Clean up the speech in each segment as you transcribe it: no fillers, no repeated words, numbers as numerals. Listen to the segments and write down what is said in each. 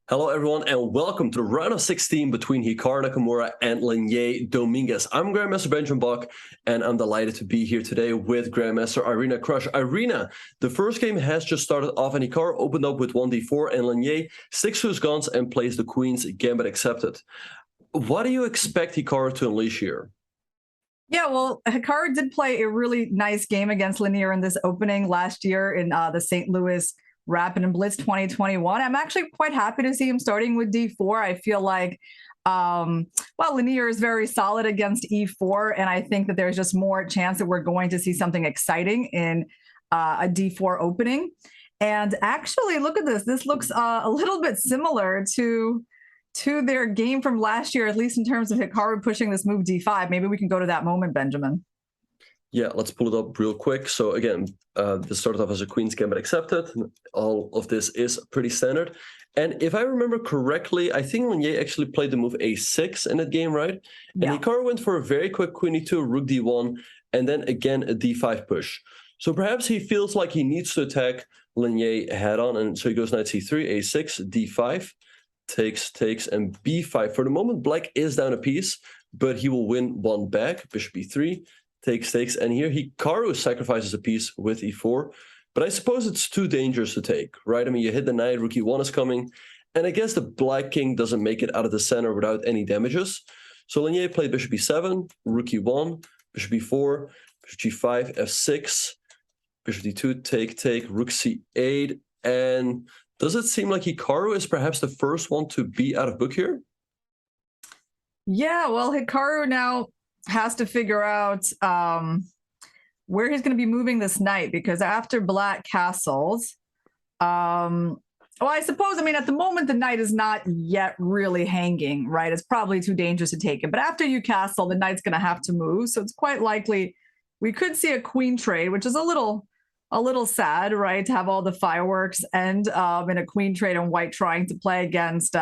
Hello everyone and welcome to the round of 16 between Hikaru Nakamura and Leinier Dominguez. I'm Grandmaster Benjamin Bach and I'm delighted to be here today with Grandmaster Irina Krush. Irina, the first game has just started off and Hikaru opened up with 1d4 and Leinier sticks to his guns and plays the Queen's Gambit accepted. What do you expect Hikaru to unleash here? Yeah, well, Hikaru did play a really nice game against Leinier in this opening last year in the St. Louis Rapid and Blitz 2021. I'm actually quite happy to see him starting with D4. I feel like, Leinier is very solid against E4, and I think that there's just more chance that we're going to see something exciting in a D4 opening. And actually, look at this. This looks a little bit similar to their game from last year, at least in terms of Hikaru pushing this move D5. Maybe we can go to that moment, Benjamin. Yeah, let's pull it up real quick. So again, this started off as a Queen's Gambit accepted. All of this is pretty standard. And if I remember correctly, I think Leinier actually played the move A6 in that game, right? Yeah. And Hikaru went for a very quick Queen E2, Rook D1, and then again a D5 push. So perhaps he feels like he needs to attack Leinier head on, and so he goes Knight C3, A6, D5, takes, and B5. For the moment, Black is down a piece, but he will win one back. Bishop E3. Takes, and here Hikaru sacrifices a piece with E4, but I suppose it's too dangerous to take, right? I mean, you hit the knight, Rook E1 is coming, and I guess the Black King doesn't make it out of the center without any damages. So Leinier played Bishop E7, Rook E1, Bishop E4, Bishop G5, F6, Bishop D2, take, Rook C8, and does it seem like Hikaru is perhaps the first one to be out of book here? Yeah, well, Hikaru now has to figure out where he's going to be moving this knight, because after Black castles, well, I suppose, I mean, at the moment, the knight is not yet really hanging, right? It's probably too dangerous to take it. But after you castle, the knight's going to have to move. So it's quite likely we could see a queen trade, which is a little sad, right? To have all the fireworks end in a queen trade and white trying to play against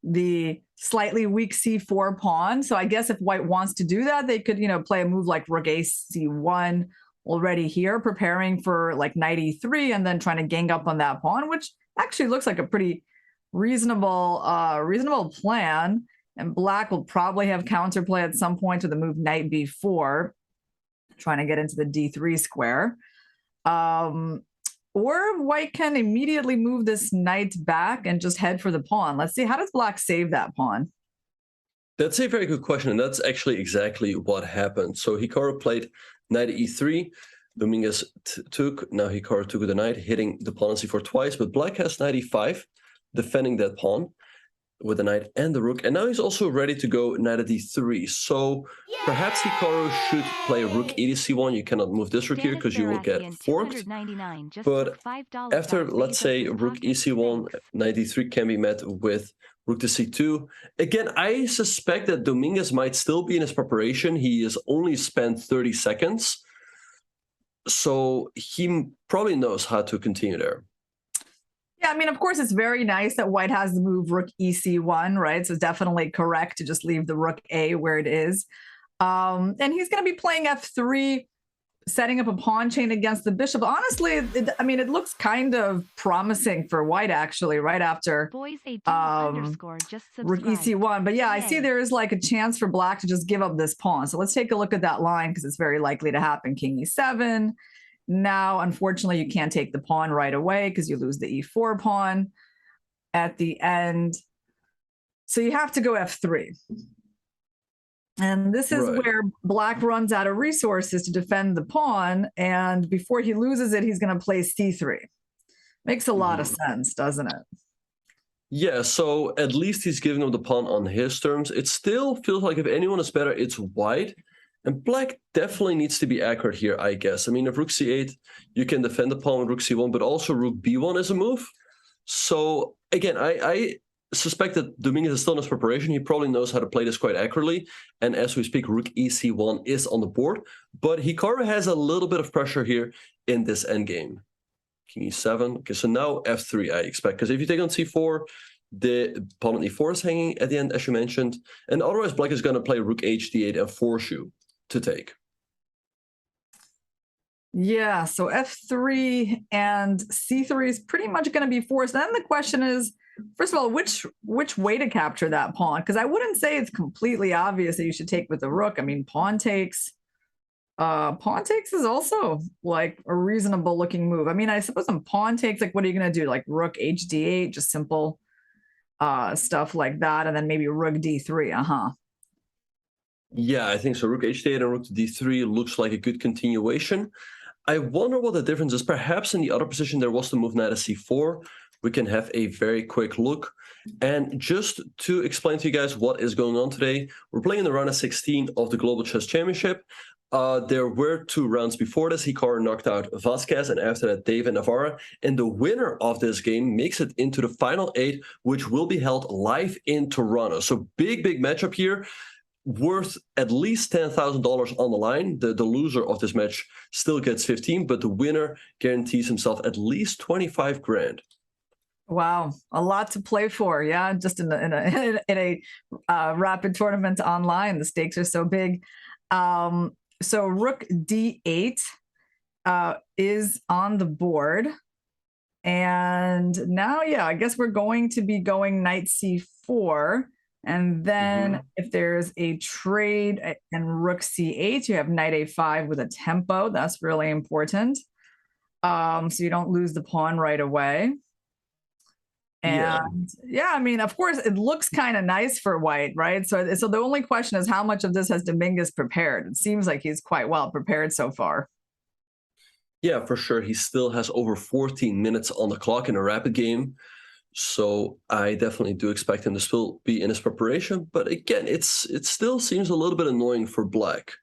the slightly weak C4 pawn. So I guess if white wants to do that, they could, play a move like Rook A C1 already here, preparing for like Knight E3 and then trying to gang up on that pawn, which actually looks like a pretty reasonable plan. And Black will probably have counterplay at some point to the move Knight B4, trying to get into the D3 square. Or white can immediately move this knight back and just head for the pawn. Let's see, how does Black save that pawn? That's a very good question, and that's actually exactly what happened. So Hikaru played Knight E3, Dominguez took, now Hikaru took the knight, hitting the pawn on C4 twice, but Black has Knight E5, defending that pawn with the knight and the rook, and now he's also ready to go Knight at D3. So perhaps Hikaru should play Rook E to C1. You cannot move this rook here because you will get forked. But after, let's say, Rook E C1, Knight D3 can be met with Rook to C2. Again, I suspect that Dominguez might still be in his preparation. He has only spent 30 seconds, so he probably knows how to continue there. Yeah, I mean, of course, it's very nice that white has the move Rook EC1, right? So it's definitely correct to just leave the Rook A where it is. And he's going to be playing F3, setting up a pawn chain against the bishop. Honestly, it looks kind of promising for white, actually, right after Rook EC1. But yeah, I see there is like a chance for Black to just give up this pawn. So let's take a look at that line, because it's very likely to happen. King E7. Now, unfortunately, you can't take the pawn right away because you lose the E4 pawn at the end. So you have to go F3. And this is where Black runs out of resources to defend the pawn. And before he loses it, he's going to play C3. Makes a lot of sense, doesn't it? Yeah, so at least he's giving him the pawn on his terms. It still feels like if anyone is better, it's white. And Black definitely needs to be accurate here, I guess. I mean, if Rook C8, you can defend the pawn with Rook C1, but also Rook B1 is a move. So, again, I suspect that Dominguez is still in his preparation. He probably knows how to play this quite accurately. And as we speak, Rook EC1 is on the board. But Hikaru has a little bit of pressure here in this endgame. King E7. Okay, so now F3, I expect. Because if you take on C4, the pawn on E4 is hanging at the end, as you mentioned. And otherwise, Black is going to play Rook H D8 and force you to take. Yeah, so F3 and C3 is pretty much going to be forced. Then the question is, first of all, which way to capture that pawn? Because I wouldn't say it's completely obvious that you should take with the rook. I mean, pawn takes is also like a reasonable looking move. I mean, I suppose on pawn takes, like, what are you going to do? Like rook hd8, just simple stuff like that, and then maybe rook d3. Yeah, I think so. Rook h8 and rook to d3 looks like a good continuation. I wonder what the difference is. Perhaps in the other position there was the move knight to c4. We can have a very quick look. And just to explain to you guys what is going on today, we're playing in the round of 16 of the Global Chess Championship. There were 2 rounds before this. Hikaru knocked out Vasquez, and after that, Dave and Navarra. And the winner of this game makes it into the final 8, which will be held live in Toronto. So big matchup here, worth at least $10,000 on the line. The loser of this match still gets 15, but the winner guarantees himself at least 25 grand. Wow, a lot to play for. Yeah, just in a rapid tournament online, the stakes are so big. So rook d8 is on the board. And now, yeah, I guess we're going to be going knight c4. And then if there's a trade and rook c8, you have knight a5 with a tempo. That's really important. So you don't lose the pawn right away. And yeah, I mean, of course, it looks kind of nice for white, right? So the only question is how much of this has Dominguez prepared? It seems like he's quite well prepared so far. Yeah, for sure. He still has over 14 minutes on the clock in a rapid game. So I definitely do expect him to still be in his preparation. But again, it still seems a little bit annoying for black,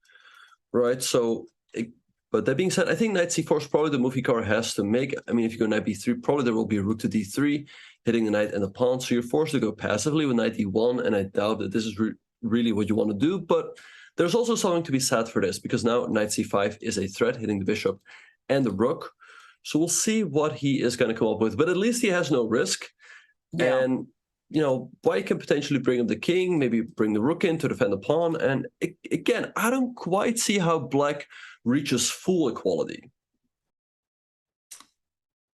right? So, but that being said, I think knight c4 is probably the move Hikaru has to make. I mean, if you go knight b3, probably there will be a rook to d3, hitting the knight and the pawn. So you're forced to go passively with knight d1, and I doubt that this is really what you want to do. But there's also something to be said for this, because now knight c5 is a threat, hitting the bishop and the rook. So we'll see what he is going to come up with. But at least he has no risk. Yeah. And, you know, white can potentially bring him the king, maybe bring the rook in to defend the pawn. And again, I don't quite see how black reaches full equality.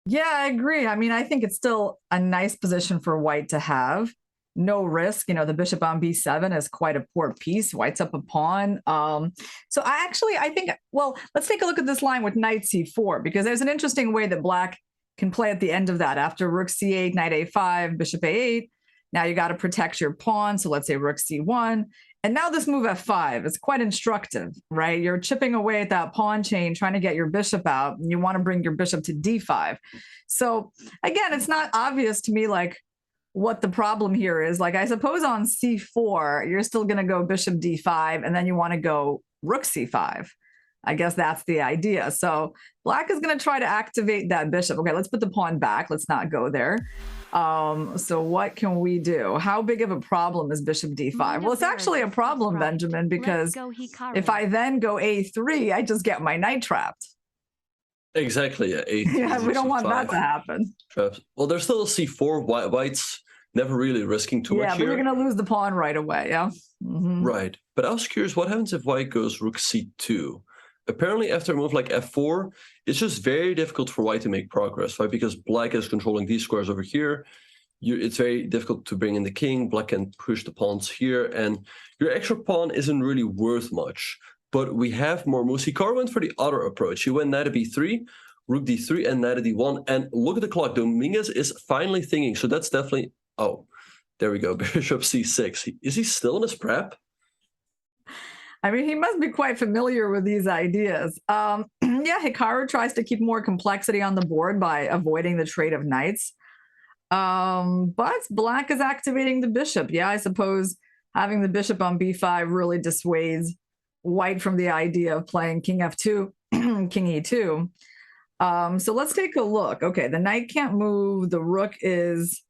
Yeah, I agree. I mean, I think it's still a nice position for white to have. No risk. You know, the bishop on b7 is quite a poor piece. White's up a pawn. So I think, well, let's take a look at this line with knight c4, because there's an interesting way that black can play at the end of that. After rook c8, knight a5, bishop a8, now you got to protect your pawn. So let's say rook c1. And now this move f5 is quite instructive, right? You're chipping away at that pawn chain, trying to get your bishop out, and you want to bring your bishop to d5. So again, it's not obvious to me, like, what the problem here is. Like, I suppose on c4, you're still going to go bishop d5, and then you want to go rook c5. I guess that's the idea. So black is going to try to activate that bishop. Okay, let's put the pawn back. Let's not go there. So what can we do? How big of a problem is bishop d5? Well, it's actually a problem, Benjamin, because if I then go a3, I just get my knight trapped. Exactly. Yeah, yeah, we don't want that to happen. Traps. Well, there's still a c4. White's never really risking too much here. Yeah, but you're going to lose the pawn right away. Yeah. Right. But I was curious, what happens if white goes rook c2? Apparently, after a move like f4, it's just very difficult for white to make progress, right? Because black is controlling these squares over here. It's very difficult to bring in the king. Black can push the pawns here, and your extra pawn isn't really worth much. But we have more moves. Hikaru went for the other approach. He went knight to b3, rook d3, and knight to d1. And look at the clock. Dominguez is finally thinking. So that's definitely... Oh, there we go. Bishop c6. Is he still in his prep? I mean, he must be quite familiar with these ideas. Yeah, Hikaru tries to keep more complexity on the board by avoiding the trade of knights. But black is activating the bishop. Yeah, I suppose having the bishop on b5 really dissuades white from the idea of playing king f2, king e2. So let's take a look. Okay, the knight can't move. The rook is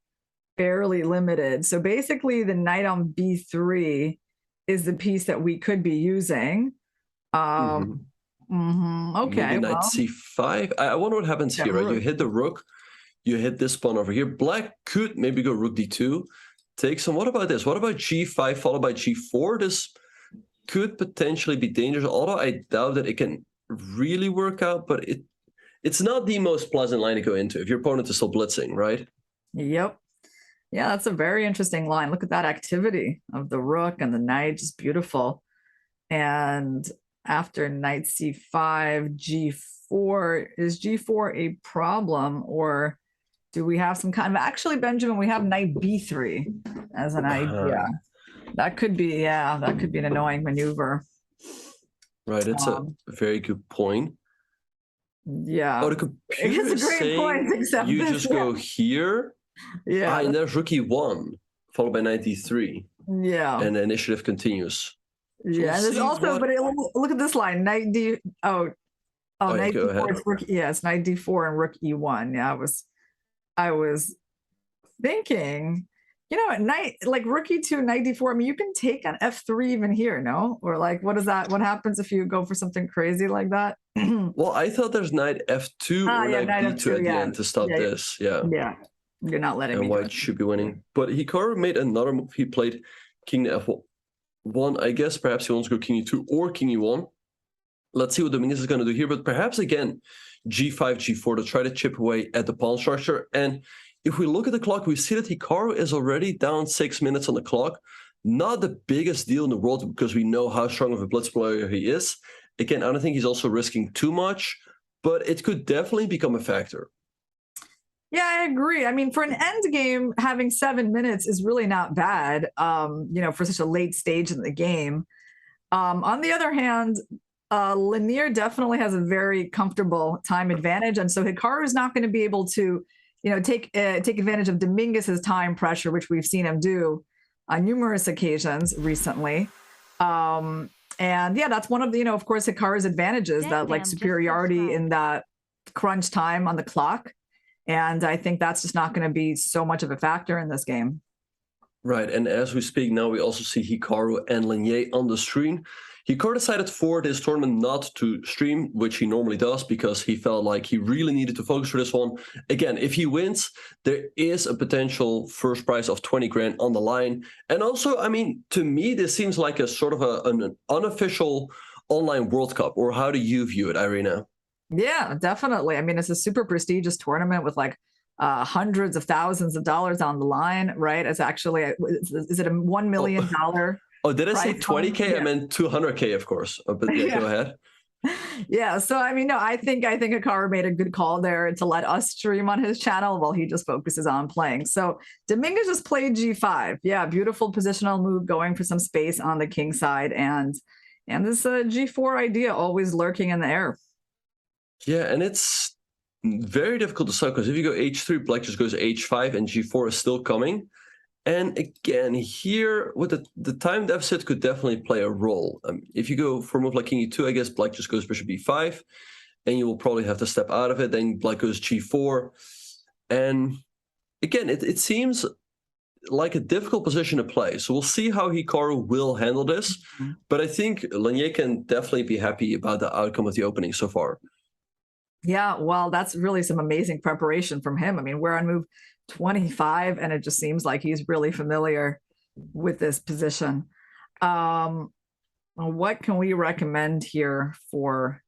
fairly limited. So basically the knight on b3 is the piece that we could be using. Okay. Maybe knight c5. I wonder what happens here, right? You hit the rook, you hit this pawn over here. Black could maybe go rook d2, take some. What about this? What about g5 followed by g4? This could potentially be dangerous, although I doubt that it can really work out, but it's not the most pleasant line to go into if your opponent is still blitzing, right? Yep. Yeah, that's a very interesting line. Look at that activity of the rook and the knight, just beautiful. And after knight c5, g4, is g4 a problem, or do we have some kind of, actually, Benjamin, we have knight b3 as an idea. That could be, yeah, that could be an annoying maneuver. Right, it's a very good point. Yeah. Oh, the computer It's a great point, except you this, just go here. Yeah. And there's rook e1, followed by knight d3. Yeah. And the initiative continues. So Yeah, and there's also, but look at this line, knight d, knight d4 is rook, it's knight d4 and rook e1. Yeah, I was thinking, you know, knight, like rook e2, knight d4, I mean, you can take on f3 even here, no? Or like, what is that? What happens if you go for something crazy like that? Well, I thought there's knight f2 or knight b2 f2, at the end to stop this. Yeah. Yeah, you're not letting me. And white should be winning. But Hikaru made another move. He played king to f1. I guess perhaps he wants to go king e2 or king e1. Let's see what Dominguez is going to do here. But perhaps again, g5, g4 to try to chip away at the pawn structure. And if we look at the clock, we see that Hikaru is already down 6 minutes on the clock. Not the biggest deal in the world because we know how strong of a blitz player he is. Again, I don't think he's also risking too much, but it could definitely become a factor. Yeah, I agree. I mean, for an end game, having 7 minutes is really not bad, you know, for such a late stage in the game. On the other hand, Leinier definitely has a very comfortable time advantage. And so Hikaru is not going to be able to, you know, take advantage of Dominguez's time pressure, which we've seen him do on numerous occasions recently. And yeah, that's one of the, you know, of course, Hikaru's advantages, that like superiority in that crunch time on the clock. And I think that's just not going to be so much of a factor in this game. Right. And as we speak now, we also see Hikaru and Leinier on the screen. Hikaru decided for this tournament not to stream, which he normally does, because he felt like he really needed to focus for this one. Again, if he wins, there is a potential first prize of 20 grand on the line. And also, I mean, to me, this seems like a sort of an unofficial online World Cup. Or how do you view it, Irina? Yeah, definitely. I mean, it's a super prestigious tournament with like hundreds of thousands of dollars on the line, right? It's actually, is it a $1 million? Oh, did I say 20K? Yeah. I meant 200K, of course. But yeah, go ahead. Yeah, so I mean, no, I think Hikaru made a good call there to let us stream on his channel while he just focuses on playing. So Dominguez just played G5. Yeah, beautiful positional move, going for some space on the king side, and this G4 idea always lurking in the air. Yeah, and it's very difficult to stop because if you go h3, black just goes h5, and g4 is still coming. And again, here with the time deficit could definitely play a role. If you go for a move like king e2, I guess black just goes bishop b5, and you will probably have to step out of it. Then black goes g4, and again, it seems like a difficult position to play. So we'll see how Hikaru will handle this. But I think Leinier can definitely be happy about the outcome of the opening so far. Yeah, well, that's really some amazing preparation from him. I mean, we're on move 25, and it just seems like he's really familiar with this position. What can we recommend here for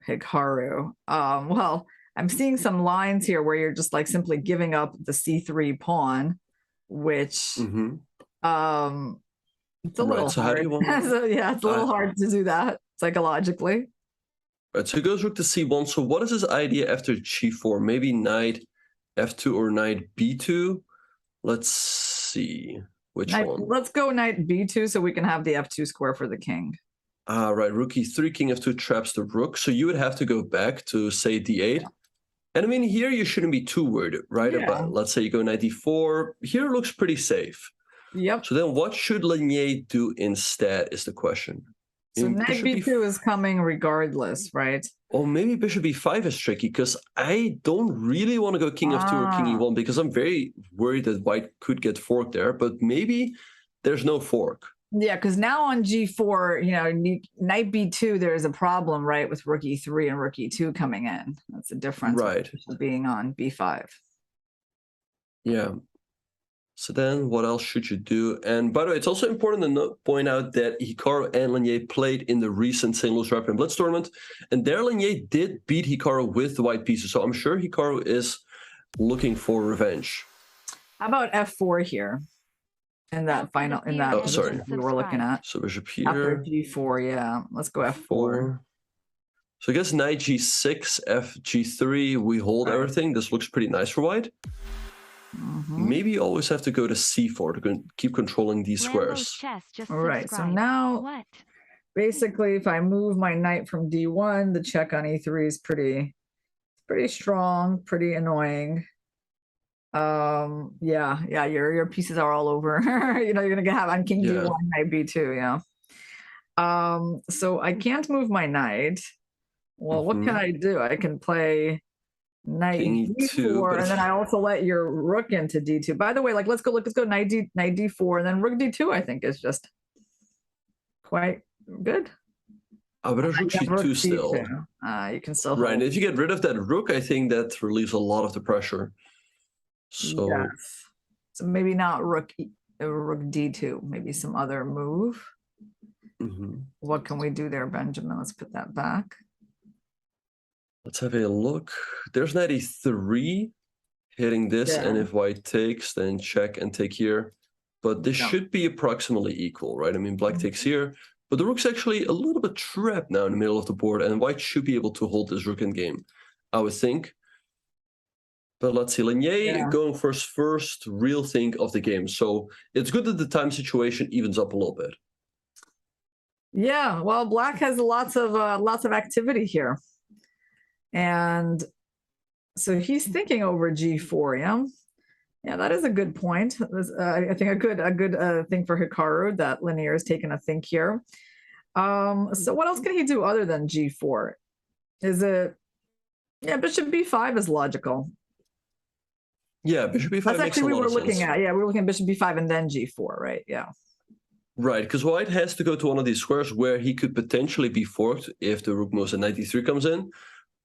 Hikaru? Well, I'm seeing some lines here where you're just like simply giving up the c3 pawn, which it's a little hard. So yeah, it's a little hard to do that psychologically. Right, so he goes rook to c1. So what is his idea after g4? Maybe knight f2 or knight b2? Let's see. Which one? Let's go knight b2 so we can have the f2 square for the king. Right, rook e3, king f2 traps the rook. So you would have to go back to, say, d8. And I mean, here you shouldn't be too worried, right? Yeah. About, let's say you go knight d4. Here it looks pretty safe. Yep. So then what should Leinier do instead is the question. So knight b2 is coming regardless, right? Or maybe bishop b5 is tricky because I don't really want to go king f2 or king e1 because I'm very worried that white could get forked there, but maybe there's no fork. Yeah, because now on g4, you know, knight b2, there's a problem, right, with rook e3 and rook e2 coming in. That's the difference, right? Being on b5. Yeah. So then what else should you do? And by the way, it's also important to point out that Hikaru and Leinier played in the recent St. Louis Rapid and Blitz tournament. And there Leinier did beat Hikaru with the white pieces. So I'm sure Hikaru is looking for revenge. How about f4 here? In that final, in that sorry. we were looking at. So bishop After here. g4, yeah. Let's go f4. So I guess knight g6, f g3, we hold everything. This looks pretty nice for white. Maybe you always have to go to c4 to keep controlling these squares. All right, so now basically if I move my knight from d1, the check on e3 is pretty strong, pretty annoying. Yeah, your pieces are all over. You know, you're gonna have on king d1, knight b2, yeah. So I can't move my knight. Well, what can I do? I can play knight d4, and then I also let your rook into d2. By the way, like let's go knight d4, and then rook d2. I think is just quite good. But there's rook c2 still. You can still right. And if you get rid of that rook, I think that relieves a lot of the pressure. So, so maybe not rook d2. Maybe some other move. What can we do there, Benjamin? Let's put that back. Let's have a look. There's knight e3 hitting this, and if white takes, then check and take here. But this should be approximately equal, right? I mean, black takes here, but the rook's actually a little bit trapped now in the middle of the board, and white should be able to hold this rook in game, I would think. But let's see, Leinier going for his first real thing of the game. So it's good that the time situation evens up a little bit. Yeah, well, black has lots of activity here. And so he's thinking over g4, yeah, that is a good point. I think a good thing for Hikaru that Leinier is taking a think here. So what else can he do other than g4? Is it, bishop b5 is logical. Yeah, bishop b5 That's makes actually a lot of sense. we were looking at bishop b5 and then g4, right? Yeah. Right, because white has to go to one of these squares where he could potentially be forked if the rook moves and knight d3 comes in.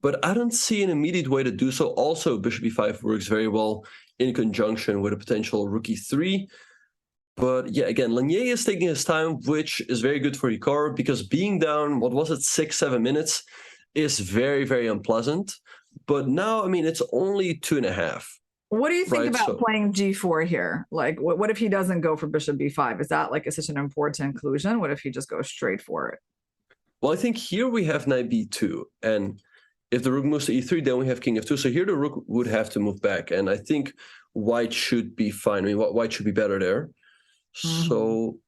But I don't see an immediate way to do so. Also, bishop b5 works very well in conjunction with a potential rook e3. But yeah, again, Leinier is taking his time, which is very good for Hikaru, because being down, what was it, 6-7 minutes, is very, very unpleasant. But now, I mean, it's only 2.5. What do you think about playing g4 here? Like, what if he doesn't go for bishop b5? Is that like such an important conclusion? What if he just goes straight for it? Well, I think here we have knight b2, and if the rook moves to e3, then we have king f2. So here the rook would have to move back, and I think white should be fine. I mean, white should be better there. So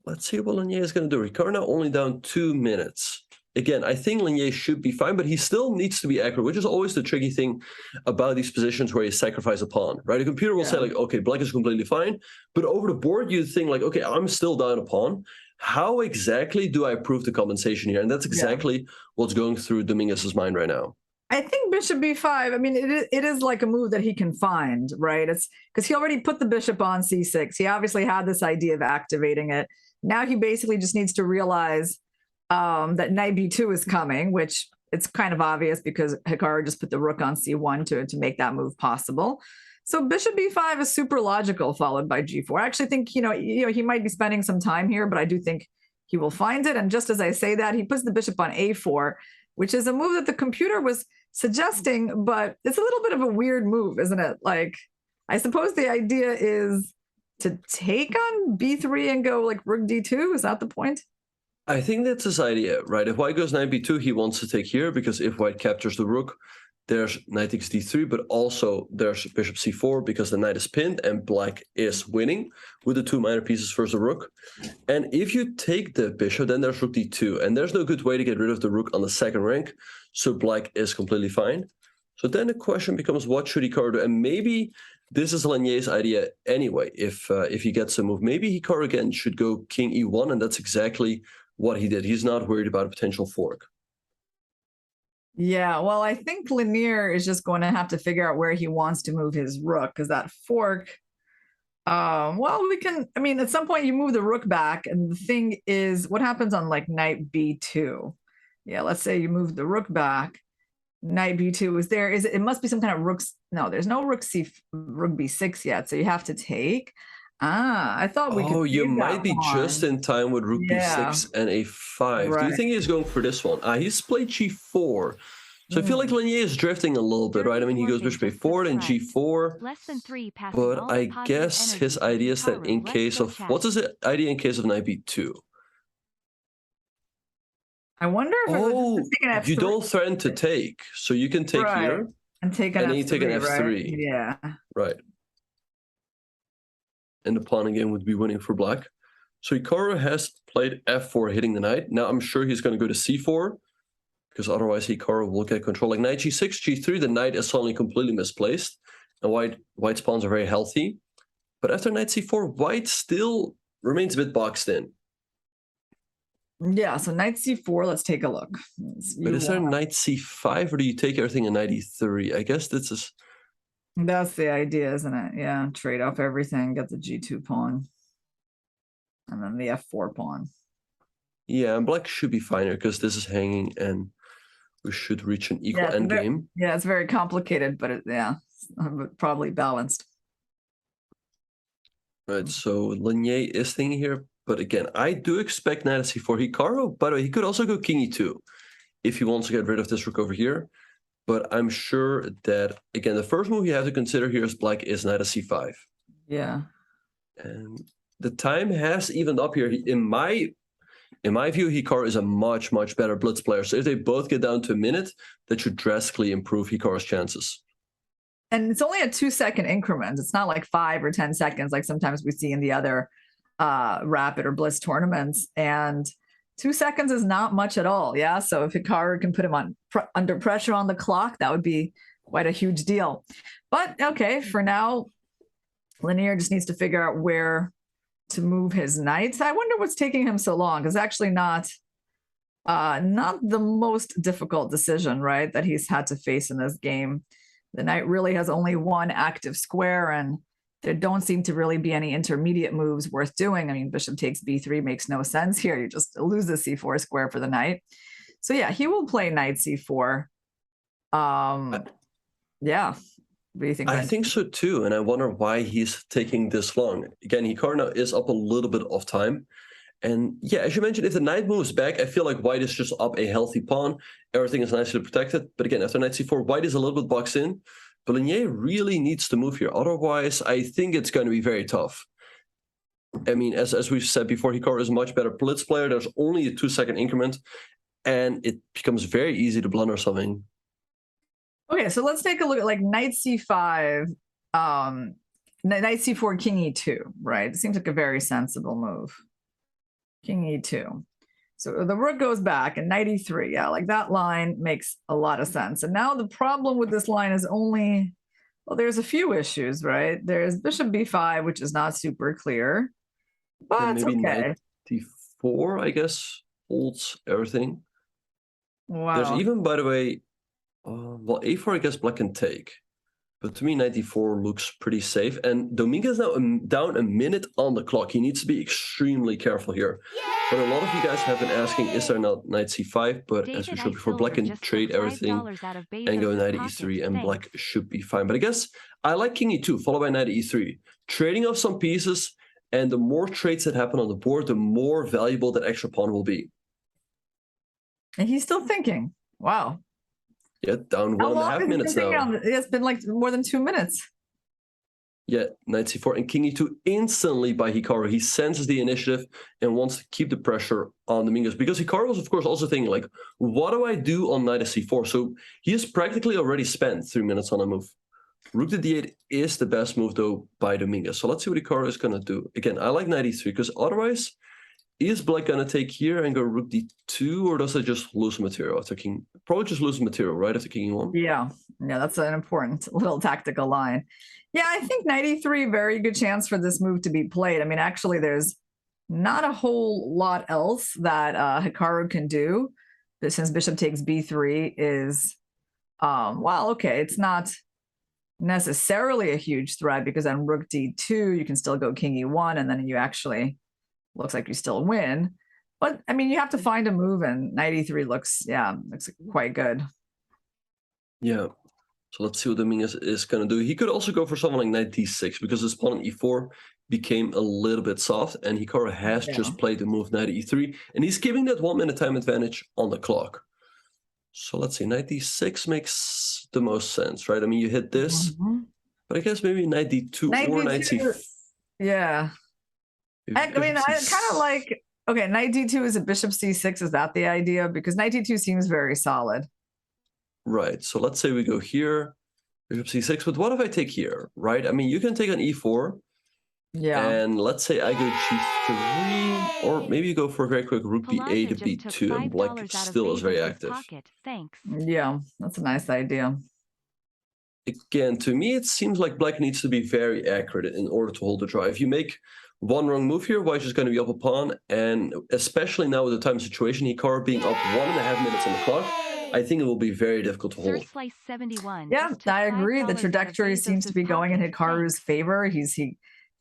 let's see what Leinier is going to do. Hikaru now only down 2 minutes. Again, I think Leinier should be fine, but he still needs to be accurate, which is always the tricky thing about these positions where you sacrifice a pawn, right? A computer will say like, okay, black is completely fine, but over the board you think like, okay, I'm still down a pawn. How exactly do I prove the compensation here? And that's exactly what's going through Dominguez's mind right now. I think bishop b5, I mean, it is like a move that he can find, right? It's because he already put the bishop on c6. He obviously had this idea of activating it. Now he basically just needs to realize that knight b2 is coming, which it's kind of obvious because Hikaru just put the rook on c1 to make that move possible. So bishop b5 is super logical, followed by g4. I actually think, you know, he might be spending some time here, but I do think he will find it. And just as I say that, he puts the bishop on a4, which is a move that the computer was suggesting, but it's a little bit of a weird move, isn't it? Like, I suppose the idea is to take on b3 and go like rook d2. Is that the point? I think that's his idea, right? If white goes knight b2, he wants to take here, because if white captures the rook, there's knight takes d3, but also there's bishop c4 because the knight is pinned and black is winning with the two minor pieces versus the rook. And if you take the bishop, then there's rook d2, and there's no good way to get rid of the rook on the second rank, so black is completely fine. So then the question becomes, what should Hikaru do? And maybe this is Leinier's idea anyway. If he gets a move, maybe Hikaru again should go king e1, and that's exactly what he did. He's not worried about a potential fork. Yeah, well, I think Leinier is just going to have to figure out where he wants to move his rook, because that fork, well, we can, I mean, at some point you move the rook back, and the thing is, what happens on like knight b2? Yeah, let's say you move the rook back, knight b2 is there. It must be some kind of rooks. No, there's no rook b6 yet, so you have to take. I thought we could. Oh, you might be just in time with rook b6 and a5. Right. Do you think he's going for this one? He's played g4. So I feel like Leinier is drifting a little bit, right? I mean, he goes bishop a4 and g4. Less than 3 passing But all I positive guess energy his to idea is that Hikaru. in Let's case go of... chat. What's his idea in case of knight b2? I wonder if it was Oh, just taking F3. you don't threaten to take. So you can take Right. here. And take an And then F3, you take an right? F3. Yeah. Right. And the pawn again would be winning for black. So Hikaru has played f4, hitting the knight. Now I'm sure he's going to go to c4, because otherwise Hikaru will get control. Like knight g6, g3, the knight is suddenly completely misplaced. And white's pawns are very healthy. But after knight c4, white still remains a bit boxed in. Yeah, so knight c4, let's take a look. But is there knight c5, or do you take everything in knight e3? I guess this is... That's the idea, isn't it? Yeah, trade off everything, get the g2 pawn. And then the f4 pawn. Yeah, and black should be fine here, because this is hanging, and we should reach an equal endgame. Yeah, it's very complicated, but probably balanced. Right, so Leinier is thinking here, but again, I do expect knight c4. Hikaru, by the way, he could also go king e2 if he wants to get rid of this rook over here. But I'm sure that, again, the first move you have to consider here is black is knight c5. Yeah. And the time has evened up here. In my view, Hikaru is a much, much better blitz player. So if they both get down to a minute, that should drastically improve Hikaru's chances. And it's only a 2-second increment. It's not like 5 or 10 seconds like sometimes we see in the other rapid or blitz tournaments. And 2 seconds is not much at all. Yeah. So if Hikaru can put him on under pressure on the clock, that would be quite a huge deal. But okay, for now, Leinier just needs to figure out where to move his knights. I wonder what's taking him so long. It's actually not the most difficult decision, right, that he's had to face in this game. The knight really has only one active square, and there don't seem to really be any intermediate moves worth doing. I mean, bishop takes b3 makes no sense here. You just lose the c4 square for the knight. So yeah, he will play knight c4. Yeah. What do you think? I think so too, and I wonder why he's taking this long. Again, Hikaru now is up a little bit of time. And yeah, as you mentioned, if the knight moves back, I feel like white is just up a healthy pawn. Everything is nicely protected. But again, after knight c4, white is a little bit boxed in. But Leinier really needs to move here. Otherwise, I think it's going to be very tough. I mean, as we've said before, Hikaru is a much better blitz player. There's only a 2-second increment, and it becomes very easy to blunder something. Okay, so let's take a look at like knight c5, knight c4, king e2, right? It seems like a very sensible move. King e2. So the rook goes back and knight e3. Yeah, like that line makes a lot of sense. And now the problem with this line is only, well, there's a few issues, right? There's bishop b5, which is not super clear, but it's okay. Knight d4, I guess, holds everything. Wow. There's even, by the way, well, a4, I guess black can take. But to me, knight d4 looks pretty safe. And Dominguez now down a minute on the clock. He needs to be extremely careful here. But a lot of you guys have been asking, is there not knight c5? But as we showed before, black can trade everything and go knight e3, and black should be fine. But I guess I like king e2, followed by knight e3. Trading off some pieces, and the more trades that happen on the board, the more valuable that extra pawn will be. And he's still thinking. Wow. Yeah, down 1.5 minutes now. It's been like more than 2 minutes. Yeah, knight c4 and king e2 instantly by Hikaru. He senses the initiative and wants to keep the pressure on Dominguez. Because Hikaru was, of course, also thinking, like, what do I do on knight c4? So he has practically already spent 3 minutes on a move. Rook to d8 is the best move, though, by Dominguez. So let's see what Hikaru is going to do. Again, I like knight e3, because otherwise, is black going to take here and go rook d2, or does it just lose material after king? Probably just lose material, right, after king e1? Yeah, that's an important little tactical line. Yeah, I think knight e3, very good chance for this move to be played. I mean, actually, there's not a whole lot else that Hikaru can do. But since bishop takes b3 is, well, okay, it's not necessarily a huge threat, because on rook d2, you can still go king e1, and then you actually, looks like you still win. But, I mean, you have to find a move, and knight e3 looks quite good. Yeah. So let's see what Dominguez is going to do. He could also go for something like knight d6, because his pawn on e4 became a little bit soft, and Hikaru has just played the move knight e3, and he's giving that 1 minute time advantage on the clock. So let's see, knight d6 makes the most sense, right? I mean, you hit this, but I guess maybe knight d2 Knight or knight D2, c4. yeah. I mean, I kind of like, okay, knight d2 is a bishop c6. Is that the idea? Because knight d2 seems very solid. Right, so let's say we go here, bishop c6, but what if I take here, right? I mean, you can take on e4, Yeah. and let's say I go g3, or maybe you go for a very quick rook b8 to b2, and black still is very active. Yeah, that's a nice idea. Again, to me, it seems like black needs to be very accurate in order to hold the draw. If you make one wrong move here, white's just going to be up a pawn, and especially now with the time situation, Hikaru being up 1.5 minutes on the clock, I think it will be very difficult to hold. Yeah, I agree. The trajectory seems to be going in Hikaru's favor. He's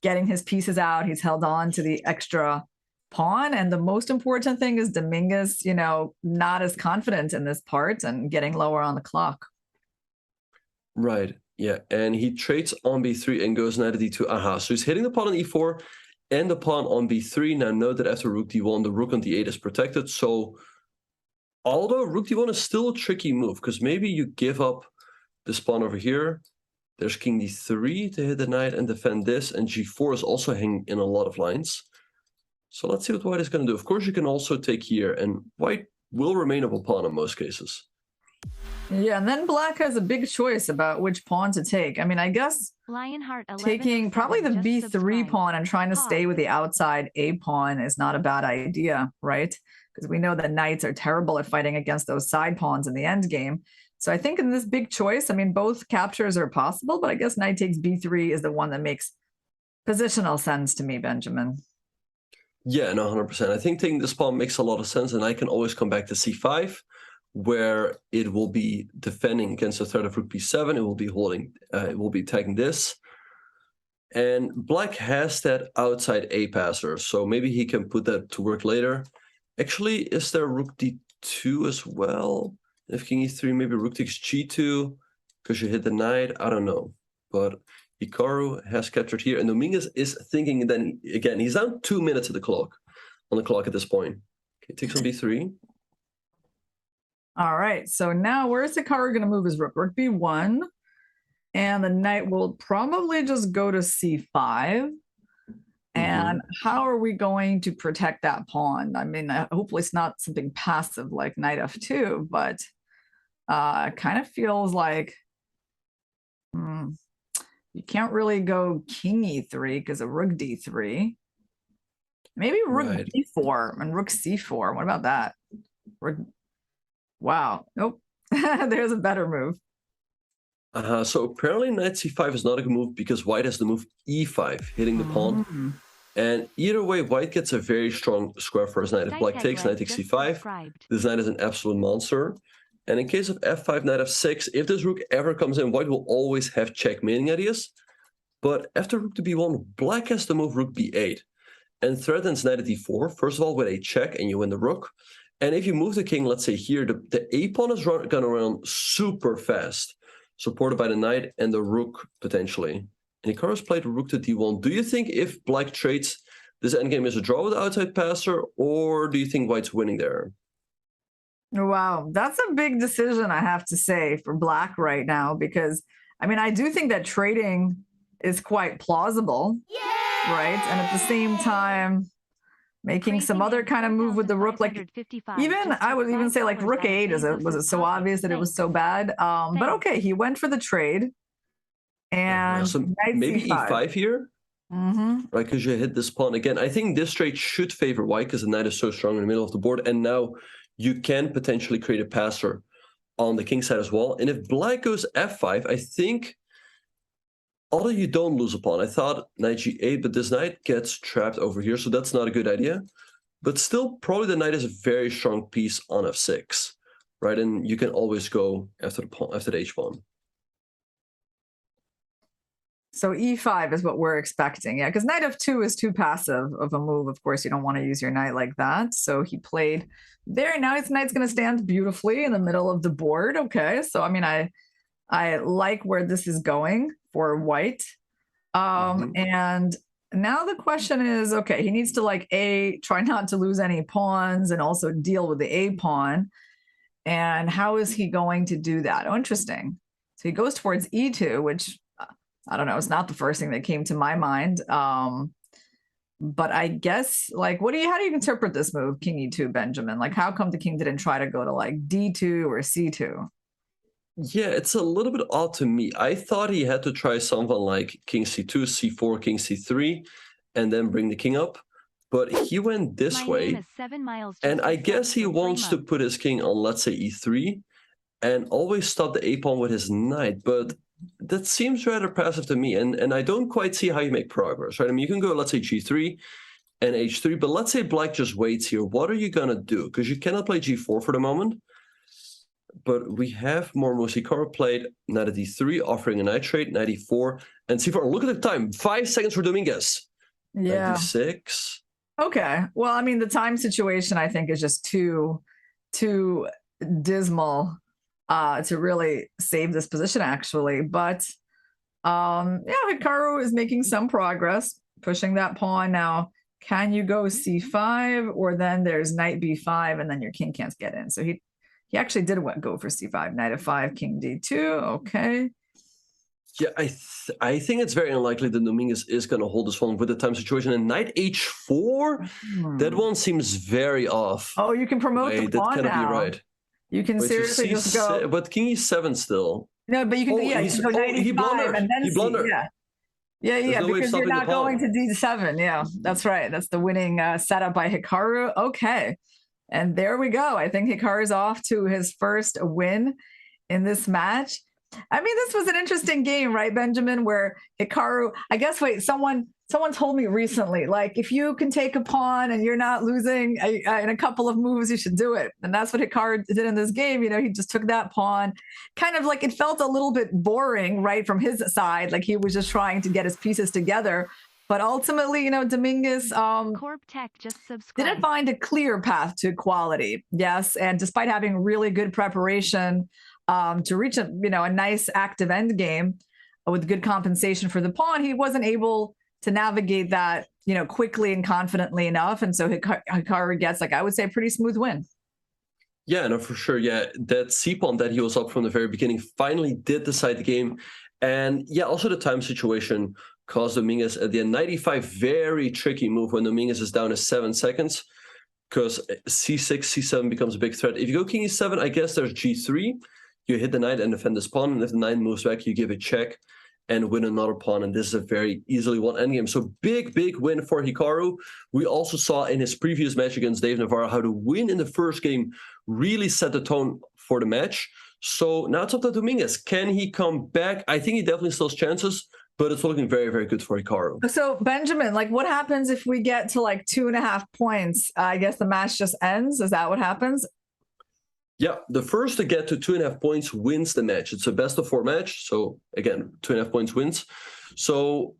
getting his pieces out. He's held on to the extra pawn. And the most important thing is Dominguez, you know, not as confident in this part and getting lower on the clock. Right, yeah, and he trades on b3 and goes knight to d2. Aha, so he's hitting the pawn on e4 and the pawn on b3. Now note that after rook d1, the rook on d8 is protected. So although rook d1 is still a tricky move, because maybe you give up this pawn over here. There's king d3 to hit the knight and defend this, and g4 is also hanging in a lot of lines. So let's see what white is going to do. Of course, you can also take here, and white will remain up a pawn in most cases. Yeah, and then black has a big choice about which pawn to take. I mean, I guess taking probably the b3 pawn and trying to stay with the outside a pawn is not a bad idea, right? Because we know that knights are terrible at fighting against those side pawns in the end game. So I think in this big choice, I mean, both captures are possible, but I guess knight takes b3 is the one that makes positional sense to me, Benjamin. Yeah, no, 100%. I think taking this pawn makes a lot of sense, and I can always come back to c5, where it will be defending against the threat of rook b7. It will be holding, it will be attacking this. And black has that outside a passer, so maybe he can put that to work later. Actually, is there rook d2 as well? If king e3, maybe rook takes g2, because you hit the knight. I don't know. But Hikaru has captured here, and Dominguez is thinking then again, he's down 2 minutes on the clock at this point. Okay, takes on b3. All right, so now where's Hikaru going to move his rook? Rook b1, and the knight will probably just go to c5. And how are we going to protect that pawn? I mean, hopefully it's not something passive like knight f2, but it kind of feels like you can't really go king e3 because of rook d3. Maybe rook d4 and rook c4. What about that? Wow. Nope. There's a better move. So apparently knight c5 is not a good move because white has the move e5, hitting the pawn. And either way, white gets a very strong square for his knight. If black takes, knight takes c5. This knight is an absolute monster. And in case of f5, knight f6, if this rook ever comes in, white will always have checkmating ideas. But after rook to b1, black has to move rook b8 and threatens knight at d4. First of all, with a check, and you win the rook. And if you move the king, let's say here, the a pawn is going to run super fast, supported by the knight and the rook potentially. And Hikaru's played rook to d1. Do you think if black trades, this endgame is a draw with the outside passer, or do you think white's winning there? Wow, that's a big decision, I have to say, for black right now, because, I mean, I do think that trading is quite plausible, right? And at the same time, making some other kind of move with the rook, like even I would even say like rook 8 was it so obvious that it was so bad? But okay, he went for the trade, and so maybe e5 here, right? Because you hit this pawn again. I think this trade should favor white because the knight is so strong in the middle of the board, and now you can potentially create a passer on the king side as well. And if black goes f5, I think, although you don't lose a pawn, I thought knight g8, but this knight gets trapped over here, so that's not a good idea. But still, probably the knight is a very strong piece on f6, right? And you can always go after the pawn, after the h pawn. So e5 is what we're expecting, yeah, because knight f2 is too passive of a move. Of course, you don't want to use your knight like that. So he played there. Now his knight's going to stand beautifully in the middle of the board. Okay, so I mean, I like where this is going for white. And now the question is, okay, he needs to like try not to lose any pawns and also deal with the a pawn. And how is he going to do that? Oh, interesting. So he goes towards e2, which I don't know, it's not the first thing that came to my mind. But I guess, like, how do you interpret this move, king e2, Benjamin? Like, how come the king didn't try to go to like d2 or c2? Yeah, it's a little bit odd to me. I thought he had to try something like king c2, c4, king c3, and then bring the king up. But he went this way, and I guess he wants to put his king on, let's say, e3, and always stop the a-pawn with his knight. But that seems rather passive to me, and I don't quite see how you make progress, right? I mean, you can go, let's say, g3 and h3, but let's say black just waits here. What are you going to do? Because you cannot play g4 for the moment. But we have more moves. Hikaru played knight at d3, offering a knight trade, knight e4, and c4. Look at the time, 5 seconds for Dominguez. Yeah. 96. Okay. Well, I mean, the time situation, I think, is just too dismal to really save this position, actually. But yeah, Hikaru is making some progress, pushing that pawn. Now, can you go c5, or then there's knight b5, and then your king can't get in? So he actually did go for c5, knight f5, king d2. Okay. Yeah, I think it's very unlikely that Dominguez is going to hold this one with the time situation. And knight h4, that one seems very off. Oh, you can promote the pawn that cannot now. Be right. You can seriously just go. But king e7 still. No, but you can. Yeah, you can go knight e5 and then he blundered. Yeah, no because you're not going to d7. Yeah, that's right. That's the winning setup by Hikaru. Okay, and there we go. I think Hikaru's off to his first win in this match. I mean, this was an interesting game, right, Benjamin? Where Hikaru, I guess, someone told me recently, like, if you can take a pawn and you're not losing in a couple of moves, you should do it. And that's what Hikaru did in this game. You know, he just took that pawn, kind of like, it felt a little bit boring, right, from his side, like he was just trying to get his pieces together. But ultimately, you know, Dominguez didn't find a clear path to equality. Yes, and despite having really good preparation to reach a nice active endgame with good compensation for the pawn, he wasn't able to navigate that quickly and confidently enough, and so Hikaru gets, like, I would say, a pretty smooth win. Yeah, no, for sure. Yeah, that c-pawn that he was up from the very beginning finally did decide the game, and yeah, also the time situation caused Dominguez at the end. 95, very tricky move when Dominguez is down to 7 seconds, because c6, c7 becomes a big threat. If you go king e7, I guess there's g3. You hit the knight and defend this pawn, and if the knight moves back, you give a check and win another pawn, and this is a very easily won endgame. So big win for Hikaru. We also saw in his previous match against Dave Navarro how to win in the first game really set the tone for the match. So now it's up to Dominguez. Can he come back? I think he definitely still has chances, but it's looking very good for Hikaru. So Benjamin, like, what happens if we get to like 2.5 points? I guess the match just ends. Is that what happens? Yeah, the first to get to 2.5 points wins the match. It's a best of 4 match. So again, 2.5 points wins. So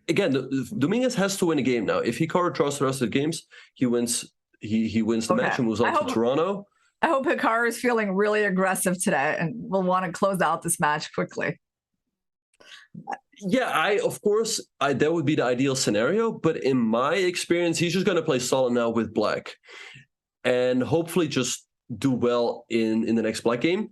again, Dominguez has to win a game now. If Hikaru draws the rest of the games, he wins. He wins the match and moves on to Toronto. I hope Hikaru is feeling really aggressive today and will want to close out this match quickly. Yeah, of course, that would be the ideal scenario. But in my experience, he's just going to play solid now with black, and hopefully just do well in the next black game.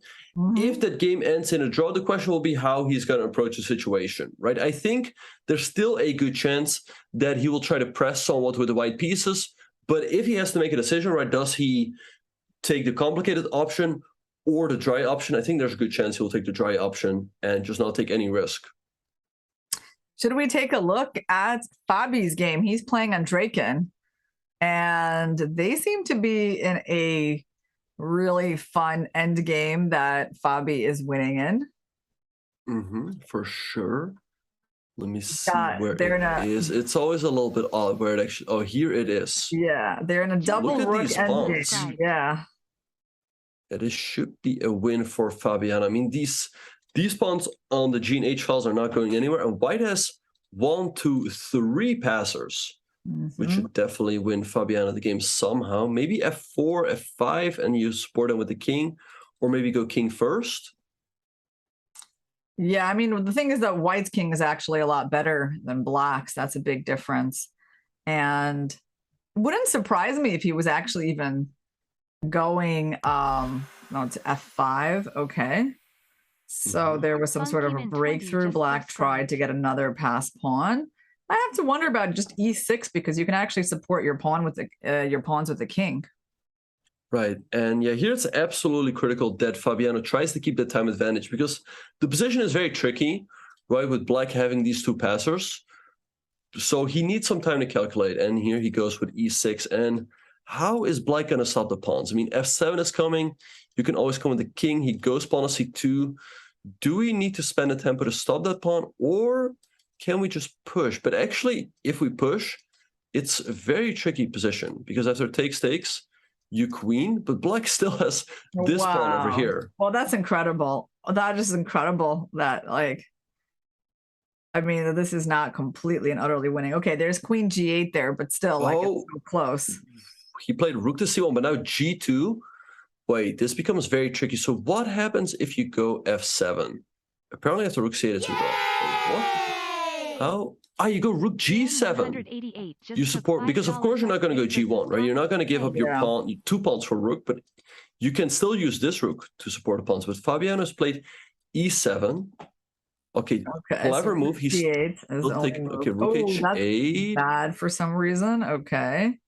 If that game ends in a draw, the question will be how he's going to approach the situation, right? I think there's still a good chance that he will try to press somewhat with the white pieces, but if he has to make a decision, right, does he take the complicated option or the dry option? I think there's a good chance he'll take the dry option and just not take any risk. Should we take a look at Fabi's game? He's playing on Draken, and they seem to be in a really fun end game that Fabi is winning in. For sure. Let me see where it is. It's always a little bit odd where it actually. Oh, here it is. Yeah, they're in a double rook end game. Yeah. This should be a win for Fabiana. I mean, these pawns on the GH files are not going anywhere, and white has 1, 2, 3 passers. Which should definitely win Fabiana the game somehow. Maybe f4, f5, and you support him with the king, or maybe go king first. Yeah, I mean, the thing is that white's king is actually a lot better than black's. That's a big difference. And it wouldn't surprise me if he was actually even going no, to f5. Okay. So there was some sort of a breakthrough. Black tried to get another pass pawn. I have to wonder about just e6 because you can actually support your pawn with the your pawns with the king. Right, and yeah, here it's absolutely critical that Fabiano tries to keep the time advantage because the position is very tricky, right, with Black having these two passers. So he needs some time to calculate, and here he goes with e6. And how is Black going to stop the pawns? I mean, f7 is coming. You can always come with the king. He goes pawn to c2. Do we need to spend a tempo to stop that pawn, or can we just push? But actually, if we push, it's a very tricky position because after takes, you queen, but Black still has this pawn over here. Well, that's incredible. That is incredible that, like, I mean, this is not completely and utterly winning. Okay, there's queen g8 there, but still, like, it's so close. He played rook to c1, but now g2. Wait, this becomes very tricky. So what happens if you go f7? Apparently after rook c8 it's a draw. What? How? Ah, you go rook g7. You support, because of course you're not going to go g1, right? You're not going to give up your pawn, two pawns for rook, but you can still use this rook to support the pawns. But Fabiano's played e7. Okay, clever so move. He's still taking, okay, rook h8. Bad for some reason. Okay.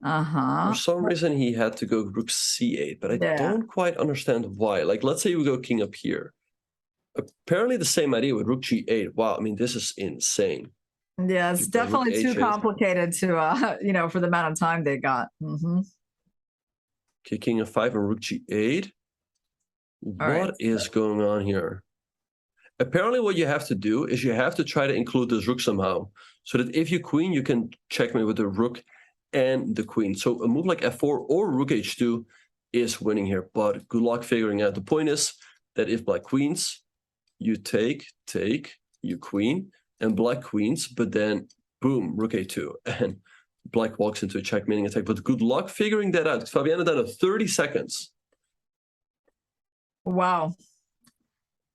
For some reason, he had to go rook c8, but I don't quite understand why. Like, let's say we go king up here. Apparently the same idea with rook g8. Wow, I mean, this is insane. Yeah, it's definitely too complicated to, you know, for the amount of time they got. Okay, king f5 and rook g8. What is going on here? Apparently what you have to do is you have to try to include this rook somehow, so that if you queen, you can checkmate with the rook and the queen. So a move like f4 or rook h2 is winning here, but good luck figuring out. The point is that if Black queens, you take, you queen, and Black queens, but then boom, rook a2, and Black walks into a checkmating attack. But good luck figuring that out. Fabiano down to 30 seconds. Wow.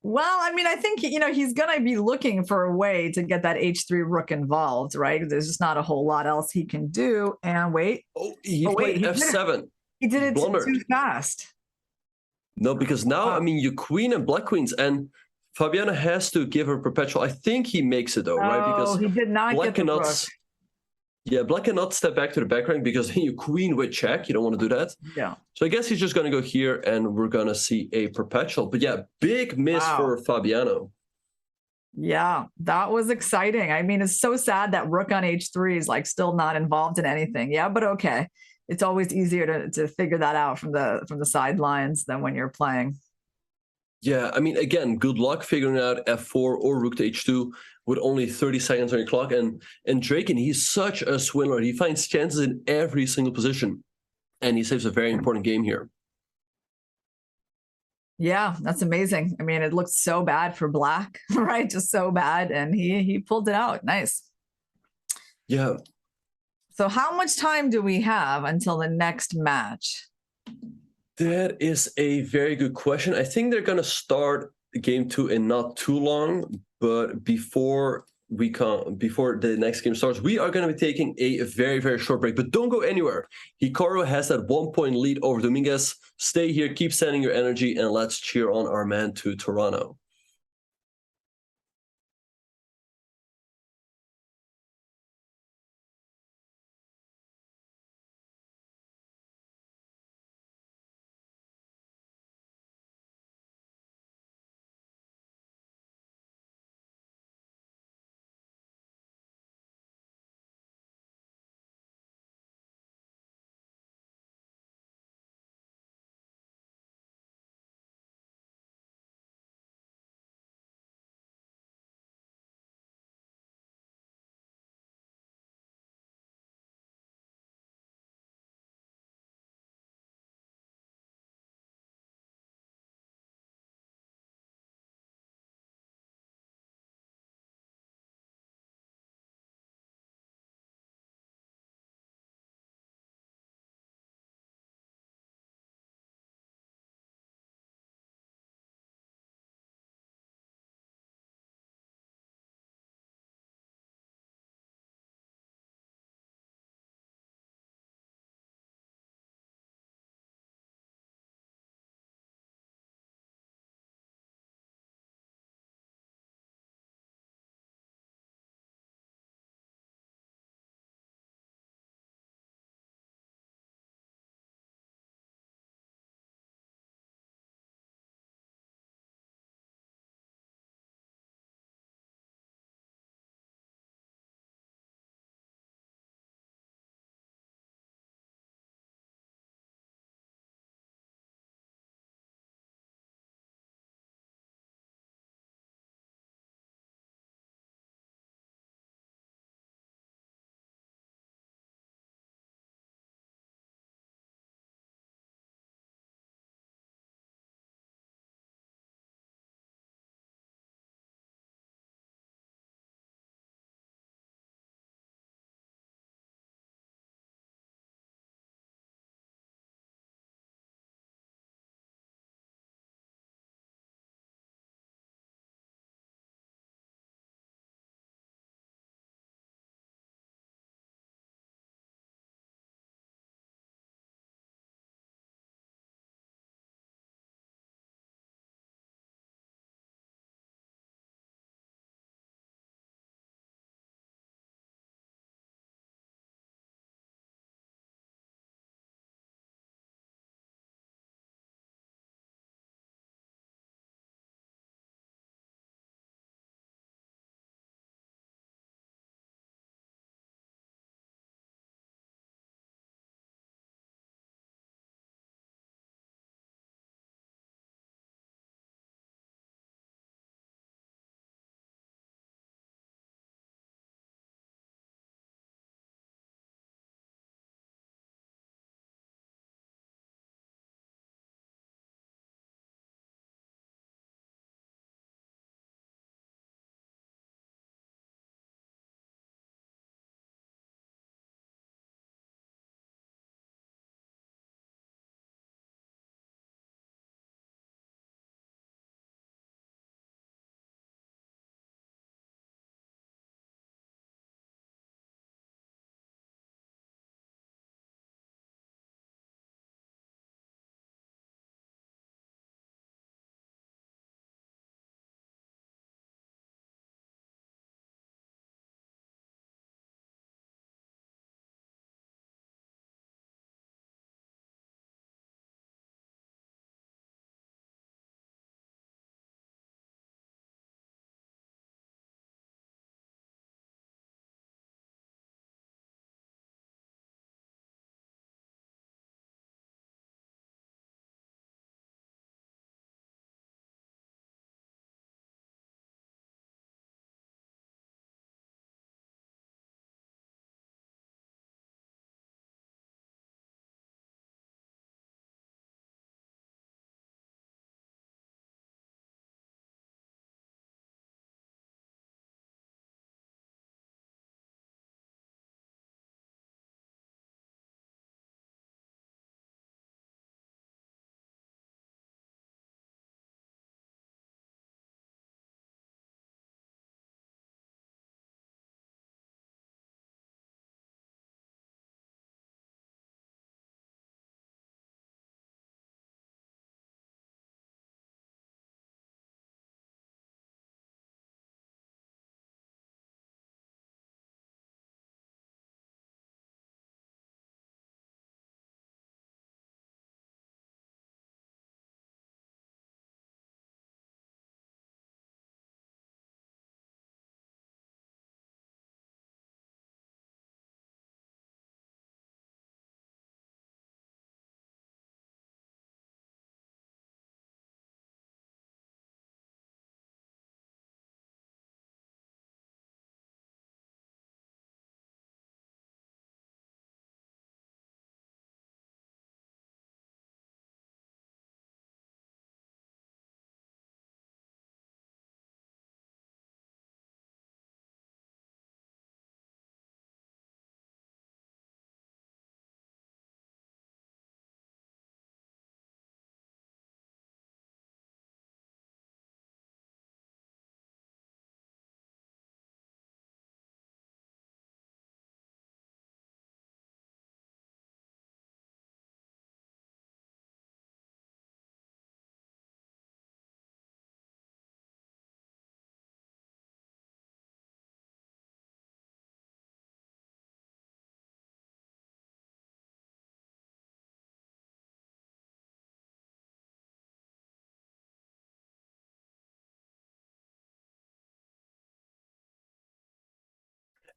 Well, I mean, I think, you know, he's going to be looking for a way to get that h3 rook involved, right? There's just not a whole lot else he can do. And wait. Oh, he played f7. He did it too fast. No, because now, I mean, you queen and Black queens, and Fabiano has to give her perpetual. I think he makes it, though, right? Because he did not Black get the rook. Yeah, Black cannot step back to the back rank because you queen with check. You don't want to do that. Yeah. So I guess he's just going to go here, and we're going to see a perpetual. But yeah, big miss for Fabiano. Yeah, that was exciting. I mean, it's so sad that rook on h3 is like still not involved in anything. Yeah, but okay. It's always easier to figure that out from the sidelines than when you're playing. Yeah, I mean, again, good luck figuring out f4 or rook to h2 with only 30 seconds on your clock. And Draken, he's such a swindler. He finds chances in every single position, and he saves a very important game here. Yeah, that's amazing. I mean, it looked so bad for Black, right? Just so bad, and he pulled it out. Nice. Yeah. So how much time do we have until the next match? That is a very good question. I think they're going to start game 2 in not too long, but before the next game starts, we are going to be taking a very, very short break. But don't go anywhere. Hikaru has that 1-point lead over Dominguez. Stay here, keep sending your energy, and let's cheer on our man to Toronto.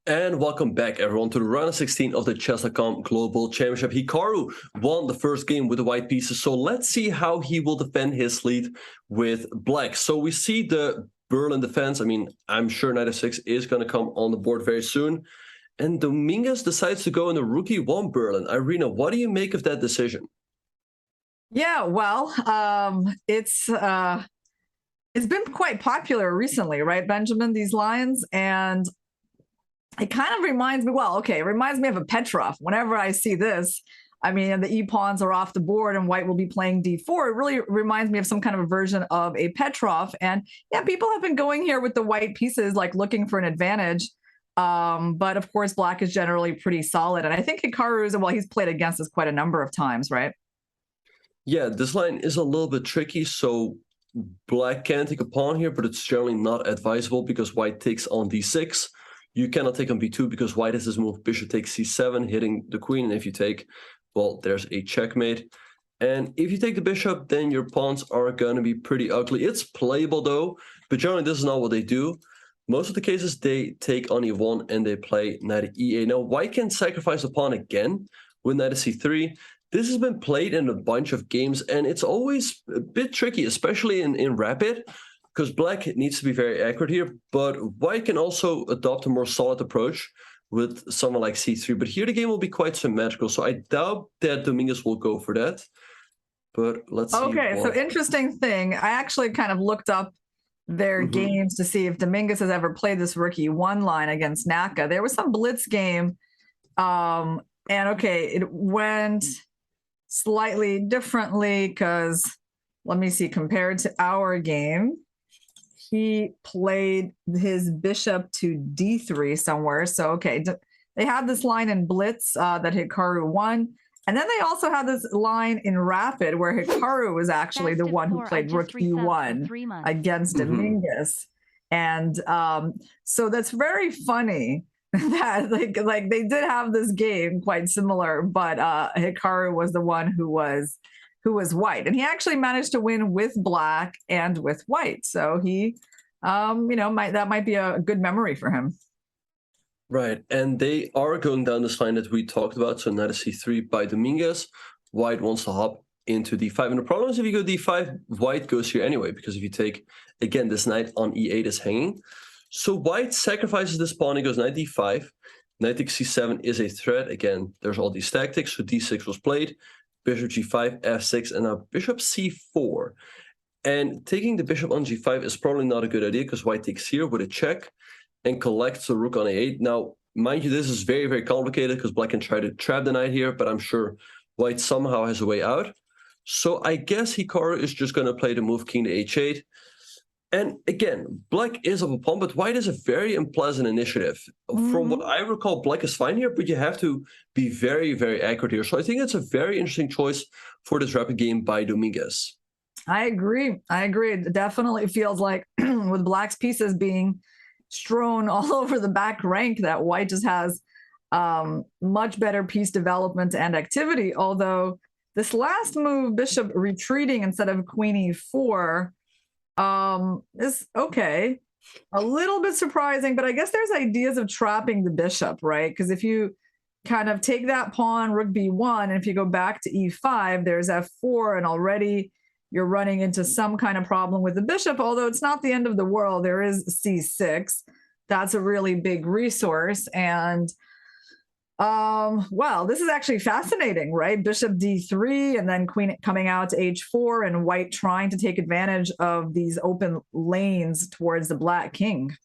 And welcome back, everyone, to the round of 16 of the Chess.com Global Championship. Hikaru won the first game with the white pieces, so let's see how he will defend his lead with black. So we see the Berlin defense. I mean, I'm sure knight f6 is going to come on the board very soon. And Dominguez decides to go in the rook e1 Berlin. Irina, what do you make of that decision? Yeah, well, it's been quite popular recently, right, Benjamin, these lines? And it kind of reminds me, well, okay, it reminds me of a Petrov. Whenever I see this, I mean, the e-pawns are off the board and white will be playing d4. It really reminds me of some kind of a version of a Petrov. And yeah, people have been going here with the white pieces, like looking for an advantage. But of course, black is generally pretty solid. And I think Hikaru is, well, he's played against us quite a number of times, right? Yeah, this line is a little bit tricky. So black can take a pawn here, but it's generally not advisable because white takes on d6. You cannot take on b2 because white has this move, bishop takes c7, hitting the queen. And if you take, well, there's a checkmate. And if you take the bishop, then your pawns are going to be pretty ugly. It's playable, though, but generally this is not what they do. Most of the cases, they take on e1 and they play knight e8. Now, white can sacrifice a pawn again with knight c3. This has been played in a bunch of games, and it's always a bit tricky, especially in rapid, because black needs to be very accurate here, but white can also adopt a more solid approach with someone like c3. But here the game will be quite symmetrical, so I doubt that Dominguez will go for that. But let's see. Okay, so interesting thing. I actually kind of looked up their games to see if Dominguez has ever played this rook e1 line against Naka. There was some blitz game, and okay, it went slightly differently because, let me see, compared to our game, he played his bishop to d3 somewhere. So, okay, they had this line in blitz that Hikaru won. And then they also had this line in rapid where Hikaru was actually the one who played rook e1 against Dominguez. And so that's very funny that like they did have this game quite similar, but Hikaru was the one who was white, and he actually managed to win with black and with white. So he, that might be a good memory for him. Right, and they are going down this line that we talked about. So knight c3 by Dominguez. White wants to hop into d5, and the problem is if you go d5, white goes here anyway, because if you take, again, this knight on e8 is hanging. So white sacrifices this pawn, he goes knight d5. Knight takes c7 is a threat. Again, there's all these tactics, so d6 was played. Bishop g5, f6, and now bishop c4. And taking the bishop on g5 is probably not a good idea because white takes here with a check and collects the rook on a8. Now, mind you, this is very, very complicated because black can try to trap the knight here, but I'm sure white somehow has a way out. So I guess Hikaru is just going to play the move king to h8. And again, black is up a pawn, but white is a very unpleasant initiative. From what I recall, black is fine here, but you have to be very, very accurate here. So I think it's a very interesting choice for this rapid game by Dominguez. I agree. It definitely feels like with black's pieces being strewn all over the back rank that white just has much better piece development and activity. Although this last move, bishop retreating instead of queen e4, is okay. A little bit surprising, but I guess there's ideas of trapping the bishop, right? Because if you kind of take that pawn, rook b1, and if you go back to e5, there's f4, and already you're running into some kind of problem with the bishop, although it's not the end of the world. There is c6. That's a really big resource. And well, this is actually fascinating, right? Bishop d3 and then queen coming out to h4 and white trying to take advantage of these open lanes towards the black king.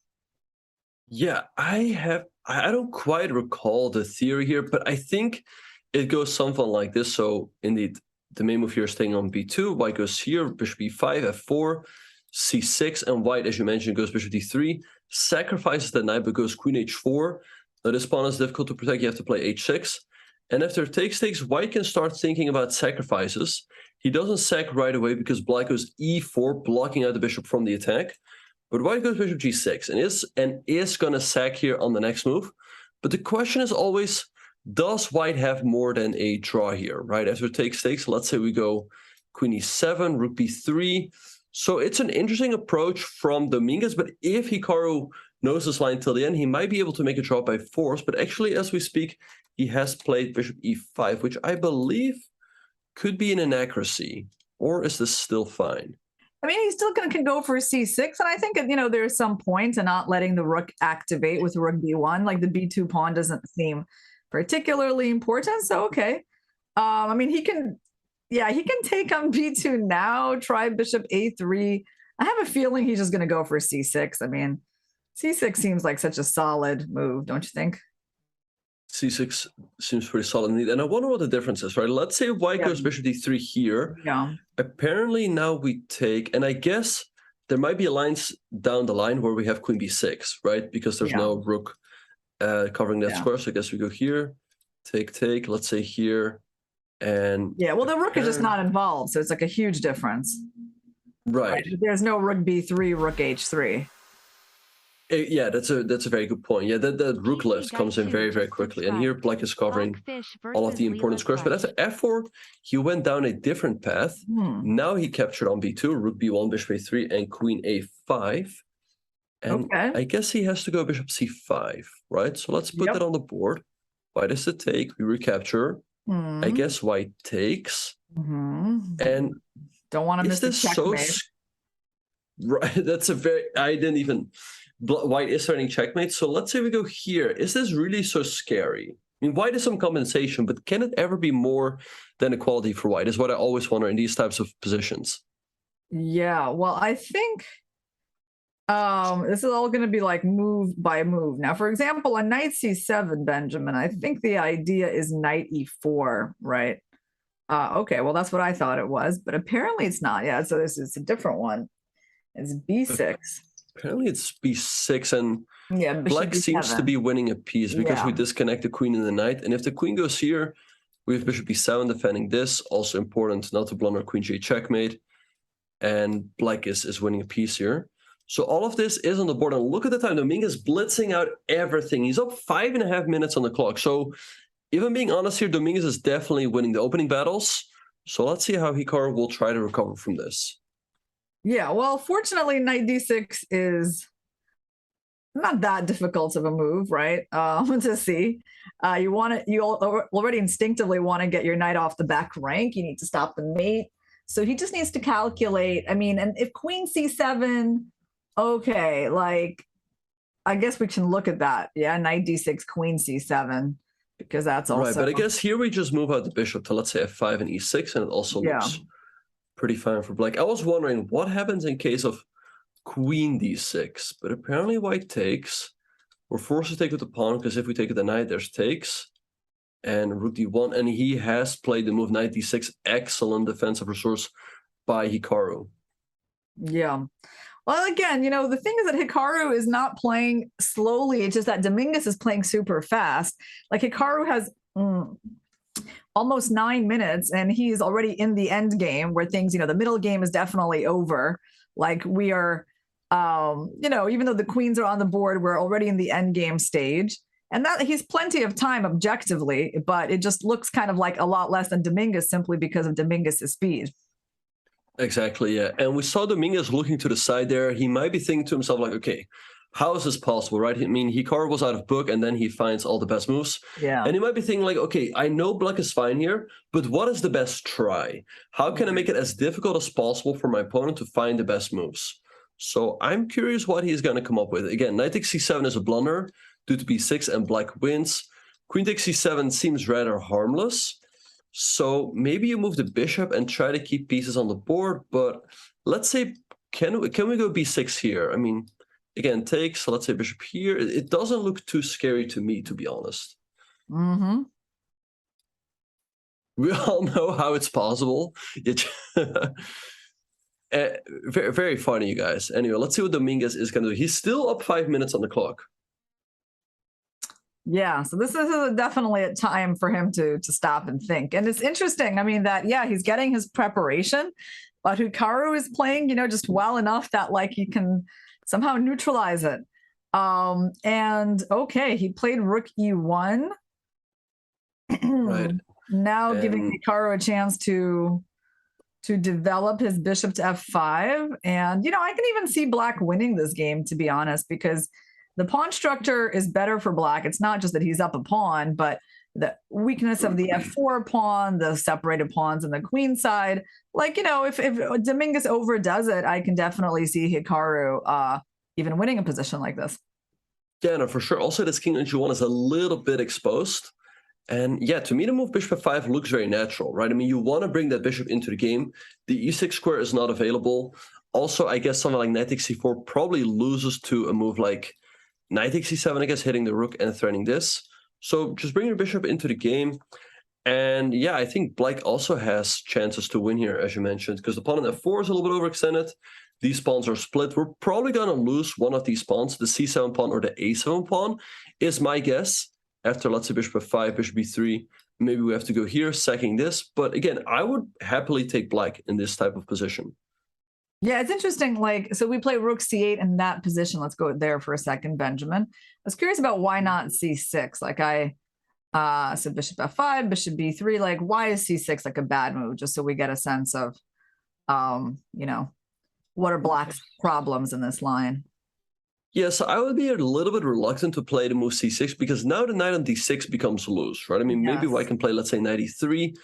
Yeah, I don't quite recall the theory here, but I think it goes something like this. So indeed, the main move here is staying on b2. White goes here, bishop b5, f4, c6, and white, as you mentioned, goes bishop d3, sacrifices the knight, but goes queen h4. Now this pawn is difficult to protect. You have to play h6. And after takes, white can start thinking about sacrifices. He doesn't sack right away because black goes e4, blocking out the bishop from the attack. But white goes bishop g6 and is going to sack here on the next move. But the question is always, does white have more than a draw here, right? After takes, let's say we go queen e7, rook b3. So it's an interesting approach from Dominguez, but if Hikaru knows his line till the end, he might be able to make a draw by force. But actually, as we speak, he has played bishop e5, which I believe could be an inaccuracy. Or is this still fine? I mean, he's still can go for c6, and I think, you know, there's some point in not letting the rook activate with rook b1. Like the b2 pawn doesn't seem particularly important. So okay, I mean, he can take on b2 now. Try bishop a3. I have a feeling he's just going to go for c6. I mean, c6 seems like such a solid move, don't you think? C6 seems pretty solid indeed. And I wonder what the difference is, right? Let's say white goes bishop d3 here. Yeah. Apparently now we take, and I guess there might be lines down the line where we have queen b6, right? Because there's no rook covering that square. So I guess we go here, take, let's say here. And yeah, well, the rook is just not involved. So it's like a huge difference. Right. There's no rook b3, rook h3. Yeah, that's a very good point. Yeah, that rook lift comes in very, very quickly. And here black is covering all of the important squares. But after f4, he went down a different path. Now he captured on b2, rook b1, bishop a3, and queen a5. And I guess he has to go bishop c5, right? So let's put that on the board. White is to take, we recapture. I guess white takes. And don't want to miss the checkmate. Right, that's a very, I didn't even... White is threatening checkmate. So let's say we go here. Is this really so scary? I mean, white is some compensation, but can it ever be more than equality for white is what I always wonder in these types of positions. Yeah, well, I think this is all going to be like move by move. Now, for example, on knight c7, Benjamin, I think the idea is knight e4, right? Okay, well, that's what I thought it was, but apparently it's not. Yeah, so this is a different one. It's b6. Apparently it's b6, and black seems to be winning a piece because we disconnect the queen and the knight. And if the queen goes here, we have bishop b7 defending this. Also important not to blunder queen j checkmate. And black is winning a piece here. So all of this is on the board. And look at the time. Dominguez blitzing out everything. He's up 5.5 minutes on the clock. So if I'm being honest here, Dominguez is definitely winning the opening battles. So let's see how Hikaru will try to recover from this. Yeah, well, fortunately, knight d6 is not that difficult of a move, right? To see. You already instinctively want to get your knight off the back rank. You need to stop the mate. So he just needs to calculate. I mean, and if queen c7, okay, like, I guess we can look at that. Yeah, knight d6, queen c7, because that's also... Right, but I guess here we just move out the bishop to, let's say, f5 and e6, and it also looks pretty fine for black. I was wondering what happens in case of queen d6, but apparently white takes. We're forced to take with the pawn, because if we take with the knight, there's takes. And rook d1, and he has played the move knight d6. Excellent defensive resource by Hikaru. Yeah. Well, again, you know, the thing is that Hikaru is not playing slowly. It's just that Dominguez is playing super fast. Like Hikaru has almost 9 minutes, and he's already in the end game where things, you know, the middle game is definitely over. Like we are, you know, even though the queens are on the board, we're already in the end game stage. And that he's plenty of time objectively, but it just looks kind of like a lot less than Dominguez simply because of Dominguez's speed. Exactly, yeah. And we saw Dominguez looking to the side there. He might be thinking to himself, like, okay, how is this possible, right? I mean, Hikaru was out of book, and then he finds all the best moves. Yeah. And he might be thinking, like, okay, I know black is fine here, but what is the best try? How can I make it as difficult as possible for my opponent to find the best moves? So I'm curious what he's going to come up with. Again, knight takes c7 is a blunder due to b6, and black wins. Queen takes c7 seems rather harmless. So maybe you move the bishop and try to keep pieces on the board, but let's say, can we go b6 here? I mean, again, takes, so let's say bishop here. It doesn't look too scary to me, to be honest. Mm-hmm. We all know how it's possible. Very, very funny, you guys. Anyway, let's see what Dominguez is going to do. He's still up 5 minutes on the clock. Yeah, so this is definitely a time for him to stop and think. And it's interesting, I mean, that, yeah, he's getting his preparation, but Hikaru is playing, you know, just well enough that, like, he can somehow neutralize it. And, okay, he played rook e1. Right. Now giving Hikaru a chance to develop his bishop to f5. And, you know, I can even see black winning this game, to be honest, because the pawn structure is better for black. It's not just that he's up a pawn, but the weakness of the f4 pawn, the separated pawns on the queen side. Like, you know, if Dominguez overdoes it, I can definitely see Hikaru even winning a position like this. Yeah, no, for sure. Also, this king on g1 is a little bit exposed. And yeah, to me, the move bishop f5 looks very natural, right? I mean, you want to bring that bishop into the game. The e6 square is not available. Also, I guess something like knight takes c4 probably loses to a move like knight takes c7, I guess, hitting the rook and threatening this. So just bring your bishop into the game. And yeah, I think black also has chances to win here, as you mentioned, because the pawn on f4 is a little bit overextended. These pawns are split. We're probably going to lose one of these pawns. The c7 pawn or the a7 pawn is my guess. After, let's say, bishop f5, bishop b3, maybe we have to go here, sacking this. But again, I would happily take black in this type of position. Yeah, it's interesting. Like, so we play rook c8 in that position. Let's go there for a second, Benjamin. I was curious about why not c6. Like so bishop f5, bishop b3. Like, why is c6 like a bad move? Just so we get a sense of, you know, what are black's problems in this line? Yeah, so I would be a little bit reluctant to play the move c6 because now the knight on d6 becomes loose, right? I mean, maybe I can play, let's say, knight e3,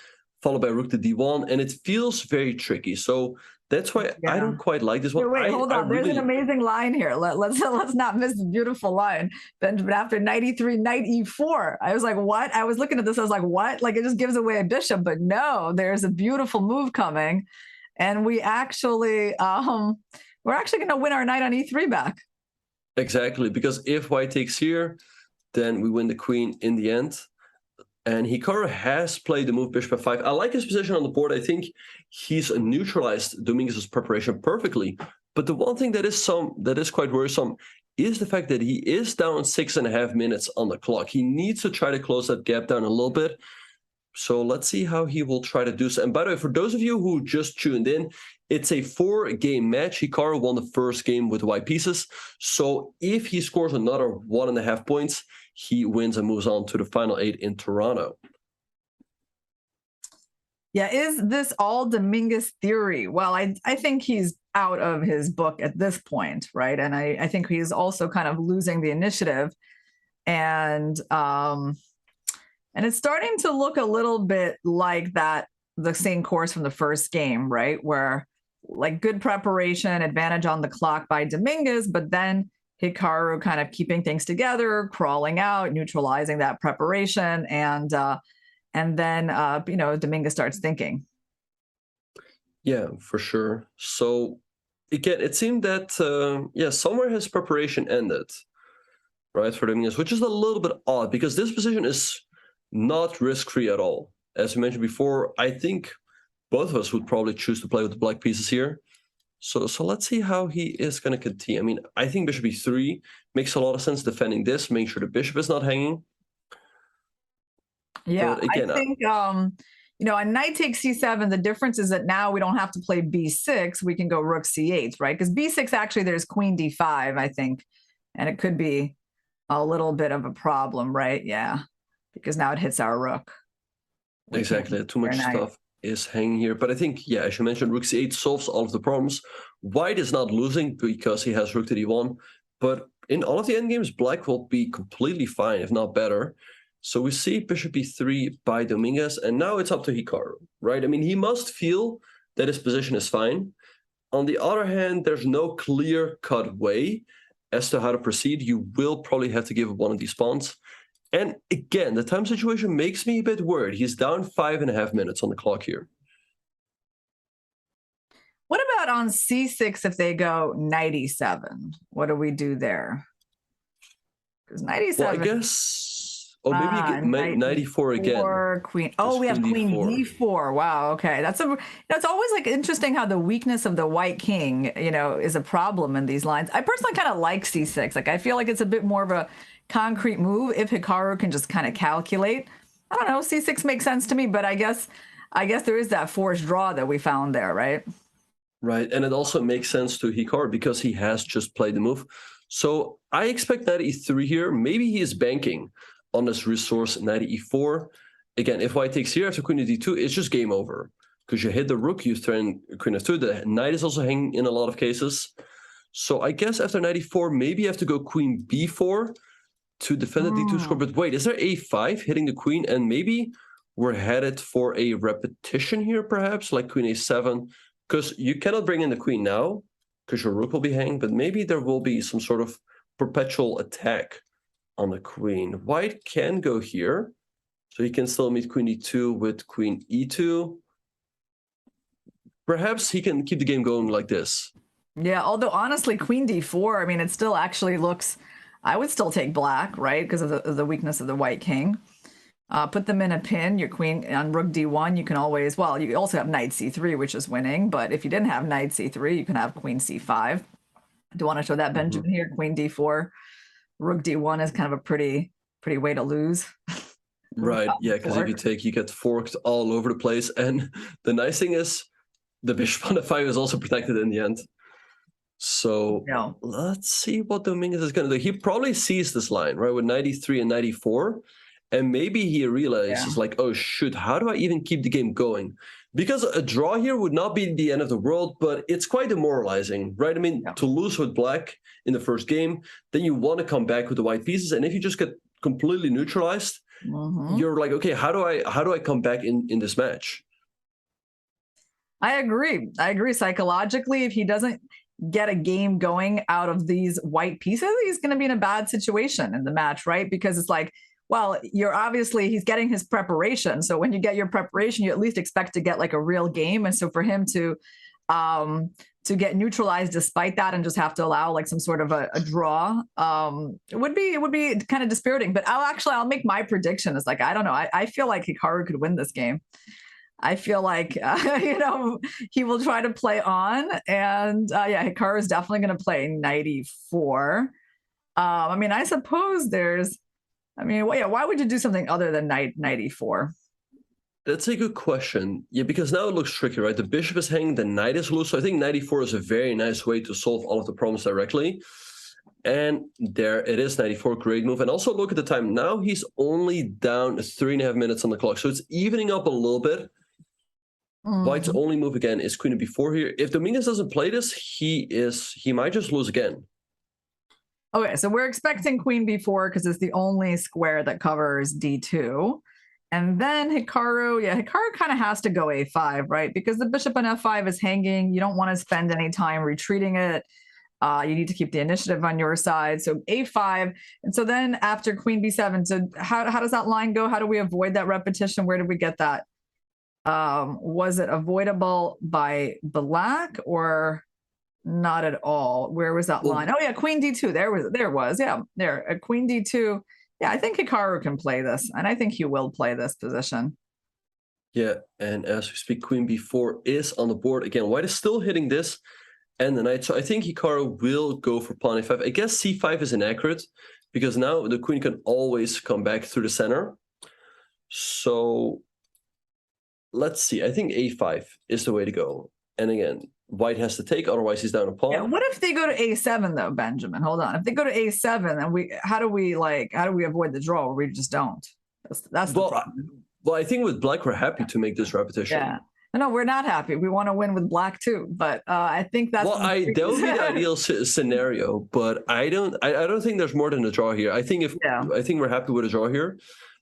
followed by rook to d1, and it feels very tricky. So that's why I don't quite like this one. Wait, hold on. There's an amazing line here. Let's not miss the beautiful line. Benjamin, after knight e3, knight e4. I was like, what? I was looking at this. I was like, what? Like, it just gives away a bishop. But no, there's a beautiful move coming. And we actually, we're actually going to win our knight on e3 back. Exactly, because if white takes here, then we win the queen in the end. And Hikaru has played the move bishop f5. I like his position on the board. I think he's neutralized Dominguez's preparation perfectly. But the one thing that is quite worrisome is the fact that he is down 6.5 minutes on the clock. He needs to try to close that gap down a little bit. So let's see how he will try to do so. And by the way, for those of you who just tuned in, it's a 4-game match. Hikaru won the first game with white pieces. So if he scores another 1.5 points, he wins and moves on to the final 8 in Toronto. Yeah, is this all Dominguez theory? Well, I think he's out of his book at this point, right? And I think he's also kind of losing the initiative. And it's starting to look a little bit like the same course from the first game, right? Where like good preparation, advantage on the clock by Dominguez, but then Hikaru kind of keeping things together, crawling out, neutralizing that preparation, and then you know, Dominguez starts thinking. Yeah, for sure. So again, it seemed that yeah, somewhere his preparation ended, right, for Dominguez, which is a little bit odd because this position is not risk-free at all. As we mentioned before, I think both of us would probably choose to play with the black pieces here. So let's see how he is going to continue. I mean, I think bishop e3 makes a lot of sense defending this, making sure the bishop is not hanging. Yeah, again, I think, you know, on knight takes c7, the difference is that now we don't have to play b6. We can go rook c8, right? Because b6, actually, there's queen d5, I think. And it could be a little bit of a problem, right? Yeah, because now it hits our rook. Exactly, too much stuff is hanging here. But I think, yeah, as you mentioned, rook c8 solves all of the problems. White is not losing because he has rook to d1. But in all of the endgames, black will be completely fine, if not better. So we see bishop e3 by Dominguez, and now it's up to Hikaru, right? I mean, he must feel that his position is fine. On the other hand, there's no clear-cut way as to how to proceed. You will probably have to give up one of these pawns. And again, the time situation makes me a bit worried. He's down 5.5 minutes on the clock here. What about on c6 if they go knight e7? What do we do there? Because knight e7... Well, I guess... Oh, maybe you get knight e4 again. Queen. Oh, we have queen d4. Wow, okay. That's always like interesting how the weakness of the white king, you know, is a problem in these lines. I personally kind of like c6. Like, I feel like it's a bit more of a concrete move if Hikaru can just kind of calculate. I don't know, c6 makes sense to me, but I guess there is that forced draw that we found there, right? Right, and it also makes sense to Hikaru because he has just played the move. So I expect knight e3 here. Maybe he is banking on this resource knight e4. Again, if white takes here after queen to d2, it's just game over. Because you hit the rook, you threaten queen f2. The knight is also hanging in a lot of cases. So I guess after knight e4, maybe you have to go queen b4 to defend the d2 score. But wait, is there a5 hitting the queen? And maybe we're headed for a repetition here, perhaps, like queen a7. Because you cannot bring in the queen now, because your rook will be hanging. But maybe there will be some sort of perpetual attack on the queen. White can go here. So he can still meet queen e2 with queen e2. Perhaps he can keep the game going like this. Yeah, although honestly, queen d4, I mean, it still actually looks, I would still take black, right? Because of the weakness of the white king. Put them in a pin, your queen on rook d1, you can always, well, you also have knight c3, which is winning, but if you didn't have knight c3, you can have queen c5. Do you want to show that, Benjamin, here? Queen d4, rook d1 is kind of a pretty way to lose. Right, yeah, because if you take, you get forked all over the place. And the nice thing is, the bishop on f5 is also protected in the end. So let's see what Dominguez is going to do. He probably sees this line, right, with knight e3 and knight e4. And maybe he realizes, like, oh, shoot, how do I even keep the game going? Because a draw here would not be the end of the world, but it's quite demoralizing, right? I mean, to lose with black in the first game, then you want to come back with the white pieces. And if you just get completely neutralized, you're like, okay, how do I come back in this match? I agree. Psychologically, if he doesn't get a game going out of these white pieces, he's going to be in a bad situation in the match, right? Because it's like, well, he's getting his preparation. So when you get your preparation, you at least expect to get like a real game. And so for him to get neutralized despite that and just have to allow like some sort of a draw, it would be kind of dispiriting. But I'll make my prediction. It's like, I don't know. I feel like Hikaru could win this game. I feel like, he will try to play on. And Hikaru is definitely going to play knight e4. I mean, I suppose why would you do something other than knight e4? That's a good question. Yeah, because now it looks tricky, right? The bishop is hanging, the knight is loose. So I think knight e4 is a very nice way to solve all of the problems directly. And there it is, knight e4, great move. And also look at the time. Now he's only down 3.5 minutes on the clock. So it's evening up a little bit. White's only move again is queen b4 here. If Dominguez doesn't play this, he might just lose again. Okay, so we're expecting queen b4 because it's the only square that covers d2. And then Hikaru kind of has to go a5, right? Because the bishop on f5 is hanging. You don't want to spend any time retreating it. You need to keep the initiative on your side. So a5. And so then after queen b7, so how does that line go? How do we avoid that repetition? Where did we get that? Was it avoidable by black or not at all? Where was that line? Oh yeah, queen d2. There was. Yeah, there. Queen d2. Yeah, I think Hikaru can play this, and I think he will play this position. Yeah, and as we speak, queen b4 is on the board again. White is still hitting this and the knight, so I think Hikaru will go for pawn a5. I guess c5 is inaccurate because now the queen can always come back through the center. So let's see. I think a5 is the way to go. And again, white has to take, otherwise he's down a pawn. Yeah, what if they go to a7 though, Benjamin? Hold on. If they go to a7, then how do we avoid the draw, or we just don't? That's the problem. Well, I think with black we're happy to make this repetition. Yeah. No, we're not happy. We want to win with black too, but I think that's that would be the ideal scenario. But I don't think there's more than a draw here. I think we're happy with a draw here.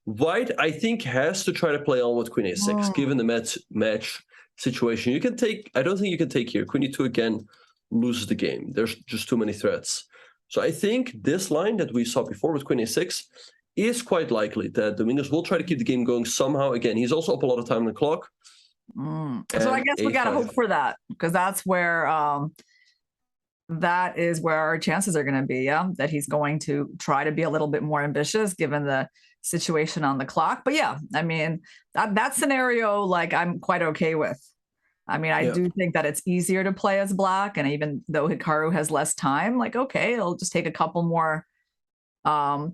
White, I think, has to try to play on with queen a6, given the match situation. You can take. I don't think you can take here. Queen e2 again loses the game. There's just too many threats. So I think this line that we saw before with queen a6 is quite likely that Dominguez will try to keep the game going somehow. Again, he's also up a lot of time on the clock. So I guess we got to hope for that, because that's where that is where our chances are going to be. Yeah, that he's going to try to be a little bit more ambitious given the situation on the clock. But yeah, I mean, that scenario, like, I'm quite okay with. I mean, I do think that it's easier to play as black, and even though Hikaru has less time, like, okay, it'll just take a couple more. But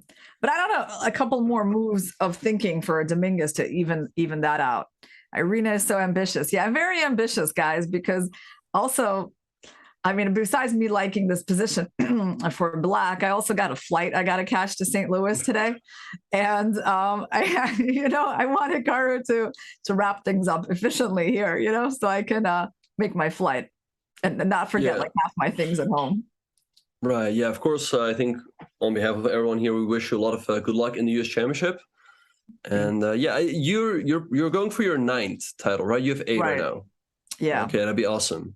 I don't know, a couple more moves of thinking for Dominguez to even that out. Irina is so ambitious. Yeah, I'm very ambitious, guys, because also, I mean, besides me liking this position for black, I also got a flight I got to catch to St. Louis today. And I want Hikaru to wrap things up efficiently here, so I can make my flight and not forget like half my things at home. Right. Yeah. Of course. I think on behalf of everyone here, we wish you a lot of good luck in the U.S. Championship. And yeah, you're going for your 9th title, right? You have 8 right now. Yeah. Okay, that'd be awesome.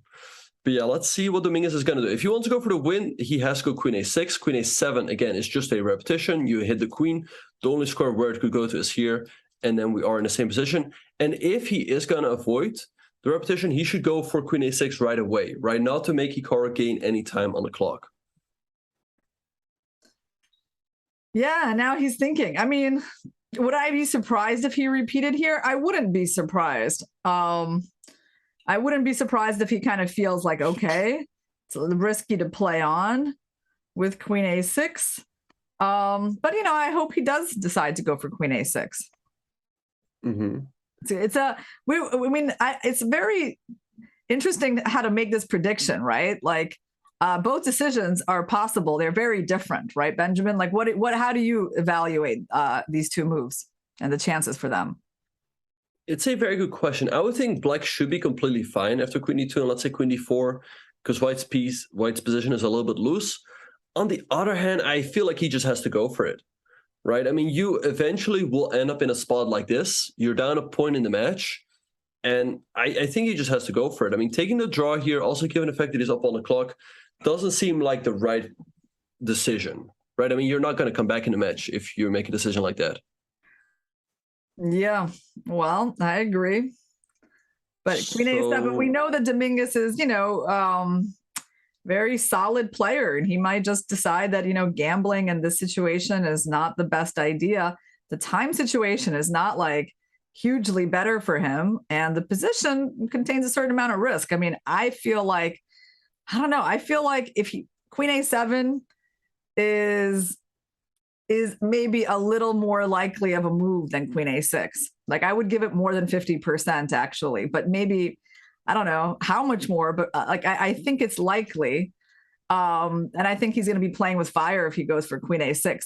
But yeah, let's see what Dominguez is going to do. If he wants to go for the win, he has to go queen a6. Queen a7, again, is just a repetition. You hit the queen. The only square where it could go to is here. And then we are in the same position. And if he is going to avoid the repetition, he should go for queen a6 right away, right? Not to make Hikaru gain any time on the clock. Yeah, now he's thinking. I mean, would I be surprised if he repeated here? I wouldn't be surprised. I wouldn't be surprised if he kind of feels like, okay, it's risky to play on with queen a6. But, you know, I hope he does decide to go for queen a6. Mm-hmm. It's very interesting how to make this prediction, right? Like, both decisions are possible. They're very different, right, Benjamin? Like, how do you evaluate these two moves and the chances for them? It's a very good question. I would think black should be completely fine after queen d2 and let's say queen d4, because white's position is a little bit loose. On the other hand, I feel like he just has to go for it, right? I mean, you eventually will end up in a spot like this. You're down a point in the match, and I think he just has to go for it. I mean, taking the draw here, also given the fact that he's up on the clock, doesn't seem like the right decision, right? I mean, you're not going to come back in the match if you make a decision like that. Yeah, well, I agree. But queen a7, we know that Dominguez is, you know, very solid player, and he might just decide that, you know, gambling in this situation is not the best idea. The time situation is not like hugely better for him, and the position contains a certain amount of risk. I mean, I feel like, I don't know, I feel like if queen a7 is maybe a little more likely of a move than queen a6. Like, I would give it more than 50% actually, but maybe, I don't know how much more, but like, I think it's likely. And I think he's going to be playing with fire if he goes for queen a6.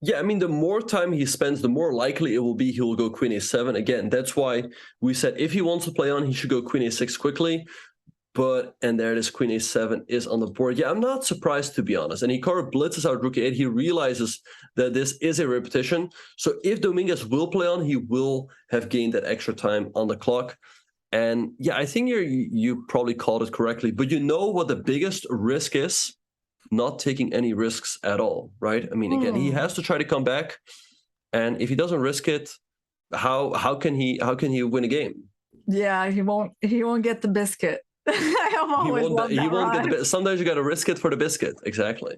Yeah, I mean, the more time he spends, the more likely it will be he will go queen a7. Again, that's why we said if he wants to play on, he should go queen a6 quickly. But, and there it is, queen a7 is on the board. Yeah, I'm not surprised, to be honest. And Hikaru blitzes out rook a8. He realizes that this is a repetition. So if Dominguez will play on, he will have gained that extra time on the clock. And yeah, I think you probably called it correctly. But you know what the biggest risk is? Not taking any risks at all, right? I mean, again, he has to try to come back. And if he doesn't risk it, how can he win a game? Yeah, he won't get the biscuit. He won't get the biscuit. Sometimes you got to risk it for the biscuit. Exactly.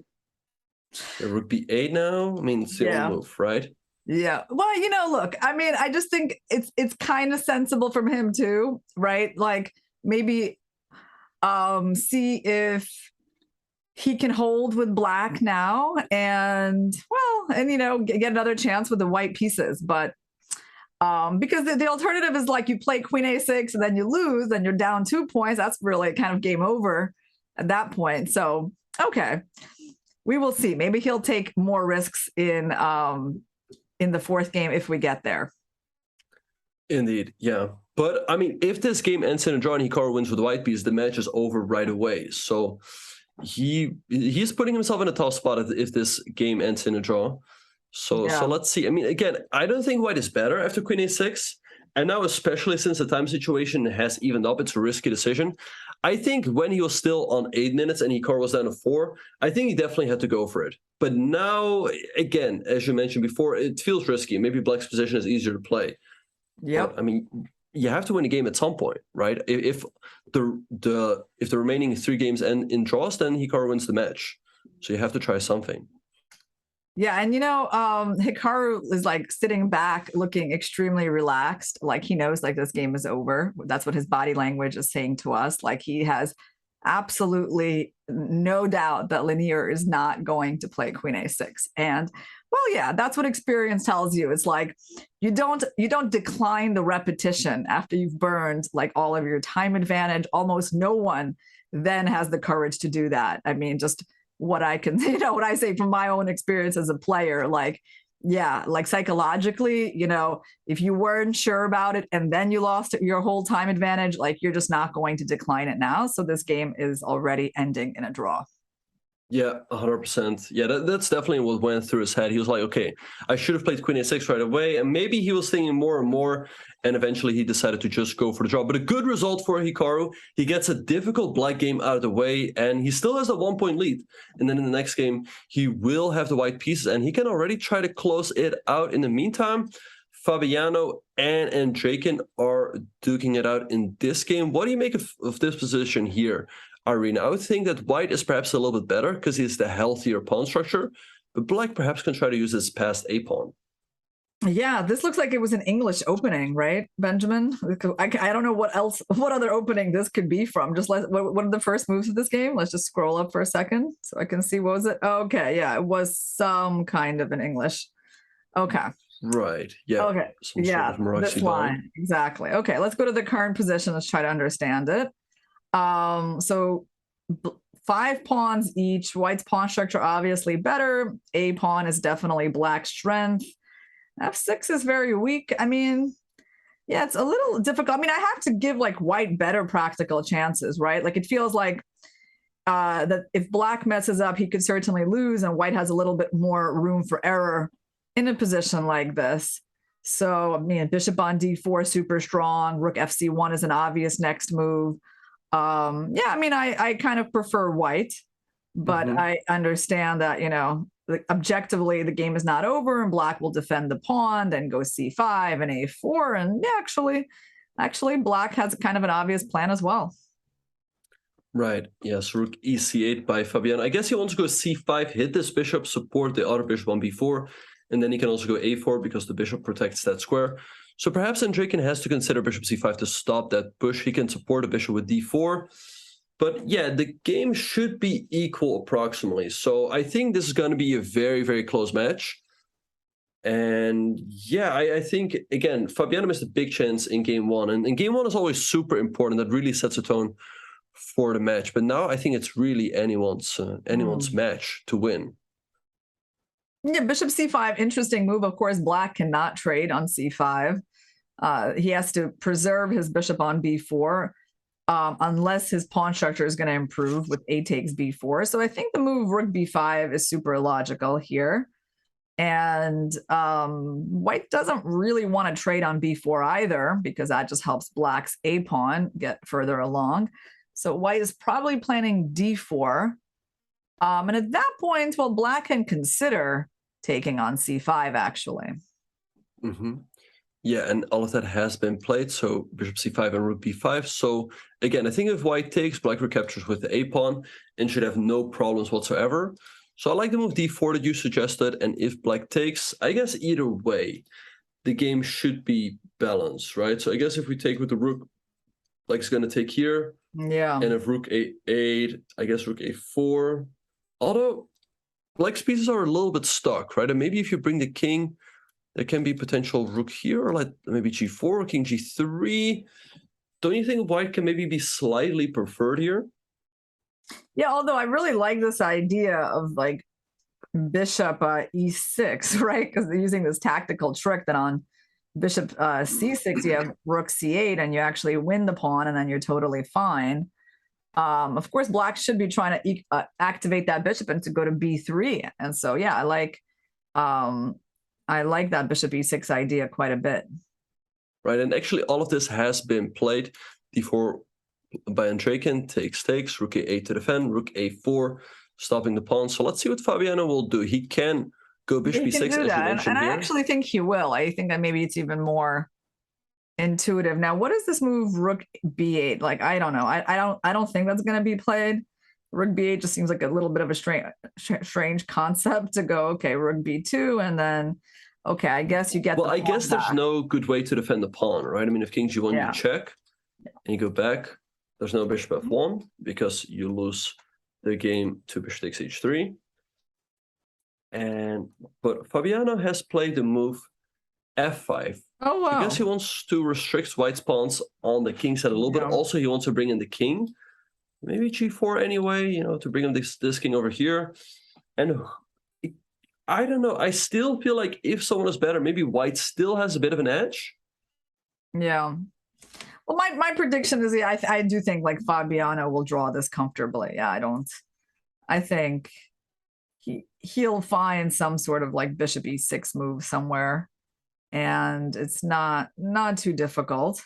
The rook b8 now. I mean, it's the only move, right? Yeah. Well, you know, look, I mean, I just think it's kind of sensible from him too, right? Like, maybe see if he can hold with black now and, well, and, you know, get another chance with the white pieces. But because the alternative is like you play queen a6 and then you lose, then you're down 2 points. That's really kind of game over at that point. So, okay, we will see. Maybe he'll take more risks in the fourth game if we get there. Indeed, yeah. But I mean, if this game ends in a draw and Hikaru wins with the white piece, the match is over right away. So he's putting himself in a tough spot if this game ends in a draw. So let's see. I mean, again, I don't think white is better after queen a6. And now, especially since the time situation has evened up, it's a risky decision. I think when he was still on 8 minutes and Hikaru was down to 4, I think he definitely had to go for it. But now, again, as you mentioned before, it feels risky. Maybe black's position is easier to play. Yeah. I mean, you have to win a game at some point, right? If the remaining 3 games end in draws, then Hikaru wins the match. So you have to try something. Yeah, and you know, Hikaru is like sitting back, looking extremely relaxed, like he knows like this game is over. That's what his body language is saying to us. Like, he has absolutely no doubt that Leinier is not going to play queen a6. And well, yeah, that's what experience tells you. It's like you don't decline the repetition after you've burned like all of your time advantage. Almost no one then has the courage to do that. I mean, just what I can, you know, what I say from my own experience as a player, like, yeah, like psychologically, you know, if you weren't sure about it and then you lost your whole time advantage, like, you're just not going to decline it now. So this game is already ending in a draw. Yeah, 100%. Yeah, that's definitely what went through his head. He was like, okay, I should have played queen a6 right away. And maybe he was thinking more and more. And eventually he decided to just go for the draw. But a good result for Hikaru. He gets a difficult black game out of the way. And he still has a 1-point lead. And then in the next game, he will have the white pieces. And he can already try to close it out. In the meantime, Fabiano and Draken are duking it out in this game. What do you make of this position here, Irina? I would think that white is perhaps a little bit better because he's the healthier pawn structure, but black perhaps can try to use his passed a pawn. Yeah, this looks like it was an English opening, right, Benjamin? I don't know what other opening this could be from. Just what are the first moves of this game? Let's just scroll up for a second so I can see what was it. Okay, yeah, it was some kind of an English. Okay. Right. Yeah. Okay. Yeah, this line. Exactly. Okay, let's go to the current position. Let's try to understand it. So 5 pawns each. White's pawn structure obviously better. A pawn is definitely black's strength. F6 is very weak. I mean, yeah, it's a little difficult. I mean, I have to give like white better practical chances, right? Like it feels like that if black messes up, he could certainly lose, and white has a little bit more room for error in a position like this. So, I mean, bishop on d4, super strong. Rook fc1 is an obvious next move. Yeah, I mean, I kind of prefer white, but I understand that, you know, objectively the game is not over and black will defend the pawn, then go c5 and a4. And yeah, actually black has kind of an obvious plan as well. Right. Yes. Rook ec8 by Fabian. I guess he wants to go c5, hit this bishop, support the other bishop on b4, and then he can also go a4 because the bishop protects that square. So perhaps Draken has to consider bishop c5 to stop that push. He can support a bishop with d4. But yeah, the game should be equal approximately. So I think this is going to be a very, very close match. And yeah, I think, again, Fabiano missed a big chance in game one. And game one is always super important. That really sets a tone for the match. But now I think it's really anyone's match to win. Yeah, bishop c5, interesting move. Of course, black cannot trade on c5. He has to preserve his bishop on b4 unless his pawn structure is going to improve with a takes b4. So I think the move rook b5 is super logical here. And white doesn't really want to trade on b4 either, because that just helps black's a pawn get further along. So white is probably planning d4. And at that point, well, black can consider taking on c5, actually. Yeah, and all of that has been played. So bishop c5 and rook b5. So again, I think if white takes, black recaptures with the a pawn and should have no problems whatsoever. So I like the move d4 that you suggested. And if black takes, I guess either way, the game should be balanced, right? So I guess if we take with the rook, black's going to take here. Yeah. And if rook a8, I guess rook a4. Although black's pieces are a little bit stuck, right? And maybe if you bring the king, there can be potential rook here, or like maybe g4 or king g3. Don't you think white can maybe be slightly preferred here? Yeah, although I really like this idea of like bishop e6, right? Because they're using this tactical trick that on bishop c6, you have rook c8 and you actually win the pawn and then you're totally fine. Of course, black should be trying to activate that bishop and to go to b3. And so, yeah, I like that bishop e6 idea quite a bit. Right, and actually all of this has been played before by Draken. Takes, rook a8 to defend, rook a4, stopping the pawn. So let's see what Fabiano will do. He can go bishop e6, as you mentioned here. I actually think he will. I think that maybe it's even more intuitive. Now, what is this move rook b8? Like, I don't know. I don't think that's going to be played. Rook b8 just seems like a little bit of a strange concept to go, okay, rook b2, and then, okay, I guess you get. Well, I guess there's no good way to defend the pawn, right? I mean, if king g1, you check, and you go back, there's no bishop f1, because you lose the game to bishop takes h3. But Fabiano has played the move f5. Oh, wow. I guess he wants to restrict white's pawns on the king side a little bit. Also, he wants to bring in the king. Maybe g4 anyway, you know, to bring in this king over here. And I don't know. I still feel like if someone is better, maybe white still has a bit of an edge. Yeah. Well, my prediction is I do think like Fabiano will draw this comfortably. Yeah, I think he'll find some sort of like bishop e6 move somewhere, and it's not too difficult,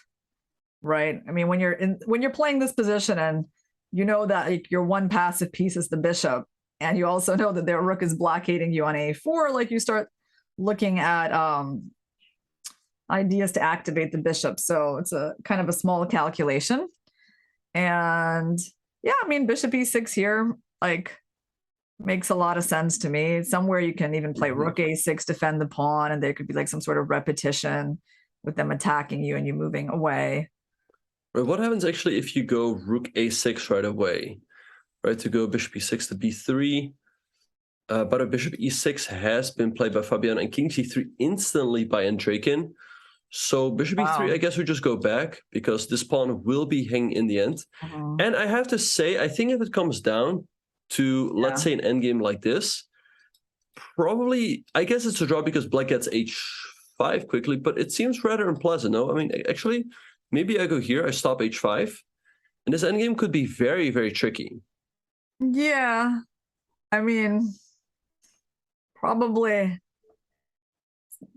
right? I mean, when you're playing this position and you know that like, your one passive piece is the bishop, and you also know that their rook is blockading you on a4, like you start looking at ideas to activate the bishop. So it's a kind of a small calculation. And yeah, I mean, bishop e6 here, like, makes a lot of sense to me. Somewhere you can even play rook a6, defend the pawn, and there could be like some sort of repetition with them attacking you and you moving away. Right, what happens actually if you go rook a6 right away? Right, to go bishop e6 to b3. But a bishop e6 has been played by Fabiano and king g3 instantly by Andrakin. So bishop e3, I guess we just go back because this pawn will be hanging in the end. And I have to say, I think if it comes down to, let's say, an endgame like this, probably, I guess it's a draw because black gets h5 quickly, but it seems rather unpleasant, no? I mean, actually, maybe I go here, I stop h5, and this endgame could be very, very tricky. Yeah, I mean, probably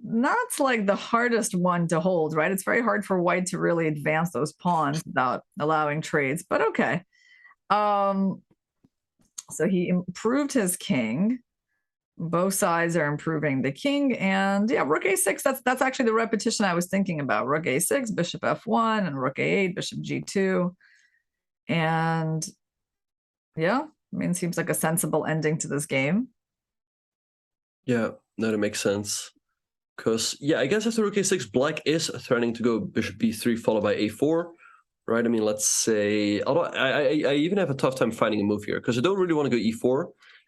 not like the hardest one to hold, right? It's very hard for white to really advance those pawns without allowing trades, but okay. So he improved his king. Both sides are improving the king, and yeah, rook a6, that's actually the repetition I was thinking about. Rook a6, bishop f1, and rook a8, bishop g2. And yeah, I mean, seems like a sensible ending to this game. Yeah, no, that makes sense. Because, yeah, I guess after rook a6, black is threatening to go bishop b3 followed by a4, right? I mean, let's say, although I even have a tough time finding a move here because I don't really want to go e4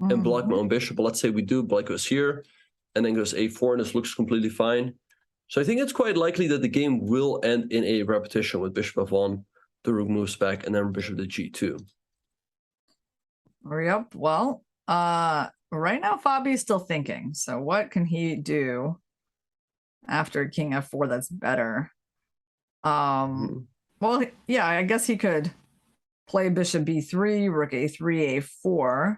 and block my own bishop. But let's say we do, black goes here and then goes a4, and this looks completely fine. So I think it's quite likely that the game will end in a repetition with bishop f1, the rook moves back, and then bishop to g2. Yep. Well, right now Fabi's still thinking. So what can he do after king f4 that's better? Well, yeah, I guess he could play bishop b3, rook a3, a4.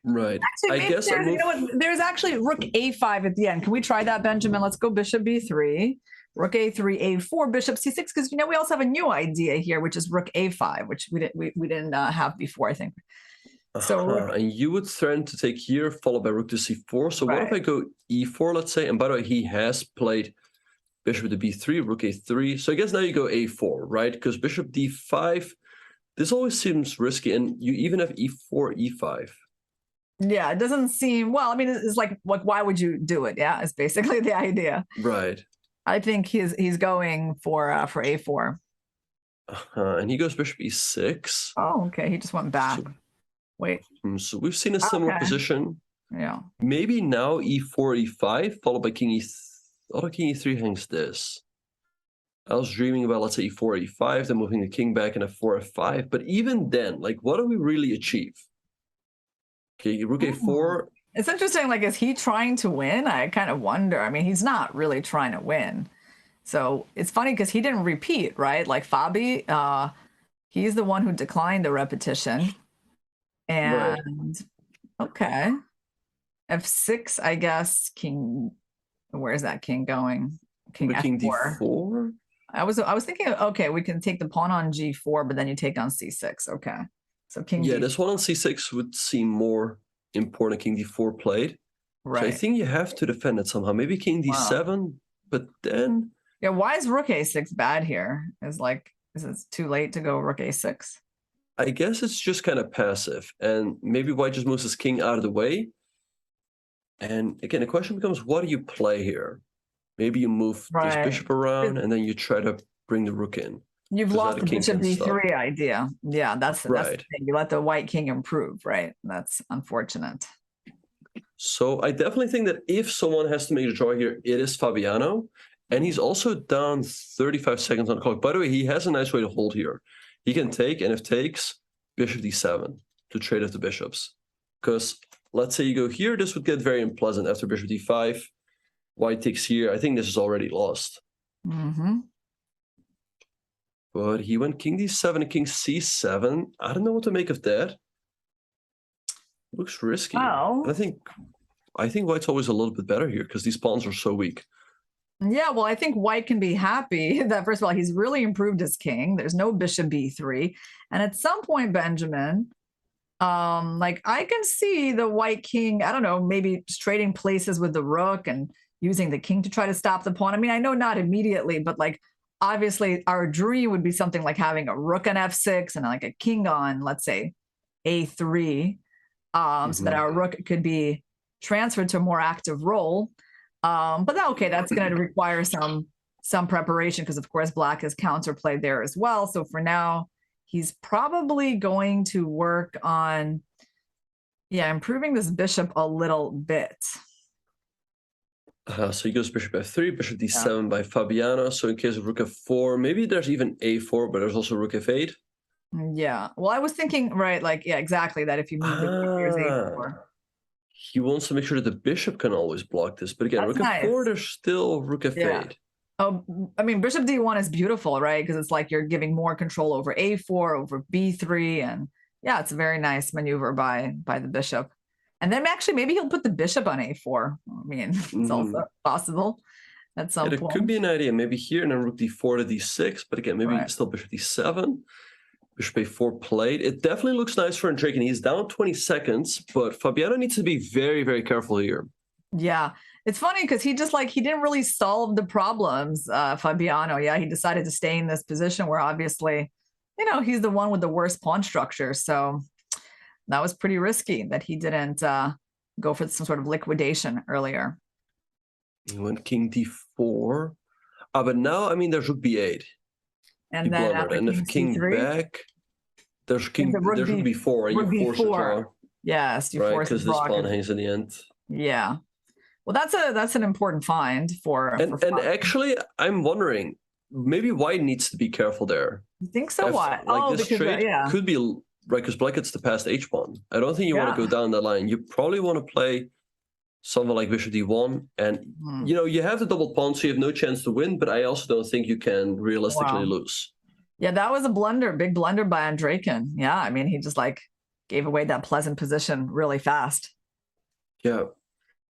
Right. Actually, I guess you know what? There's actually rook a5 at the end. Can we try that, Benjamin? Let's go bishop b3, rook a3, a4, bishop c6, because we also have a new idea here, which is rook a5, which we didn't have before, I think. So and you would threaten to take here, followed by rook to c4. So what if I go e4, let's say? And by the way, he has played bishop to b3, rook a3. So I guess now you go a4, right? Because bishop d5, this always seems risky. And you even have e4, e5. Yeah, it doesn't seem, well, I mean, it's like, why would you do it? Yeah, it's basically the idea. Right. I think he's going for a4. And he goes bishop e6. Oh, okay. He just went back. Wait. So we've seen a similar position. Yeah. Maybe now e4, e5, followed by king e3. Although king e3 hangs this. I was dreaming about, let's say, e4, e5, then moving the king back in f4, f5. But even then, like, what do we really achieve? Okay, rook a4. It's interesting, like, is he trying to win? I kind of wonder. I mean, he's not really trying to win. So it's funny because he didn't repeat, right? Like Fabi, he's the one who declined the repetition. And okay. F6, I guess, king, where's that king going? King d4. I was thinking, okay, we can take the pawn on g4, but then you take on c6. Okay. So king d4. d4. This one on c6 would seem more important. King d4 played. Right. So I think you have to defend it somehow. Maybe king d7, but then... Yeah, why is rook a6 bad here? Is it too late to go rook a6? I guess it's just kind of passive. And maybe white just moves his king out of the way. And again, the question becomes, what do you play here? Maybe you move this bishop around, and then you try to bring the rook in. You've lost the bishop d3 idea. Yeah, that's the thing. You let the white king improve, right? That's unfortunate. So I definitely think that if someone has to make a draw here, it is Fabiano. And he's also down 35 seconds on the clock. By the way, he has a nice way to hold here. He can take, and if takes, bishop d7 to trade off the bishops. Because let's say you go here, this would get very unpleasant after bishop d5. White takes here. I think this is already lost. But he went king d7 and king c7. I don't know what to make of that. Looks risky. Well, And I think white's always a little bit better here because these pawns are so weak. yeah, well, I think white can be happy that, first of all, he's really improved his king. There's no bishop b3. And at some point, Benjamin, like I can see the white king, I don't know, maybe trading places with the rook and using the king to try to stop the pawn. I mean, I know not immediately, but like obviously our dream would be something like having a rook on f6 and like a king on, let's say, a3, so that our rook could be transferred to a more active role. But okay, that's going to require some preparation because, of course, black has counterplayed there as well. So for now, he's probably going to work on, yeah, improving this bishop a little bit. So he goes bishop f3, bishop d7 by Fabiano. So in case of rook f4, maybe there's even a4, but there's also rook f8. Yeah. Well, I was thinking, right, like, yeah, exactly, that if you move the rook, here's a4. He wants to make sure that the bishop can always block this. But again, That's rook f4, nice. there's still rook f8. Yeah. Oh, I mean, bishop d1 is beautiful, right? Because it's like you're giving more control over a4, over b3, and yeah, it's a very nice maneuver by the bishop. And then actually, maybe he'll put the bishop on a4. I mean, it's also possible at some point. It could be an idea. Maybe here and then rook d4 to d6. But again, maybe still bishop d7. Bishop a4 played. It definitely looks nice for Drake, and he's down 20 seconds. But Fabiano needs to be very, very careful here. Yeah. It's funny because he didn't really solve the problems, Fabiano. Yeah, he decided to stay in this position where obviously, you know, he's the one with the worst pawn structure. So that was pretty risky that he didn't go for some sort of liquidation earlier. He went king d4. But now, I mean, there's rook b8. And then and if king c3, back, there's rook b4, and you force a draw. Yes, you right, force because this pawn hangs in the end. Yeah. Well, that's an important find for. And actually, I'm wondering, maybe white needs to be careful there. You think so? What? Like this trade could be right because black gets the passed h pawn. I don't think you want to go down that line. You probably want to play something like bishop d1, and you know you have the double pawn, so you have no chance to win. But I also don't think you can realistically lose. Yeah, that was a blunder, big blunder by Andrejkin. Yeah, I mean he just like gave away that pleasant position really fast. Yeah.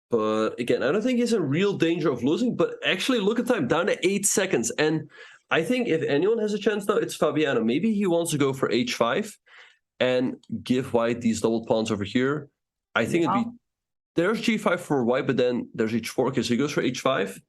But again, I don't think he's in real danger of losing. But actually, look at time, down to 8 seconds. And I think if anyone has a chance now, it's Fabiano. Maybe he wants to go for h5 and give white these double pawns over here. I think it'd be, there's g5 for white, but then there's h4. Okay, so he goes for h5.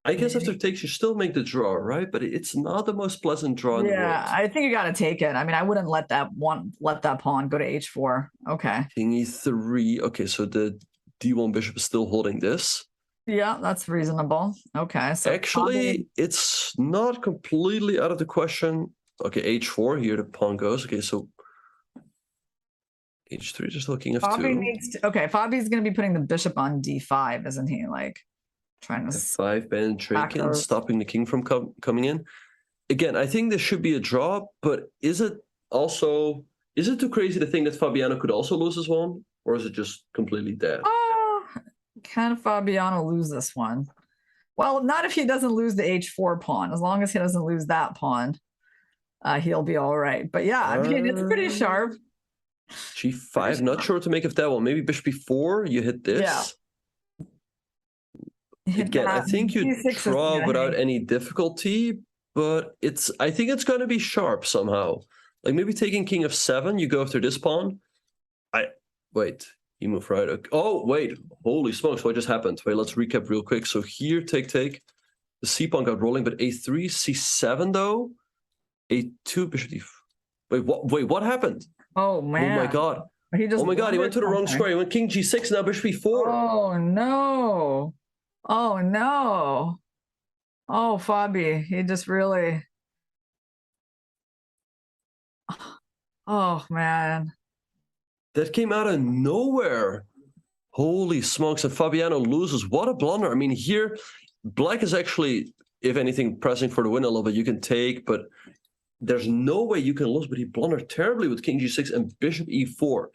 I guess after takes, you still make the draw, right? But it's not the most pleasant draw in the world. Yeah, I think you got to take it. I mean, I wouldn't let that pawn go to h4. Okay. King e3. Okay, so the d1 bishop is still holding this. Yeah, that's reasonable. Okay, so actually it's not completely out of the question. Okay, h4 here the pawn goes. Okay, so h3 just looking f2. Okay, Fabi's going to be putting the bishop on d5, isn't he? Like trying to f5 and stopping the king from coming in. Again, I think this should be a draw, but is it too crazy to think that Fabiano could also lose this one, or is it just completely dead? Can Fabiano lose this one? Well, not if he doesn't lose the h4 pawn. As long as he doesn't lose that pawn, he'll be all right. But yeah, I mean, it's pretty sharp. g5, not sure what to make of that one. Maybe bishop b4, you hit this. Yeah. Again, I think you draw without any difficulty, but I think it's going to be sharp somehow. Like maybe taking king f7, you go after this pawn. Wait. He moved right. Okay. Oh, wait. Holy smokes. What just happened? Wait, let's recap real quick. So here, take. The c pawn got rolling, but a3, c7 though. a2, bishop d. Wait, what happened? Oh, man. Oh, my God. Oh, my God. He went to the wrong square. He went king g6, now bishop e4. Oh, no. Oh, no. Oh, Fabi. He just really. Oh, man. That came out of nowhere. Holy smokes. And Fabiano loses. What a blunder. I mean, here, black is actually, if anything, pressing for the win a little bit. You can take, but there's no way you can lose. But he blundered terribly with king g6 and bishop e4,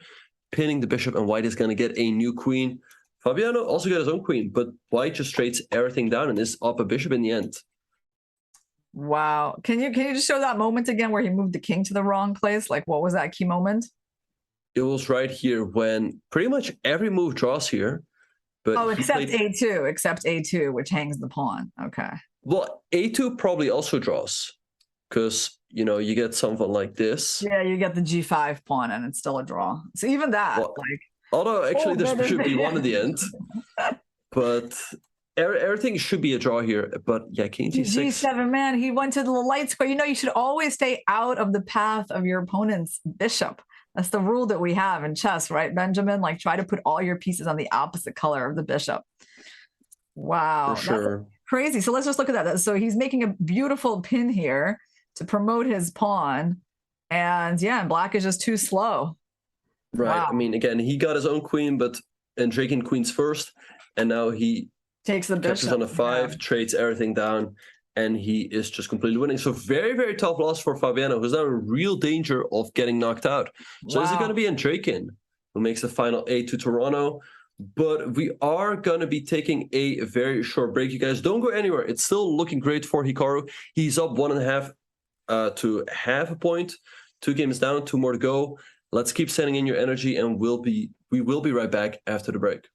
pinning the bishop, and white is going to get a new queen. Fabiano also got his own queen, but white just trades everything down and is up a bishop in the end. Wow. Can you just show that moment again where he moved the king to the wrong place? Like, what was that key moment? it was right here when pretty much every move draws here. But Oh, he except played, except A2, which hangs the pawn. Okay. well, A2 probably also draws because, you know, you get something like this. Yeah, you get the G5 pawn and it's still a draw. So even that, Well, like, although actually there's should be one in the end, end. but everything should be a draw here. But yeah, King G6. G7, man, he went to the light square. You know, you should always stay out of the path of your opponent's bishop. That's the rule that we have in chess, right, Benjamin? Like, try to put all your pieces on the opposite color of the bishop. Wow, For sure. that's crazy. So let's just look at that. So he's making a beautiful pin here to promote his pawn. And yeah, and black is just too slow. Right. Wow. I mean, again, he got his own queen, and draking queens first, and now he Takes the captures bishop on a 5, yeah. trades everything down, and he is just completely winning. So very, very tough loss for Fabiano, who's now in real danger of getting knocked out. So is it going to be Draken who makes the final 8 to Toronto? But we are going to be taking a very short break. You guys don't go anywhere. It's still looking great for Hikaru. He's up 1.5 to half a point. 2 games down, 2 more to go. Let's keep sending in your energy, and we will be right back after the break.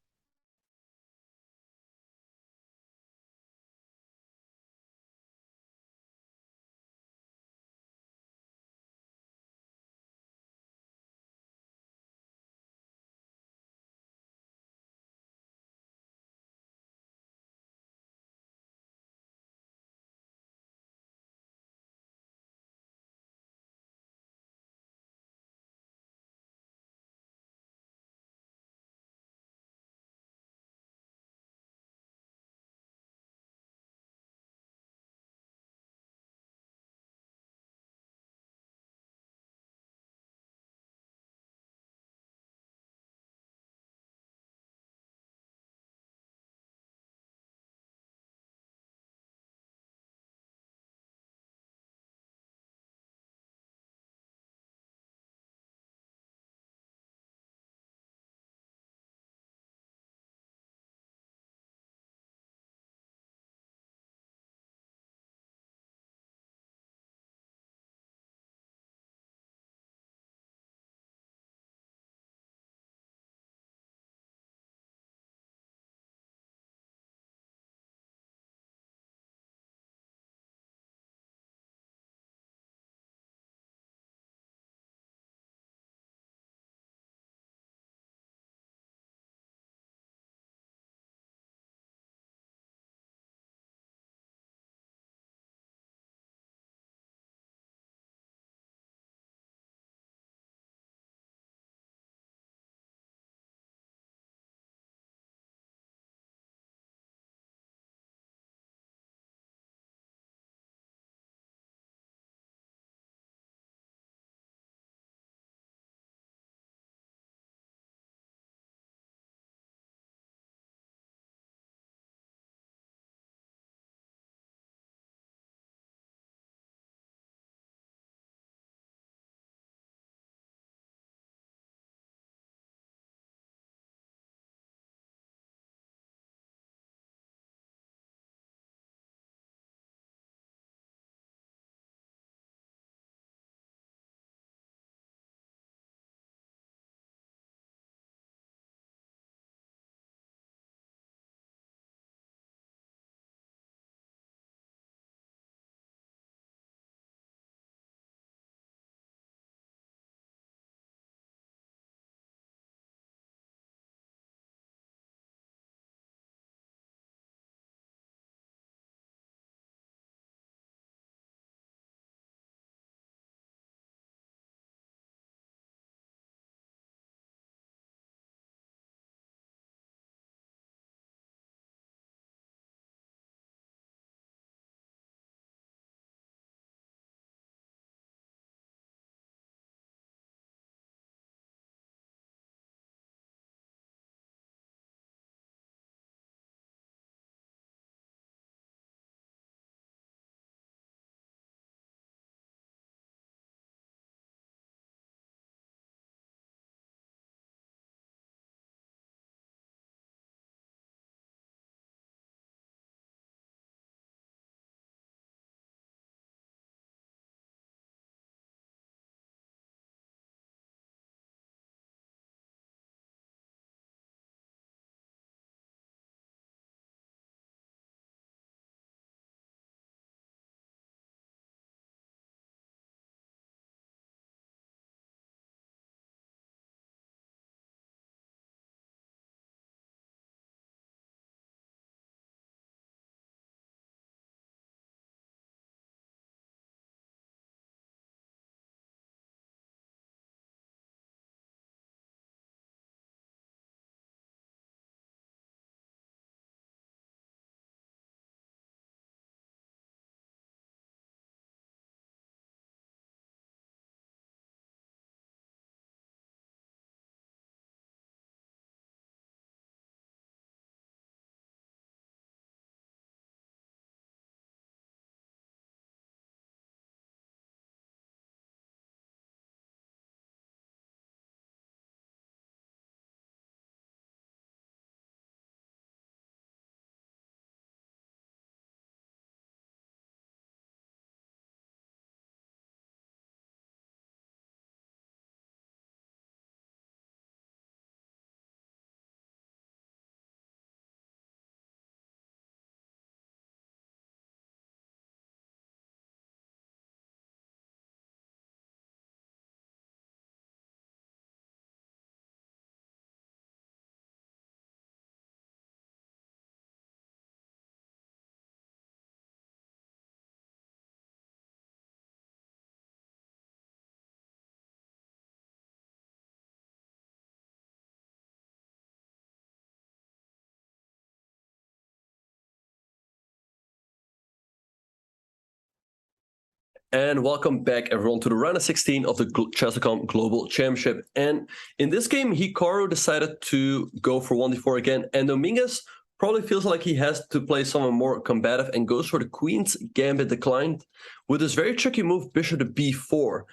And welcome back, everyone, to the round of 16 of the Chess.com Global Championship. And in this game, Hikaru decided to go for 1d4 again, and Dominguez probably feels like he has to play someone more combative and goes for the Queen's Gambit declined with this very tricky move, bishop to b4.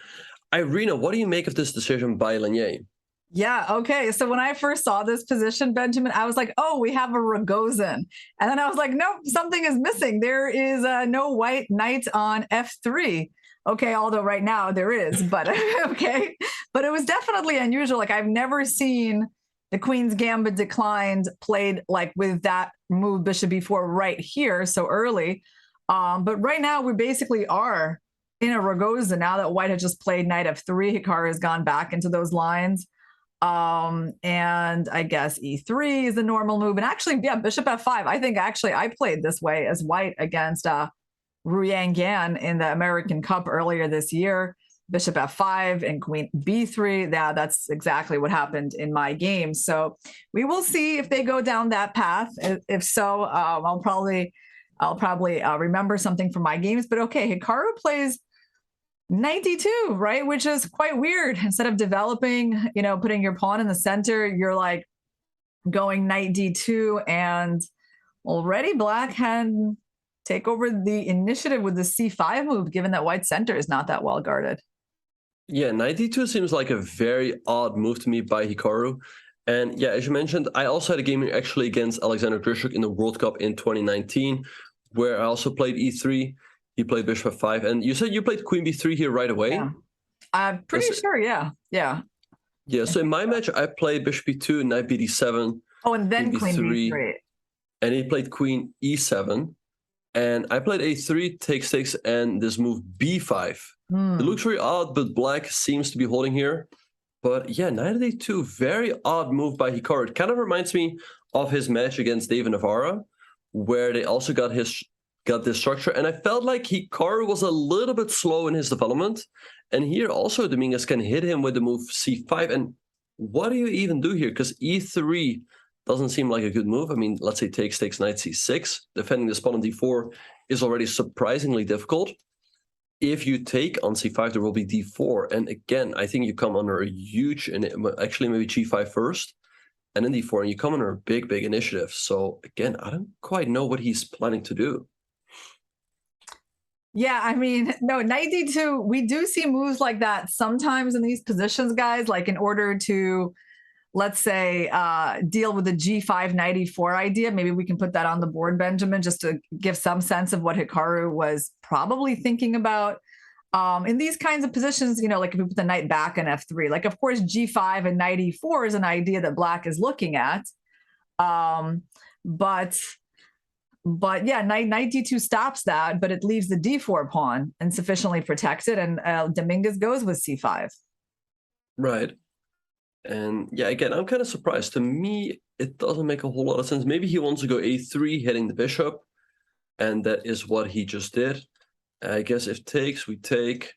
Irina, what do you make of this decision by Leinier? Yeah, okay. So when I first saw this position, Benjamin, I was like, oh, we have a Rogozin. And then I was like, nope, something is missing. There is no white knight on f3. Okay, although right now there is, but okay. But it was definitely unusual. Like, I've never seen the Queen's Gambit declined played like with that move bishop b4 right here so early. But right now we basically are in a Rogozin now that white had just played knight f3. Hikaru has gone back into those lines. And I guess e3 is the normal move. And actually, yeah, bishop f5. I think actually I played this way as white against Ruyang Gan in the American Cup earlier this year. Bishop f5 and queen b3. Yeah, that's exactly what happened in my game. So we will see if they go down that path. If so, I'll probably remember something from my games. But okay, Hikaru plays knight d2, right? Which is quite weird. Instead of developing, putting your pawn in the center, you're like going knight d2, and already black can take over the initiative with the c5 move, given that white's center is not that well guarded. Yeah, knight d2 seems like a very odd move to me by Hikaru. And yeah, as you mentioned, I also had a game actually against Alexander Grishuk in the World Cup in 2019, where I also played e3. He played bishop f5, and you said you played queen b3 here right away? Yeah. I'm pretty sure, yeah. Yeah, so in my match, I played bishop b2, knight bd7. Oh, and then queen b3. And he played queen e7. And I played a3, takes, and this move b5. It looks very odd, but black seems to be holding here. But yeah, knight at a2, very odd move by Hikaru. It kind of reminds me of his match against David Navarra, where they also got this structure. And I felt like Hikaru was a little bit slow in his development. And here also Dominguez can hit him with the move c5. And what do you even do here? Because e3 doesn't seem like a good move. I mean, let's say takes, knight c6. Defending the pawn on d4 is already surprisingly difficult. If you take on c5, there will be d4. And again, I think you come under a huge, and actually maybe g5 first, and then d4, and you come under a big initiative. So again, I don't quite know what he's planning to do. Yeah, I mean, no, knight d2, we do see moves like that sometimes in these positions, guys, like in order to, let's say, deal with the g5 knight e4 idea. Maybe we can put that on the board, Benjamin, just to give some sense of what Hikaru was probably thinking about. In these kinds of positions, like if we put the knight back in f3, like, of course, g5 and knight e4 is an idea that black is looking at. But yeah, knight d2 stops that, but it leaves the d4 pawn insufficiently protected, and Dominguez goes with c5. Right. And yeah, again, I'm kind of surprised. To me, it doesn't make a whole lot of sense. Maybe he wants to go a3, hitting the bishop, and that is what he just did. I guess if takes, we take,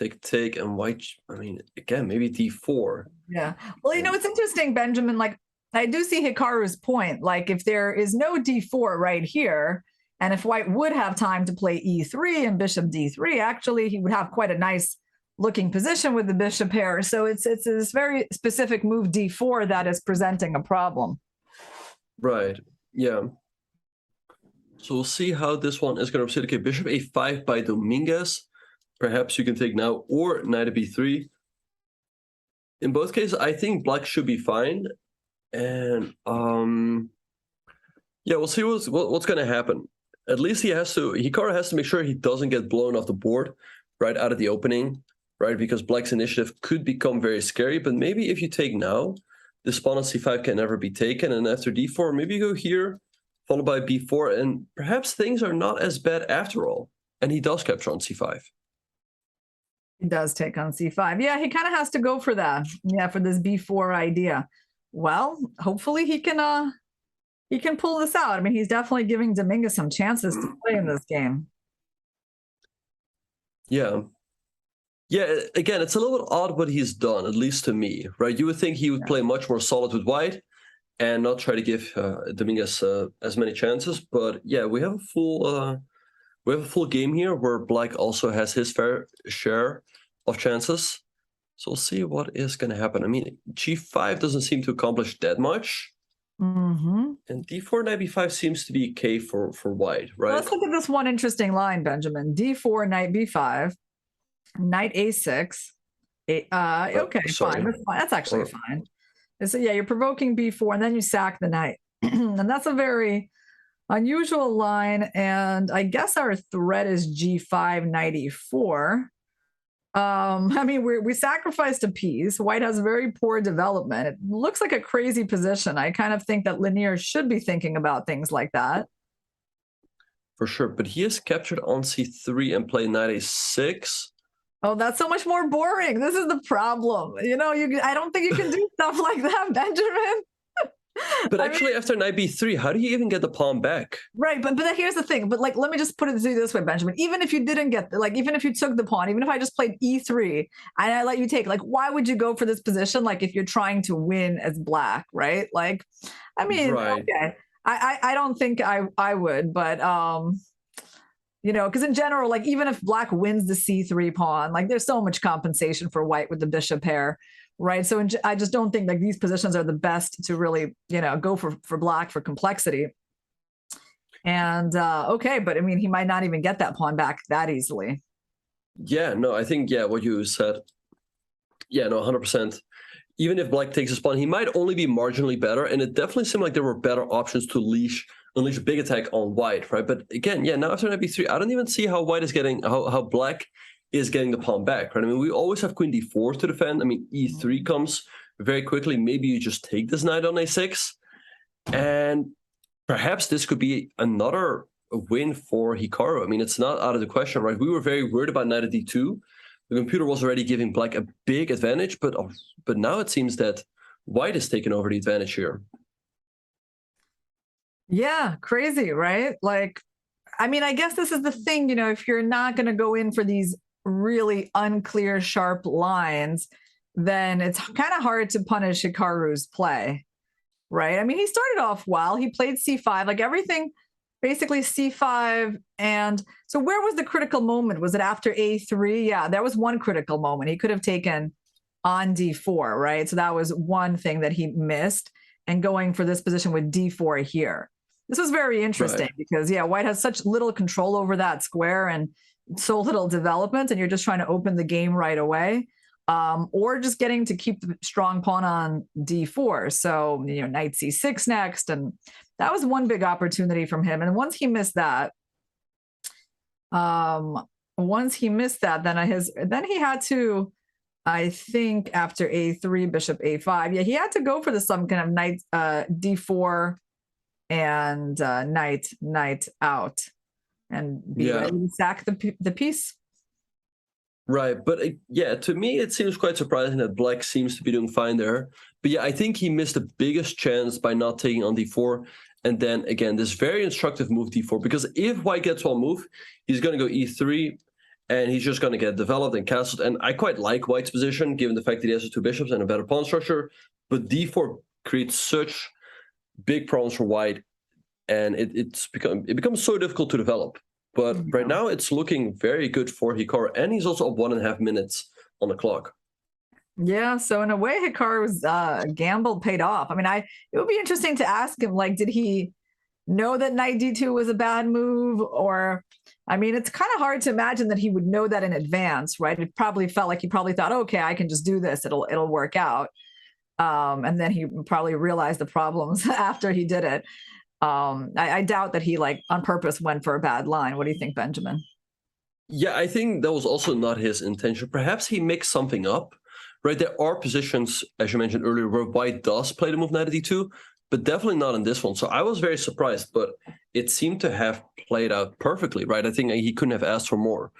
and white, I mean, again, maybe d4. Yeah. Well, it's interesting, Benjamin, like, I do see Hikaru's point. Like, if there is no d4 right here, and if white would have time to play e3 and bishop d3, actually, he would have quite a nice looking position with the bishop pair. So it's this very specific move d4 that is presenting a problem. Right. Yeah. So we'll see how this one is going to proceed. Okay, bishop a5 by Dominguez. Perhaps you can take now, or knight to b3. In both cases, I think black should be fine. And yeah, we'll see what's going to happen. At least Hikaru has to make sure he doesn't get blown off the board right out of the opening, right? Because black's initiative could become very scary. But maybe if you take now, this pawn on c5 can never be taken. And after d4, maybe you go here, followed by b4. And perhaps things are not as bad after all. And he does capture on c5. He does take on c5. Yeah, he kind of has to go for that. Yeah, for this b4 idea. Well, hopefully he can pull this out. I mean, he's definitely giving Dominguez some chances to play in this game. Yeah. Yeah, again, it's a little bit odd what he's done, at least to me, right? You would think he would play much more solid with white and not try to give Dominguez as many chances. But yeah, we have a full We have a full game here where black also has his fair share of chances. So we'll see what is going to happen. I mean, g5 doesn't seem to accomplish that much. Mm-hmm. And d4, knight b5 seems to be okay for white, right? Let's look at this one interesting line, Benjamin. d4, knight b5, knight a6. Okay, fine. That's fine. That's actually fine. So yeah, you're provoking b4, and then you sack the knight. And that's a very unusual line. And I guess our threat is g5, knight e4. I mean, we sacrificed a piece. White has very poor development. It looks like a crazy position. I kind of think that Leinier should be thinking about things like that. For sure, but he is captured on c3 and played knight a6. Oh, that's so much more boring. This is the problem. You know, I don't think you can do stuff like that, Benjamin. But actually, after knight b3, how do you even get the pawn back? Right, but here's the thing. But like, let me just put it this way, Benjamin. Even if you didn't get, like, even if you took the pawn, even if I just played e3 and I let you take, like, why would you go for this position? Like, if you're trying to win as black, right? Like, I mean, right. Okay, I don't think I would, but you know, because in general, like, even if black wins the c3 pawn, like, there's so much compensation for white with the bishop pair. Right. So I just don't think like these positions are the best to really, you know, go for black for complexity. And okay, but I mean, he might not even get that pawn back that easily. Yeah, no, I think, yeah, what you said. Yeah, no, 100%. Even if black takes his pawn, he might only be marginally better. And it definitely seemed like there were better options to unleash a big attack on white. Right. But again, yeah, now after knight b3, I don't even see how white is getting, how black is getting the pawn back, right? I mean, we always have queen d4 to defend. I mean, e3 comes very quickly. Maybe you just take this knight on a6. And perhaps this could be another win for Hikaru. I mean, it's not out of the question, right? We were very worried about knight at d2. The computer was already giving black a big advantage, but now it seems that white is taking over the advantage here. Yeah, crazy, right? Like, I mean, I guess this is the thing, you know, if you're not going to go in for these really unclear, sharp lines, then it's kind of hard to punish Hikaru's play, right? I mean, he started off well. He played c5, like everything, basically c5. And so where was the critical moment? Was it after a3? Yeah, that was one critical moment. He could have taken on d4, right? So that was one thing that he missed. And going for this position with d4 here. This was very interesting because, yeah, white has such little control over that square and so little development, and you're just trying to open the game right away, or just getting to keep the strong pawn on d4. So, you know, knight c6 next, and that was one big opportunity from him. And once he missed that, then he had to, I think, after a3, bishop a5, yeah, he had to go for some kind of knight d4 and knight out and be ready to sack the piece. Right, but yeah, to me it seems quite surprising that black seems to be doing fine there. But yeah, I think he missed the biggest chance by not taking on d4. And then again, this very instructive move d4, because if white gets one move, he's going to go e3, and he's just going to get developed and castled. And I quite like white's position, given the fact that he has the two bishops and a better pawn structure. But d4 creates such big problems for white, and it becomes so difficult to develop. But right now it's looking very good for Hikaru, and he's also up 1.5 minutes on the clock. Yeah, so in a way, Hikaru's gamble paid off. I mean, it would be interesting to ask him, like, did he know that knight d2 was a bad move? Or, I mean, it's kind of hard to imagine that he would know that in advance, right? It probably felt like he probably thought, okay, I can just do this, it'll work out. And then he probably realized the problems after he did it. I doubt that he, like, on purpose went for a bad line. What do you think, Benjamin? Yeah, I think that was also not his intention. Perhaps he mixed something up, right? There are positions, as you mentioned earlier, where white does play the move knight d2, but definitely not in this one. So I was very surprised, but it seemed to have played out perfectly, right? I think he couldn't have asked for more.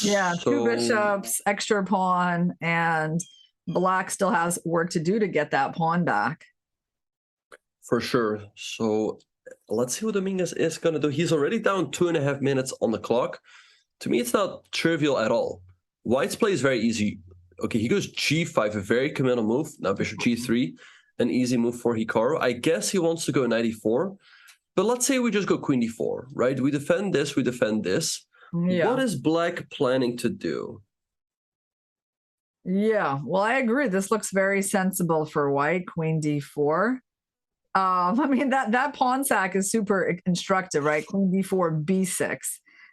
Yeah, two bishops, extra pawn, and black still has work to do to get that pawn back. For sure. So let's see what Dominguez is going to do. He's already down 2.5 minutes on the clock. To me, it's not trivial at all. White's play is very easy. Okay, he goes g5, a very committal move. Now bishop g3, an easy move for Hikaru. I guess he wants to go knight e4. But let's say we just go queen d4, right? We defend this, we defend this. Yeah. What is black planning to do? Yeah, well, I agree. This looks very sensible for white, queen d4. I mean, that pawn sack is super instructive, right? Queen d4, b6.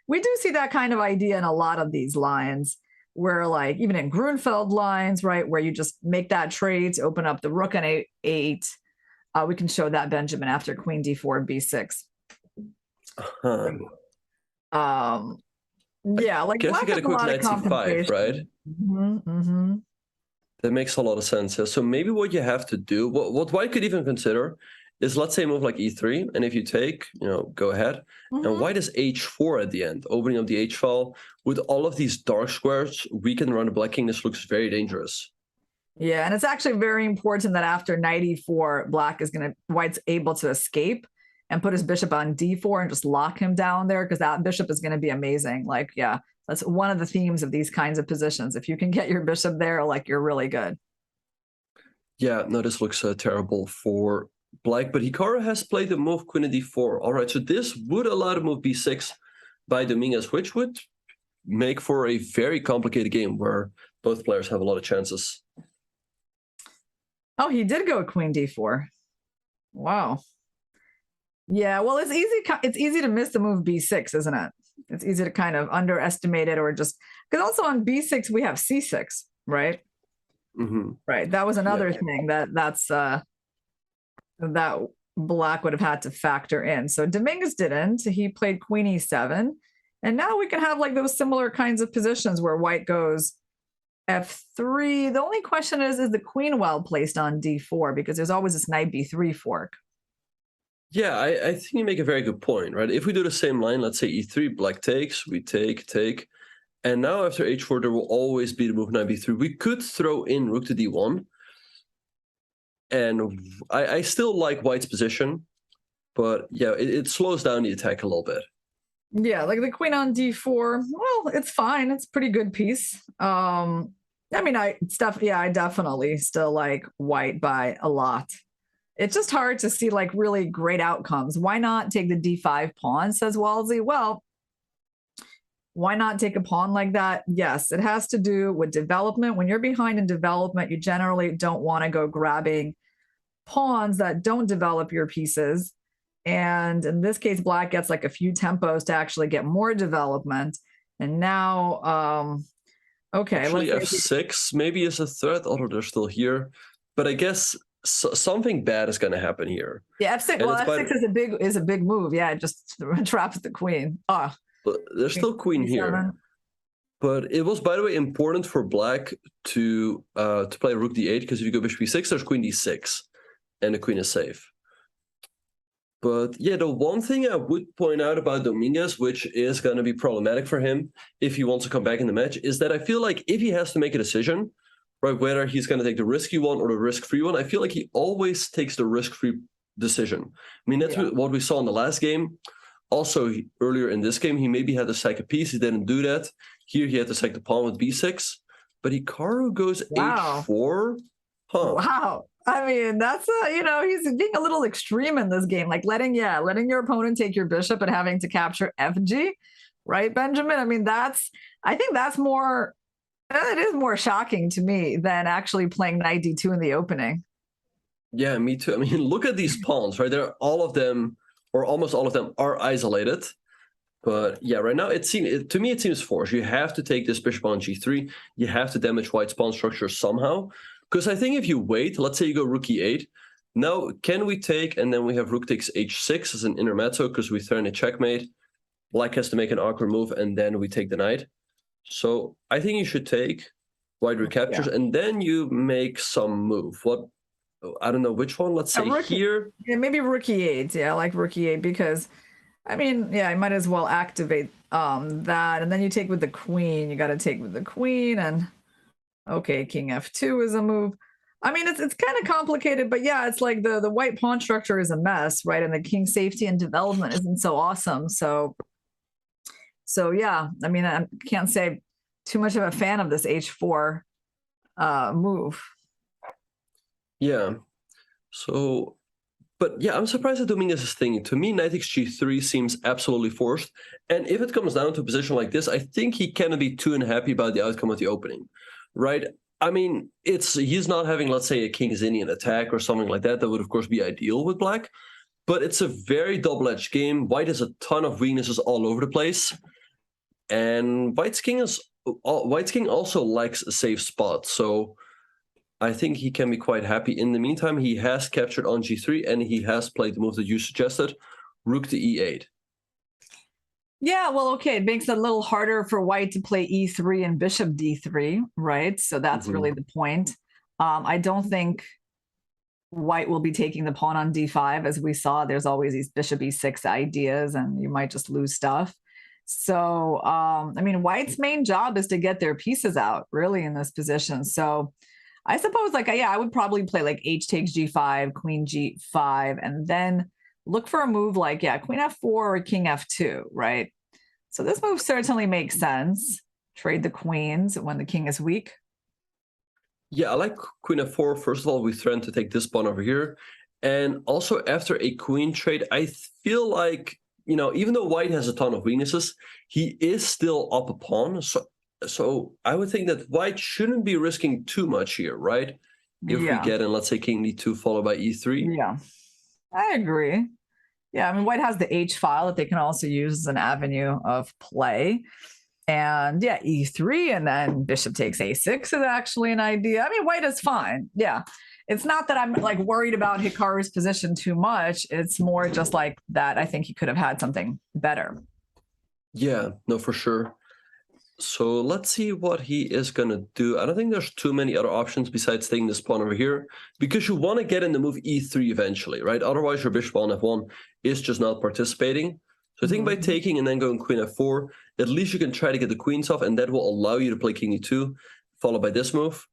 We do see that kind of idea in a lot of these lines, where like even in Grunfeld lines, right, where you just make that trade to open up the rook on a8. We can show that, Benjamin, after queen d4, b6. Yeah, like guess black you get has a quick lot of knight c5, right? That makes a lot of sense. So maybe what you have to do, what white could even consider, is let's say move like e3, and if you take, go ahead. And white is h4 at the end, opening up the h file. With all of these dark squares, we can run a black king. This looks very dangerous. Yeah, and it's actually very important that after knight e4, white's able to escape and put his bishop on d4 and just lock him down there, because that bishop is going to be amazing. Like, yeah, that's one of the themes of these kinds of positions. If you can get your bishop there, like, you're really good. Yeah, no, this looks terrible for black, but Hikaru has played the move queen d4. All right, so this would allow the move b6 by Dominguez, which would make for a very complicated game where both players have a lot of chances. Oh, he did go queen d4. Wow. Yeah, well, it's easy to miss the move b6, isn't it? It's easy to kind of underestimate it, or just because also on b6 we have c6, right? Right. That was another thing that black would have had to factor in. So Dominguez didn't. He played queen e7, and now we can have like those similar kinds of positions where white goes f3. The only question is the queen well placed on d4, because there's always this knight b3 fork. Yeah, I think you make a very good point, right? If we do the same line, let's say e3, black takes, we take. And now after h4, there will always be the move knight b3. We could throw in rook to d1. And I still like white's position. But yeah, it slows down the attack a little bit. Yeah, like the queen on d4, well, it's fine. It's a pretty good piece. I mean, I definitely still like white by a lot. It's just hard to see like really great outcomes. Why not take the d5 pawn, says Walsey? Well, why not take a pawn like that? Yes, it has to do with development. When you're behind in development, you generally don't want to go grabbing pawns that don't develop your pieces. And in this case, black gets like a few tempos to actually get more development. And now, okay. Actually, f6 maybe is a threat, although they're still here. But I guess something bad is going to happen here. Yeah, f6. And well, f6 is a big move. Yeah, it just traps the queen. Oh, but there's still queen here. But it was, by the way, important for black to play rook d8, because if you go bishop b6, there's queen d6, and the queen is safe. But yeah, the one thing I would point out about Dominguez, which is going to be problematic for him if he wants to come back in the match, is that I feel like if he has to make a decision, right, whether he's going to take the risky one or the risk-free one, I feel like he always takes the risk-free decision. I mean, that's what we saw in the last game. Also, earlier in this game, he maybe had to sack a piece. He didn't do that. Here, he had to sack the pawn with b6. But Hikaru goes h4. Huh. Wow. I mean, that's he's being a little extreme in this game, like letting your opponent take your bishop and having to capture FG, right, Benjamin? I mean, I think that's more, it is more shocking to me than actually playing knight d2 in the opening. Yeah, me too. I mean, look at these pawns, right? They're all of them, or almost all of them, are isolated. But yeah, right now to me it seems forced. You have to take this bishop on g3. You have to damage white's pawn structure somehow. Because I think if you wait, let's say you go rook e8, now can we take, and then we have rook takes h6 as an intermezzo, because we throw a checkmate. Black has to make an awkward move, and then we take the knight. So I think you should take, white recaptures, and then you make some move. What? I don't know which one. Let's say here. Yeah, maybe rook e8. Yeah, I like rook e8 because, I mean, yeah, I might as well activate that, and then you take with the queen. You got to take with the queen, and okay, king f2 is a move. I mean, it's kind of complicated, but yeah, it's like the white pawn structure is a mess, right? And the king safety and development isn't so awesome. So yeah, I mean, I can't say too much of a fan of this h4 move. Yeah. So But yeah, I'm surprised that Dominguez is thinking. To me, knight takes g3 seems absolutely forced. And if it comes down to a position like this, I think he cannot be too unhappy about the outcome of the opening, right? I mean, he's not having, let's say, a King's Indian attack or something like that. That would, of course, be ideal with black. But it's a very double-edged game. White has a ton of weaknesses all over the place. And White's king also likes a safe spot. So I think he can be quite happy. In the meantime, he has captured on g3, and he has played the move that you suggested, rook to e8. Yeah, well, okay, it makes it a little harder for White to play e3 and bishop d3, right? So that's really the point. I don't think White will be taking the pawn on d5. As we saw, there's always these bishop e6 ideas, and you might just lose stuff. So, I mean, White's main job is to get their pieces out, really, in this position. So I suppose, like, yeah, I would probably play like h takes g5, queen g5, and then look for a move like, yeah, queen f4 or king f2, right? So this move certainly makes sense. Trade the queens when the king is weak. Yeah, I like queen f4. First of all, we threaten to take this pawn over here. And also after a queen trade, I feel like, you know, even though White has a ton of weaknesses, he is still up a pawn. So I would think that White shouldn't be risking too much here, right? If we get in, let's say, king d2 followed by e3. Yeah, I agree. Yeah, I mean, White has the h file that they can also use as an avenue of play. And yeah, e3 and then bishop takes a6 is actually an idea. I mean, White is fine. Yeah. It's not that I'm like worried about Hikaru's position too much. It's more just like that I think he could have had something better. Yeah, no, for sure. So let's see what he is going to do. I don't think there's too many other options besides taking this pawn over here, because you want to get in the move e3 eventually, right? Otherwise, your bishop on f1 is just not participating. So I think by taking and then going queen f4, at least you can try to get the queens off, and that will allow you to play king e2, followed by this move.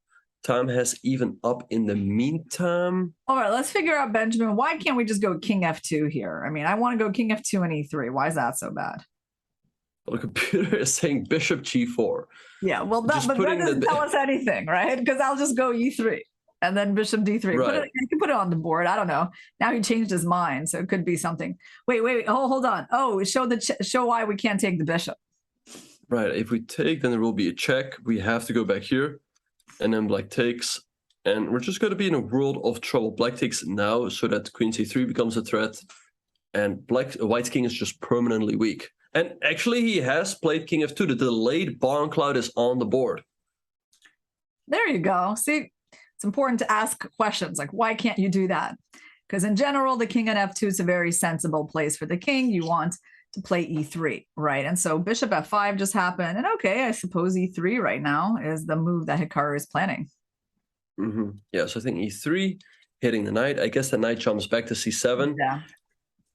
Time has even up in the meantime. All right, let's figure out, Benjamin, why can't we just go king f2 here? I mean, I want to go king f2 and e3. Why is that so bad? Well, the computer is saying bishop g4. Yeah, well, that doesn't tell us anything, right? Because I'll just go e3 and then bishop d3. Right. You can put it on the board. I don't know. Now he changed his mind, so it could be something. Wait. Oh, hold on. Oh, show why we can't take the bishop. Right. If we take, then there will be a check. We have to go back here, and then black takes, and we're just going to be in a world of trouble. Black takes now, so that queen c3 becomes a threat, and White's king is just permanently weak. And actually, he has played king f2. The delayed pawn cloud is on the board. There you go. See, it's important to ask questions like, why can't you do that? Because in general, the king on f2 is a very sensible place for the king. You want to play e3, right? And so bishop f5 just happened. And okay, I suppose e3 right now is the move that Hikaru is planning. Yeah, so I think e3, hitting the knight. I guess the knight jumps back to c7. Yeah.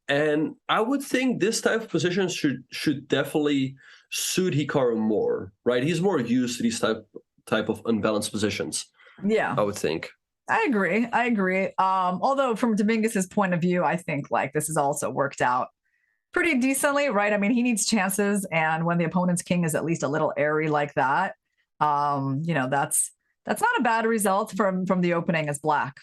And I would think this type of position should definitely suit Hikaru more, right? He's more used to these type of unbalanced positions. Yeah, I would think. I agree. Although from Dominguez's point of view, I think like this has also worked out pretty decently, right? I mean, he needs chances, and when the opponent's king is at least a little airy like that, you know, that's not a bad result from the opening as black.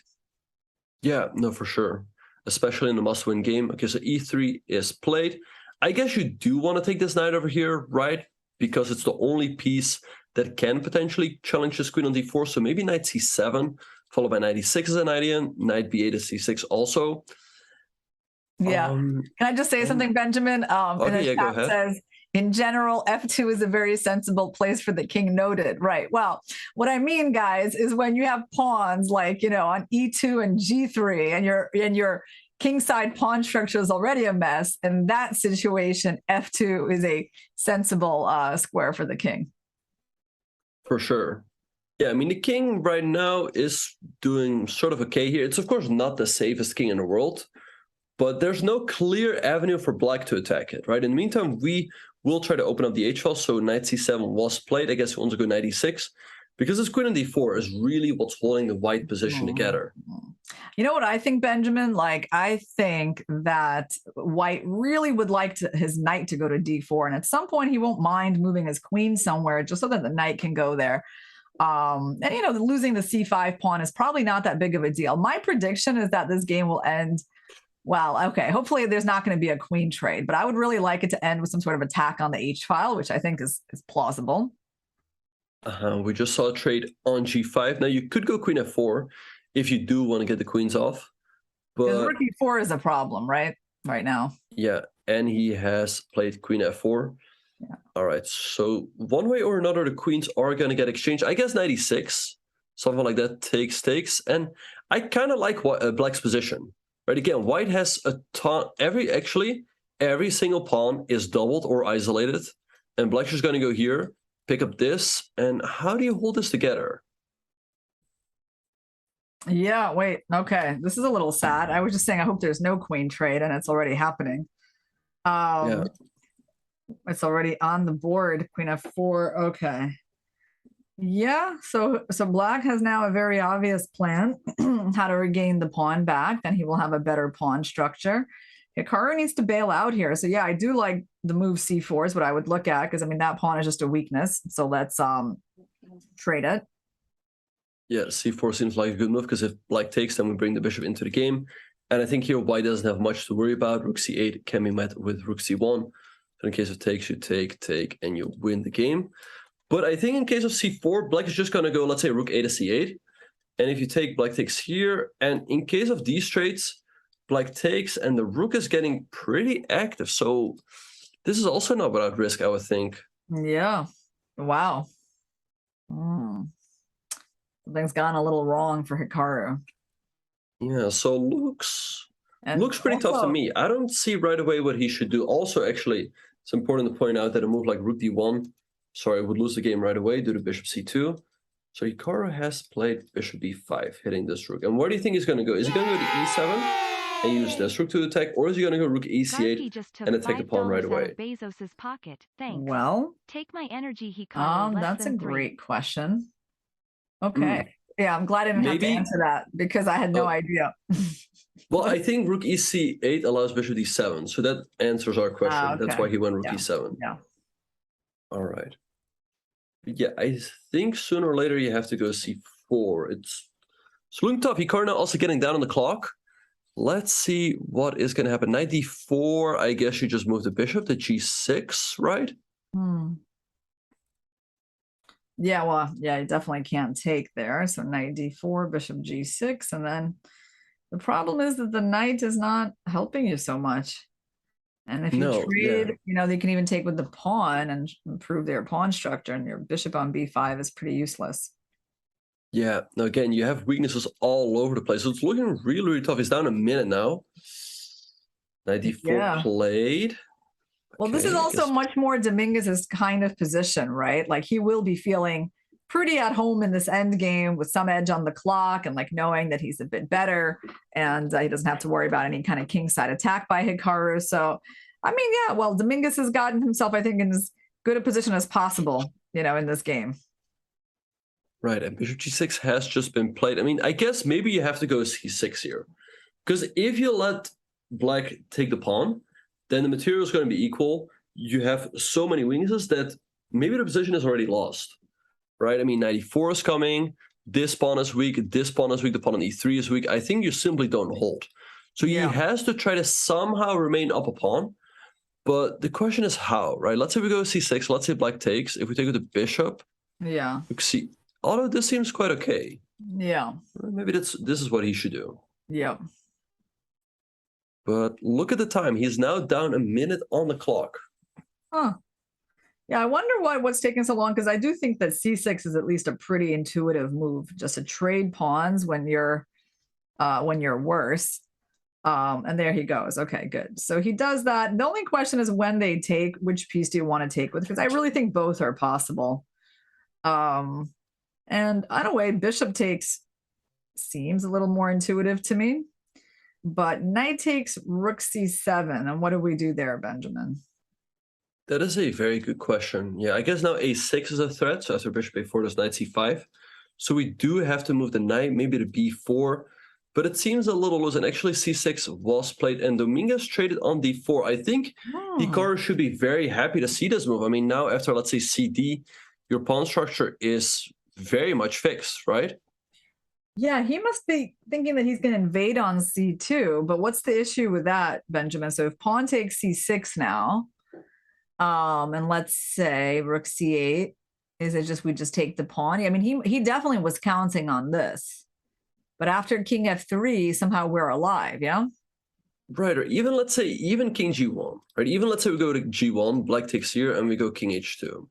Yeah, no, for sure. Especially in the must-win game. Okay, so e3 is played. I guess you do want to take this knight over here, right? Because it's the only piece that can potentially challenge his queen on d4. So maybe knight c7, followed by knight e6 is an idea. Knight b8 is c6 also. Yeah. Can I just say something, Benjamin? Okay, yeah, go ahead. Says, in general, f2 is a very sensible place for the king, noted. Right. Well, what I mean, guys, is when you have pawns like, you know, on e2 and g3 and your kingside pawn structure is already a mess, in that situation, f2 is a sensible square for the king. For sure. Yeah, I mean, the king right now is doing sort of okay here. It's, of course, not the safest king in the world, but there's no clear avenue for black to attack it, right? In the meantime, we will try to open up the h-file. So knight c7 was played. I guess we want to go knight e6, because this queen on d4 is really what's holding the white position together. You know what I think, Benjamin? Like, I think that White really would like his knight to go to d4. And at some point, he won't mind moving his queen somewhere just so that the knight can go there. And, you know, losing the c5 pawn is probably not that big of a deal. My prediction is that this game will end Well, okay. Hopefully there's not going to be a queen trade, but I would really like it to end with some sort of attack on the H file, which I think is plausible. We just saw a trade on G5. Now you could go queen F4 if you do want to get the queens off. Because But rook E4 is a problem, right now. yeah, and he has played queen F4. Yeah. All right, so one way or another, the queens are going to get exchanged. I guess 96, something like that, takes. And I kind of like Black's position. Right, again, White has a ton, every single pawn is doubled or isolated. And Black's just going to go here, pick up this. And how do you hold this together? Yeah, wait, okay. This is a little sad. I was just saying I hope there's no queen trade, and it's already happening. Yeah. It's already on the board, queen F4, okay. Yeah, so Black has now a very obvious plan how to regain the pawn back. Then he will have a better pawn structure. Hikaru needs to bail out here. So yeah, I do like the move C4 is what I would look at, because I mean that pawn is just a weakness. So let's trade it. Yeah, C4 seems like a good move, because if Black takes, then we bring the bishop into the game. And I think here White doesn't have much to worry about. Rook C8 can be met with Rook C1. So in case of takes, you take, and you win the game. But I think in case of C4, Black is just going to go, let's say, Rook A to C8. And if you take, Black takes here. And in case of these trades, Black takes, and the Rook is getting pretty active. So this is also not without risk, I would think. Yeah. Wow. Something's gone a little wrong for Hikaru. Yeah, so looks pretty tough to me. I don't see right away what he should do. Also, actually, it's important to point out that a move like Rook D1, sorry, would lose the game right away due to Bishop C2. So Hikaru has played Bishop B5, hitting this rook. And where do you think he's going to go? Is he going to go to E7 and use this rook to attack, or is he going to go Rook E8 and attack the pawn right away? Bezos's pocket. Thanks. Well, take my energy, Hikaru. That's a great question. Okay. Yeah, I'm glad I didn't have to answer that, because I had no idea. Well, I think Rook EC8 allows Bishop D7, so that answers our question. Okay. That's why he went Rook E7. Yeah. All right. Yeah, I think sooner or later you have to go C4. It's looking tough. Hikaru now also getting down on the clock. Let's see what is going to happen. Knight D4, I guess you just move the bishop to G6, right? Yeah, well, yeah, you definitely can't take there. So knight D4, bishop G6, and then the problem is that the knight is not helping you so much. And if you trade, you know, they can even take with the pawn and improve their pawn structure, and your bishop on B5 is pretty useless. Yeah, now again, you have weaknesses all over the place. So it's looking really, really tough. He's down a minute now. Knight D4 played. Well, this is also much more Dominguez's kind of position, right? Like he will be feeling pretty at home in this end game with some edge on the clock, and like knowing that he's a bit better, and he doesn't have to worry about any kind of kingside attack by Hikaru. So, I mean, yeah, well, Dominguez has gotten himself, I think, in as good a position as possible, you know, in this game. Right, and Bishop G6 has just been played. I mean, I guess maybe you have to go C6 here, because if you let Black take the pawn, then the material is going to be equal. You have so many weaknesses that maybe the position is already lost, right? I mean, 94 is coming. This pawn is weak. This pawn is weak. The pawn on E3 is weak. I think you simply don't hold. So he has to try to somehow remain up a pawn. But the question is how, right? Let's say we go C6. Let's say Black takes. If we take with the bishop, see, although this seems quite okay. Yeah. Maybe this is what he should do. Yeah. But look at the time. He's now down a minute on the clock. Huh. Yeah, I wonder what's taking so long, because I do think that C6 is at least a pretty intuitive move, just to trade pawns when you're worse. And there he goes. Okay, good. So he does that. The only question is when they take, which piece do you want to take with? Because I really think both are possible. And either way, bishop takes seems a little more intuitive to me. But knight takes rook C7. And what do we do there, Benjamin? That is a very good question. Yeah, I guess now A6 is a threat. So after bishop A4, there's knight C5. So we do have to move the knight, maybe to B4. But it seems a little loose. And actually C6 was played and Dominguez traded on D4. I think Hikaru should be very happy to see this move. I mean, now after, let's say, CD, your pawn structure is very much fixed, right? Yeah, he must be thinking that he's going to invade on c2, but what's the issue with that, Benjamin? So if pawn takes c6 now, and let's say rook c8, is it just we just take the pawn? I mean, he definitely was counting on this, but after king f3, somehow we're alive, yeah? Right, or even let's say even king g1, right? Even let's say we go to g1, black takes here, and we go king h2.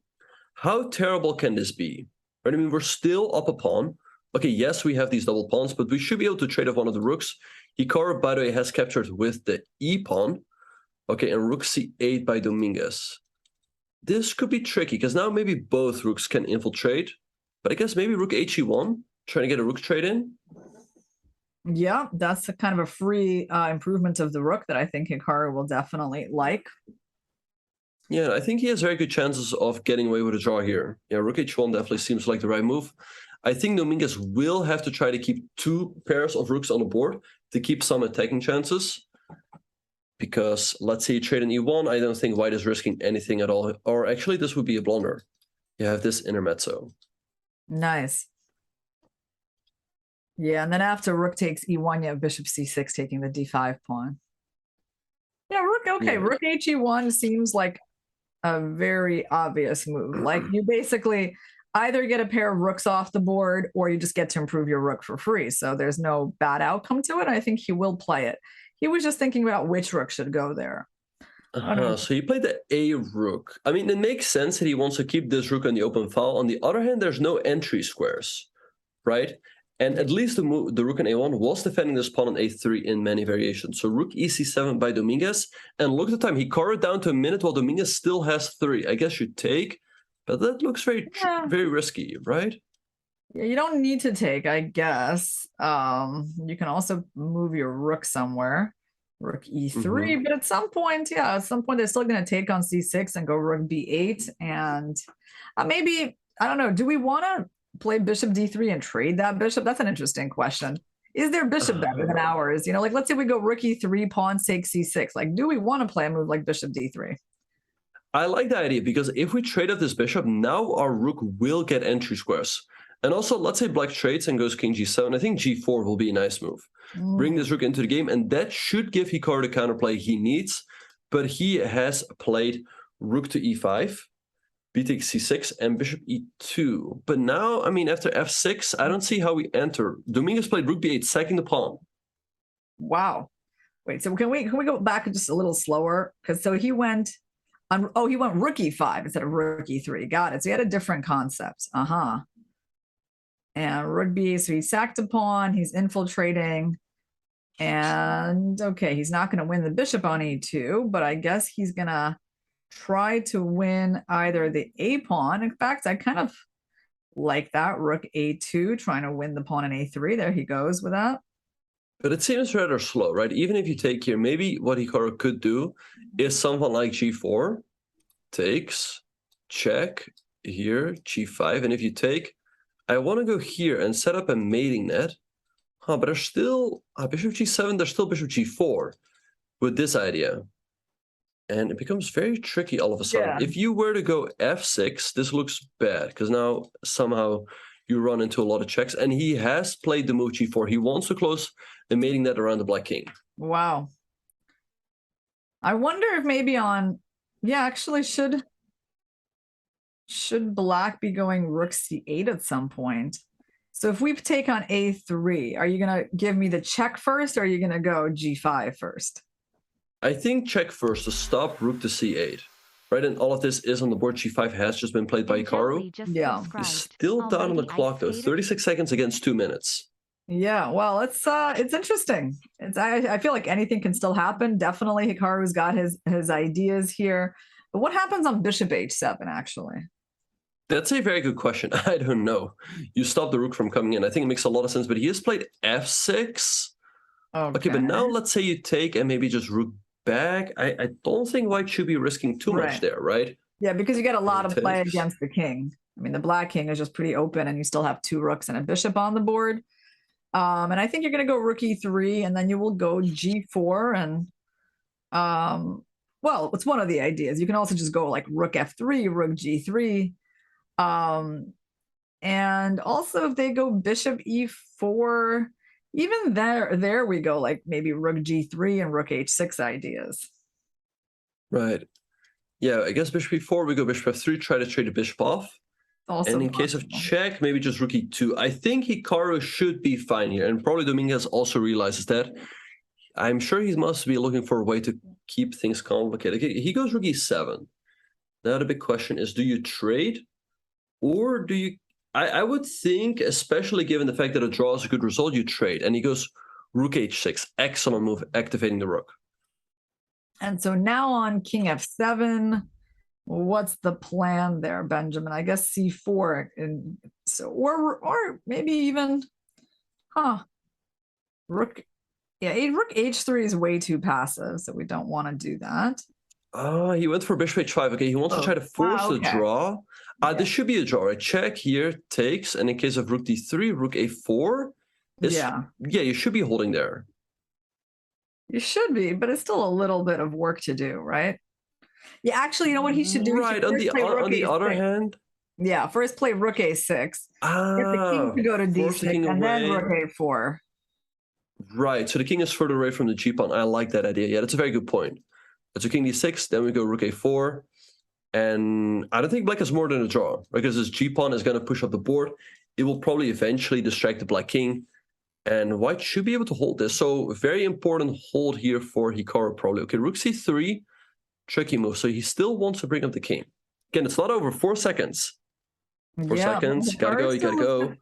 How terrible can this be? Right, I mean, we're still up a pawn. Okay, yes, we have these double pawns, but we should be able to trade off one of the rooks. Hikaru, by the way, has captured with the e pawn. Okay, and rook c8 by Dominguez. This could be tricky, because now maybe both rooks can infiltrate. But I guess maybe rook he1, trying to get a rook trade in. Yeah, that's a kind of a free improvement of the rook that I think Hikaru will definitely like. Yeah, I think he has very good chances of getting away with a draw here. Yeah, rook h1 definitely seems like the right move. I think Dominguez will have to try to keep two pairs of rooks on the board to keep some attacking chances. Because let's say you trade an e1, I don't think white is risking anything at all. Or actually, this would be a blunder. You have this intermezzo. Nice. Yeah, and then after rook takes e1, you have bishop c6 taking the d5 pawn. Yeah, rook, okay, Yeah. rook he1 seems like a very obvious move. Like you basically either get a pair of rooks off the board or you just get to improve your rook for free. So there's no bad outcome to it. I think he will play it. He was just thinking about which rook should go there. So he played the a rook. I mean, it makes sense that he wants to keep this rook on the open file. On the other hand, there's no entry squares, right? And at least the rook on a1 was defending this pawn on a3 in many variations. So rook ec7 by Dominguez. And look at the time, he carved down to a minute while Dominguez still has 3. I guess you take, but that looks very, very risky, right? Yeah, you don't need to take, I guess. You can also move your rook somewhere. Rook e3, but at some point, yeah, at some point they're still going to take on c6 and go rook b8. And maybe, I don't know, do we want to play bishop d3 and trade that bishop? That's an interesting question. Is their bishop better than ours? You know, like let's say we go rook e3, pawn takes c6. Like, do we want to play a move like bishop d3? I like the idea because if we trade off this bishop, now our rook will get entry squares. And also, let's say black trades and goes king g7. I think g4 will be a nice move. Bring this rook into the game, and that should give Hikaru the counterplay he needs. But he has played rook to e5, b takes c6, and bishop e2. But now, I mean, after f6, I don't see how we enter. Dominguez played rook b8, sacking the pawn. Wow. Wait, so can we go back just a little slower? Because so he went on, he went rook e5 instead of rook e3. Got it. So he had a different concept. And rook b, so he sacked a pawn, he's infiltrating. And okay, he's not going to win the bishop on e2, but I guess he's going to try to win either the a pawn. In fact, I kind of like that, rook a2, trying to win the pawn on a3. There he goes with that. But it seems rather slow, right? Even if you take here, maybe what Hikaru could do is something like g4, takes, check, here, g5. And if you take, I want to go here and set up a mating net. But there's still bishop g7, there's still bishop g4 with this idea. And it becomes very tricky all of a sudden. Yeah. If you were to go f6, this looks bad because now somehow you run into a lot of checks. And he has played the move g4. He wants to close the mating net around the black king. Wow. I wonder if maybe on, yeah, actually should black be going rook c8 at some point? So if we take on a3, are you going to give me the check first, or are you going to go g5 first? I think check first to stop rook to c8. Right, and all of this is on the board. g5 has just been played by Hikaru. Yeah. He's still down on the clock, though. 36 seconds against 2 minutes. Yeah, well, it's interesting. I feel like anything can still happen. Definitely Hikaru's got his ideas here. But what happens on bishop h7, actually? That's a very good question. I don't know. You stop the rook from coming in. I think it makes a lot of sense, but he has played f6. Okay, but now let's say you take and maybe just rook back. I don't think white should be risking too much there, right? Yeah, because you get a lot of play against the king. I mean, the black king is just pretty open, and you still have 2 rooks and a bishop on the board. And I think you're going to go rook e3, and then you will go g4. And, well, it's one of the ideas. You can also just go like rook f3, rook g3. And also if they go bishop e4, even there we go, like maybe rook g3 and rook h6 ideas. Right. Yeah, I guess bishop e4, we go bishop f3, try to trade the bishop off. Also And in case of check, maybe just rook e2. I think Hikaru should be fine here, and probably Dominguez also realizes that. I'm sure he must be looking for a way to keep things complicated. He goes rook e7. Now the big question is, do you trade? Or do you... I would think, especially given the fact that a draw is a good result, you trade. And he goes rook h6. Excellent move, activating the rook. And so now on king f7, what's the plan there, Benjamin? I guess c4. And so, or maybe even, rook... Yeah, rook h3 is way too passive, so we don't want to do that. Oh, he went for bishop h5. Okay, he wants to try to force the draw. This should be a draw. Right? Check here, takes, and in case of rook d3, rook a4. Yeah, you should be holding there. You should be, but it's still a little bit of work to do, right? Yeah, actually, you know what he should do? Right, on the other hand. Yeah, first play rook a6. Get the king to go to d6, and then rook a4. Right, so the king is further away from the g-pawn. I like that idea. Yeah, that's a very good point. So king d6, then we go rook a4. And I don't think black has more than a draw, because his g-pawn is going to push up the board. It will probably eventually distract the black king. And white should be able to hold this. So very important hold here for Hikaru probably. Okay, rook c3, tricky move. So he still wants to bring up the king. Again, it's not over. 4 seconds. 4 seconds. You gotta go, you gotta go.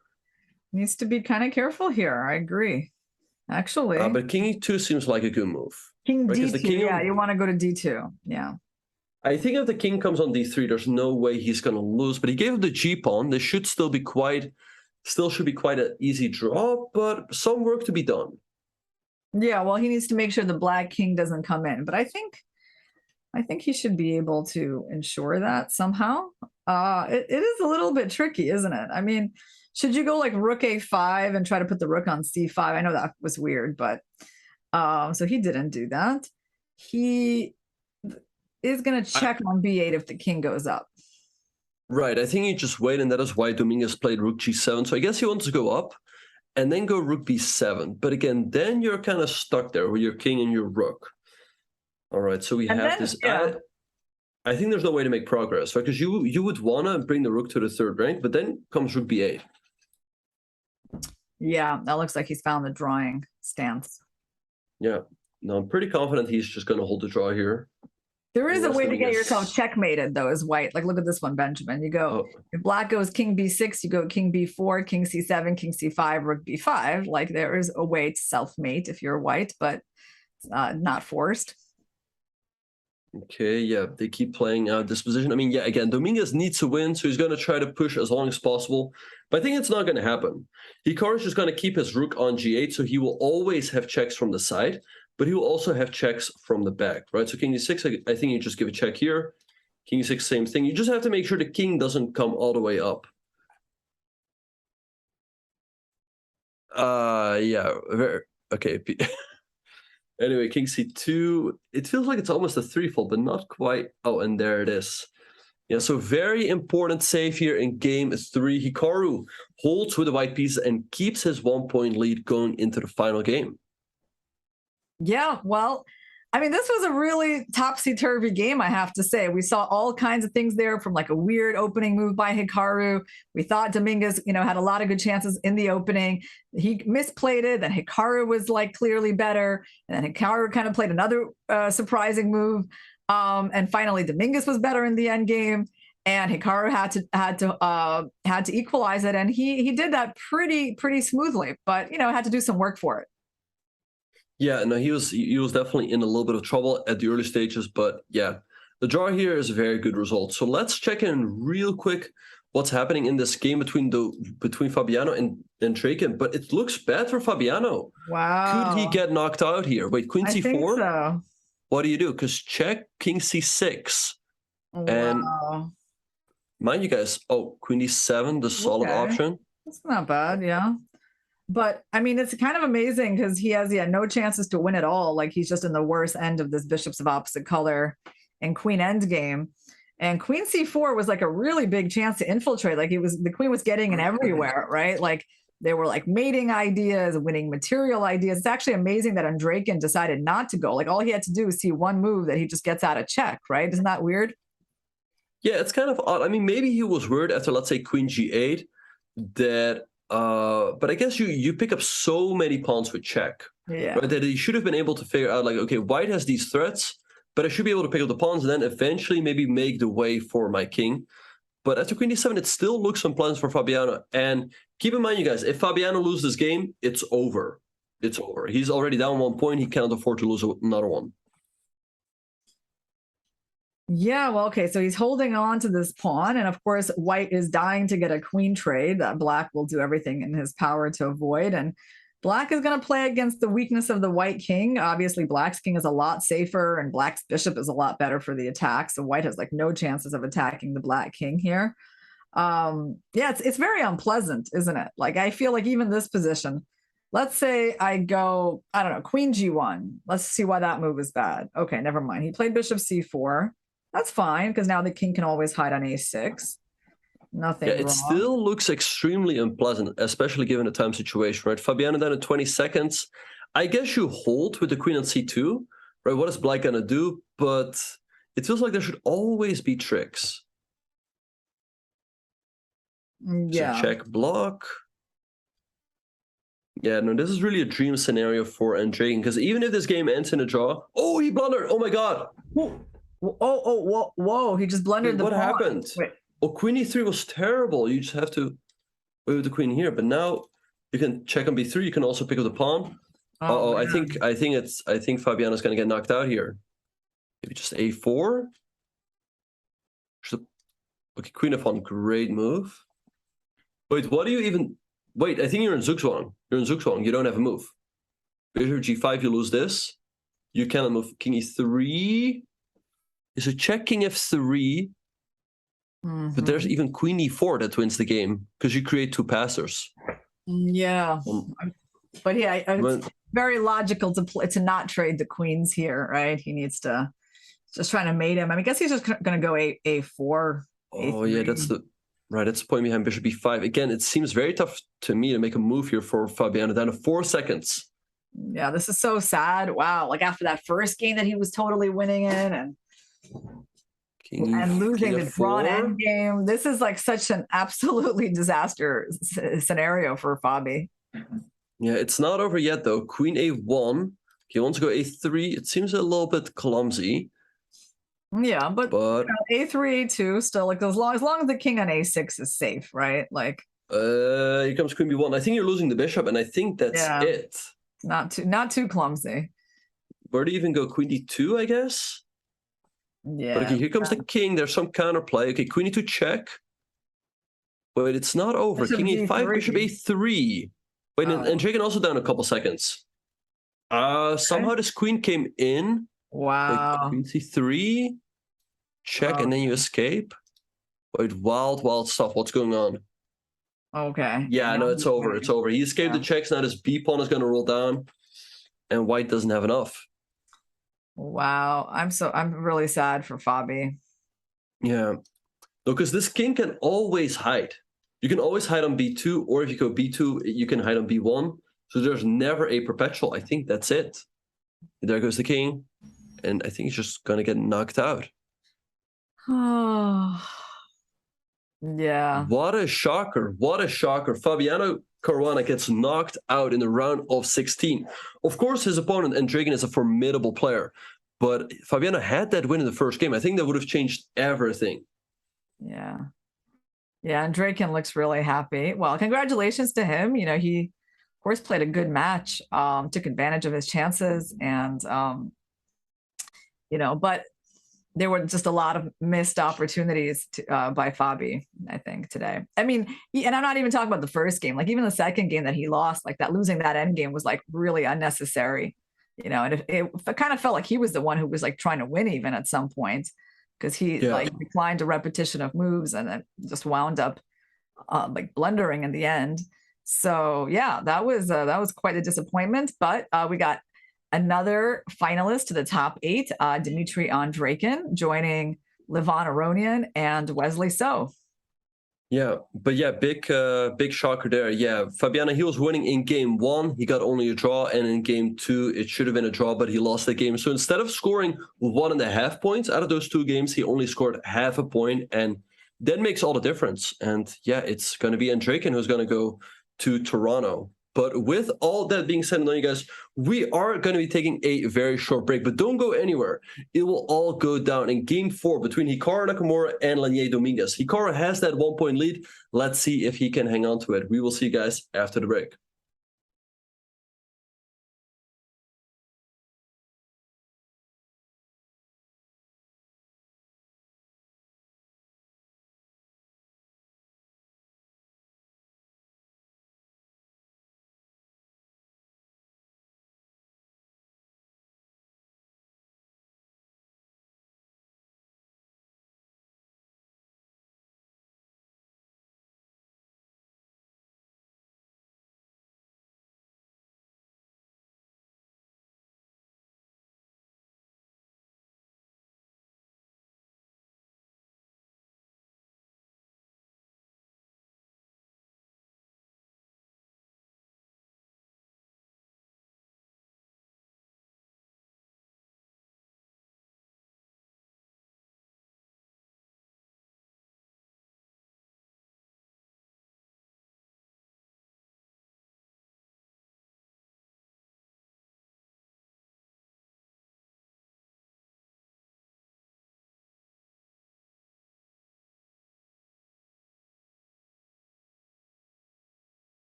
Needs to be kind of careful here. I agree. Actually. But king e2 seems like a good move. King d2, yeah, you want to go to d2. Yeah. I think if the king comes on d3, there's no way he's going to lose. But he gave him the g-pawn. This should still be quite an easy draw, but some work to be done. Yeah, well, he needs to make sure the black king doesn't come in. But I think he should be able to ensure that somehow. It is a little bit tricky, isn't it? I mean, should you go like rook a5 and try to put the rook on c5? I know that was weird, but so he didn't do that. He is going to check on b8 if the king goes up. Right, I think you just wait, and that is why Dominguez played rook g7. So I guess he wants to go up and then go rook b7. But again, then you're kind of stuck there with your king and your rook. All right, so we have this. I think there's no way to make progress, right? Because you would want to bring the rook to the third rank, but then comes rook b8. Yeah, that looks like he's found the drawing stance. Yeah, no, I'm pretty confident he's just going to hold the draw here. There is a way to get yourself checkmated, though, as white. Like, look at this one, Benjamin. You go, if black goes king b6, you go king b4, king c7, king c5, rook b5. Like, there is a way to self-mate if you're white, but it's not forced. Okay, yeah, they keep playing out this position. I mean, yeah, again, Dominguez needs to win, so he's going to try to push as long as possible. But I think it's not going to happen. Hikaru's just going to keep his rook on g8, so he will always have checks from the side, but he will also have checks from the back, right? So king d6, I think you just give a check here. King e6, same thing. You just have to make sure the king doesn't come all the way up. Yeah, okay. Anyway, king c2, it feels like it's almost a threefold, but not quite. Oh, and there it is. Yeah, so very important save here in game 3. Hikaru holds with the white pieces and keeps his 1-point lead going into the final game. Yeah, well, I mean, this was a really topsy-turvy game, I have to say. We saw all kinds of things there, from like a weird opening move by Hikaru. We thought Dominguez, had a lot of good chances in the opening. He misplayed it, then Hikaru was like clearly better, and then Hikaru kind of played another surprising move. And finally, Dominguez was better in the end game, and Hikaru had to equalize it, and he did that pretty smoothly, but had to do some work for it. Yeah, no, he was definitely in a little bit of trouble at the early stages, but yeah, the draw here is a very good result. So let's check in real quick what's happening in this game between Fabiano and Draken, but it looks bad for Fabiano. Wow. Could he get knocked out here? Wait, queen c4? I think so. What do you do? Because check king c6. Wow. And mind you guys, queen d7, the solid option. That's not bad, yeah. But I mean, it's kind of amazing because he has no chances to win at all. Like, he's just in the worst end of this bishops of opposite color and queen endgame. And queen c4 was like a really big chance to infiltrate. Like the queen was getting in everywhere, right? Like there were like mating ideas, winning material ideas. It's actually amazing that Andrakin decided not to go. Like all he had to do was see one move that he just gets out of check, right? Isn't that weird? Yeah, it's kind of odd. I mean, maybe he was worried after, let's say, queen g8 that, but I guess you pick up so many pawns with check, Yeah. right? That he should have been able to figure out, like, okay, white has these threats, but I should be able to pick up the pawns and then eventually maybe make the way for my king. But after queen d7, it still looks unpleasant for Fabiano. And keep in mind, you guys, if Fabiano loses this game, it's over. It's over. He's already down 1 point. He cannot afford to lose another one. Yeah, well, okay, so he's holding on to this pawn, and of course, white is dying to get a queen trade that black will do everything in his power to avoid, and black is going to play against the weakness of the white king. Obviously, black's king is a lot safer, and black's bishop is a lot better for the attack, so white has like no chances of attacking the black king here. Yeah, it's very unpleasant, isn't it? Like, I feel like even this position, let's say I go, I don't know, queen g1. Let's see why that move is bad. Okay, never mind. He played bishop c4. That's fine, because now the king can always hide on a6. Nothing wrong. It still looks extremely unpleasant, especially given the time situation, right? Fabiano down in 20 seconds. I guess you hold with the queen on c2, right? What is black going to do? But it feels like there should always be tricks. Yeah. So check block. Yeah, no, this is really a dream scenario for Andrakin, because even if this game ends in a draw... Oh, he blundered! Oh my god! Whoa, he just blundered the What pawn. happened? Wait. Oh, queen e3 was terrible. You just have to move the queen here. But now you can check on b3. You can also pick up the pawn. I think Fabiano's gonna get knocked out here. Maybe just a4. Okay, queen f1, great move. Wait, what do you even... Wait, I think you're in Zugzwang. You're in Zugzwang. You don't have a move. Bishop g5, you lose this. You cannot move king e3. So check king f3. But there's even queen e4 that wins the game because you create two passers. Yeah, but yeah, it's very logical to not trade the queens here, right? He needs to just trying to mate him. I mean, I guess he's just going to go a4. Oh yeah, that's the point behind bishop b5. Again, it seems very tough to me to make a move here for Fabiano down to 4 seconds. Yeah, this is so sad. Wow, like after that first game that he was totally winning in and losing the drawn endgame. This is like such an absolutely disaster scenario for Fabi. Yeah, it's not over yet though. Queen a1. He wants to go a3. It seems a little bit clumsy. Yeah, but you know, a3, a2 still, like as long as the king on a6 is safe, right? Like here comes queen b1. I think you're losing the bishop, and I think that's it. Not too clumsy. Where do you even go? Queen d2, I guess. Yeah. But okay, here comes the king. There's some counterplay. Okay, queen e2 check. Wait, it's not over. Bishop King a5, d3. bishop a3. Wait, and Andrakin also down a couple seconds. Somehow this queen came in. Wow. Wait, queen c3. Check, and then you escape. Wait, wild stuff. What's going on? Okay. Yeah, no, it's over. It's over. He escaped the checks. Now this b pawn is going to roll down. And white doesn't have enough. Wow, I'm really sad for Fabi. Yeah, because this king can always hide. You can always hide on b2, or if you go b2, you can hide on b1. So there's never a perpetual. I think that's it. There goes the king, and I think he's just gonna get knocked out. Oh, yeah. What a shocker! What a shocker! Fabiano Caruana gets knocked out in the round of 16. Of course, his opponent, Andrakin, is a formidable player. But Fabiano had that win in the first game. I think that would have changed everything. Yeah. Yeah, Andrakin looks really happy. Well, congratulations to him. You know, he, of course, played a good match, took advantage of his chances. And, you know, but there were just a lot of missed opportunities by Fabi, I think, today. I mean, and I'm not even talking about the first game. Like, even the second game that he lost, like that losing that end game was like really unnecessary, you know. And it kind of felt like he was the one who was like trying to win even at some point, because he like declined a repetition of moves and then just wound up like blundering in the end. So yeah, that was quite a disappointment. But we got another finalist to the top 8, Dmitry Andrakin, joining Levon Aronian, and Wesley So. Yeah, but yeah, big shocker there. Yeah, Fabiano, he was winning in game 1. He got only a draw, and in game 2, it should have been a draw, but he lost the game. So instead of scoring 1.5 points out of those 2 games, he only scored half a point, and that makes all the difference. And yeah, it's going to be Andraken who's going to go to Toronto. But with all that being said, you guys, we are going to be taking a very short break, but don't go anywhere. It will all go down in game 4 between Hikaru Nakamura and Leinier Dominguez. Hikaru has that 1-point lead. Let's see if he can hang on to it. We will see you guys after the break.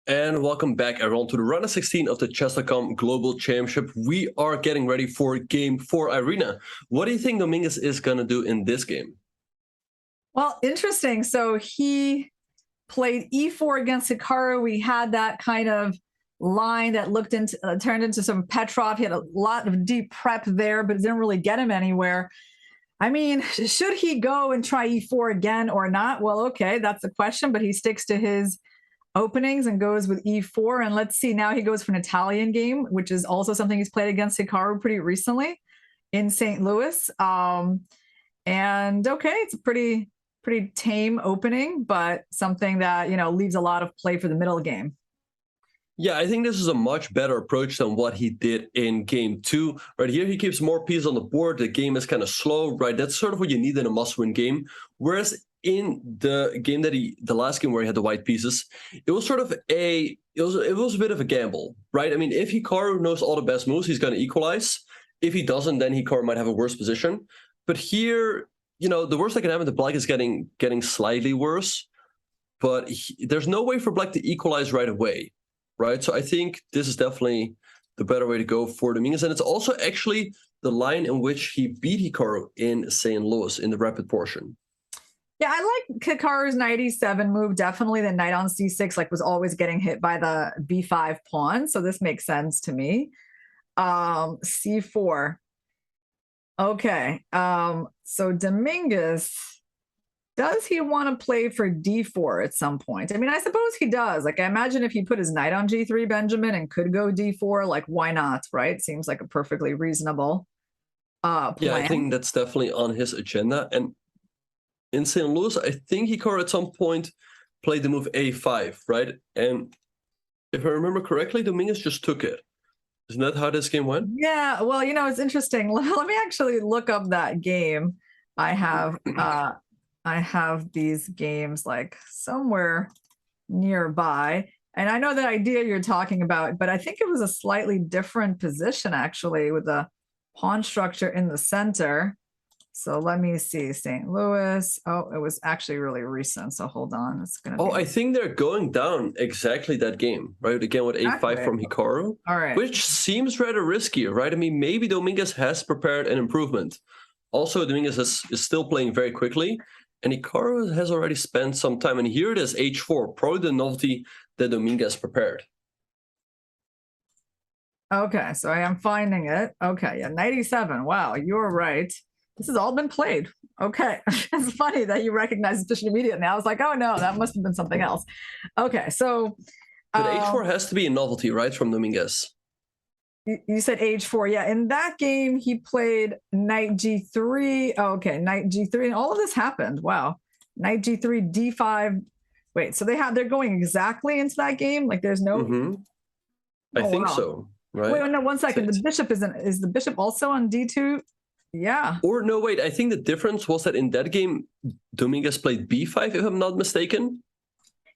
And welcome back, everyone, to the round of 16 of the Chess.com Global Championship. We are getting ready for game 4, Irina. What do you think Dominguez is going to do in this game? Well, interesting. So he played e4 against Hikaru. We had that kind of line that looked into turned into some Petrov. He had a lot of deep prep there, but it didn't really get him anywhere. I mean, should he go and try e4 again or not? Well, okay, that's the question, but he sticks to his openings and goes with e4. And let's see, now he goes for an Italian game, which is also something he's played against Hikaru pretty recently in St. Louis. And okay, it's a pretty tame opening, but something that, leaves a lot of play for the middle game. Yeah, I think this is a much better approach than what he did in game 2. Right here, he keeps more pieces on the board. The game is kind of slow, right? That's sort of what you need in a must-win game. Whereas in the game the last game where he had the white pieces, it was sort of it was a bit of a gamble, right? I mean, if Hikaru knows all the best moves, he's going to equalize. If he doesn't, then Hikaru might have a worse position. But here, the worst that can happen to Black is getting slightly worse. But there's no way for Black to equalize right away. Right, so I think this is definitely the better way to go for Dominguez, and it's also actually the line in which he beat Hikaru in St. Louis in the rapid portion. Yeah, I like Hikaru's knight e7 move. Definitely the knight on c6 was always getting hit by the b5 pawn, so this makes sense to me. c4. Okay, so Dominguez, does he want to play for d4 at some point? I mean, I suppose he does. I imagine if he put his knight on g3, Benjamin, and could go d4, why not, right? Seems like a perfectly reasonable plan. Yeah, I think that's definitely on his agenda. And in St. Louis, I think Hikaru at some point played the move a5, right? And if I remember correctly, Dominguez just took it. Isn't that how this game went? Yeah, well, it's interesting. Let me actually look up that game. I have these games somewhere nearby. And I know the idea you're talking about, but I think it was a slightly different position actually with the pawn structure in the center. So let me see, St. Louis. Oh, it was actually really recent. So hold on. It's going to I think they're going down exactly that game, right? Again, with a5 from Hikaru. All right. Which seems rather risky, right? I mean, maybe Dominguez has prepared an improvement. Also, Dominguez is still playing very quickly. And Hikaru has already spent some time. And here it is, h4, probably the novelty that Dominguez prepared. Okay, so I am finding it. Okay, yeah, knight e7. Wow, you're right. This has all been played. Okay, it's funny that you recognize the position immediately. I was like, oh no, that must have been something else. Okay, so... But h4 has to be a novelty, right, from Dominguez? You said h4. Yeah, in that game, he played knight g3. Oh, okay, knight g3. And all of this happened. Wow. Knight g3, d5. Wait, so they're going exactly into that game? There's no... Mm-hmm. I think so, right? Wait, no, 1 second. The bishop is the bishop also on d2? Yeah. Or no, wait, I think the difference was that in that game, Dominguez played b5, if I'm not mistaken.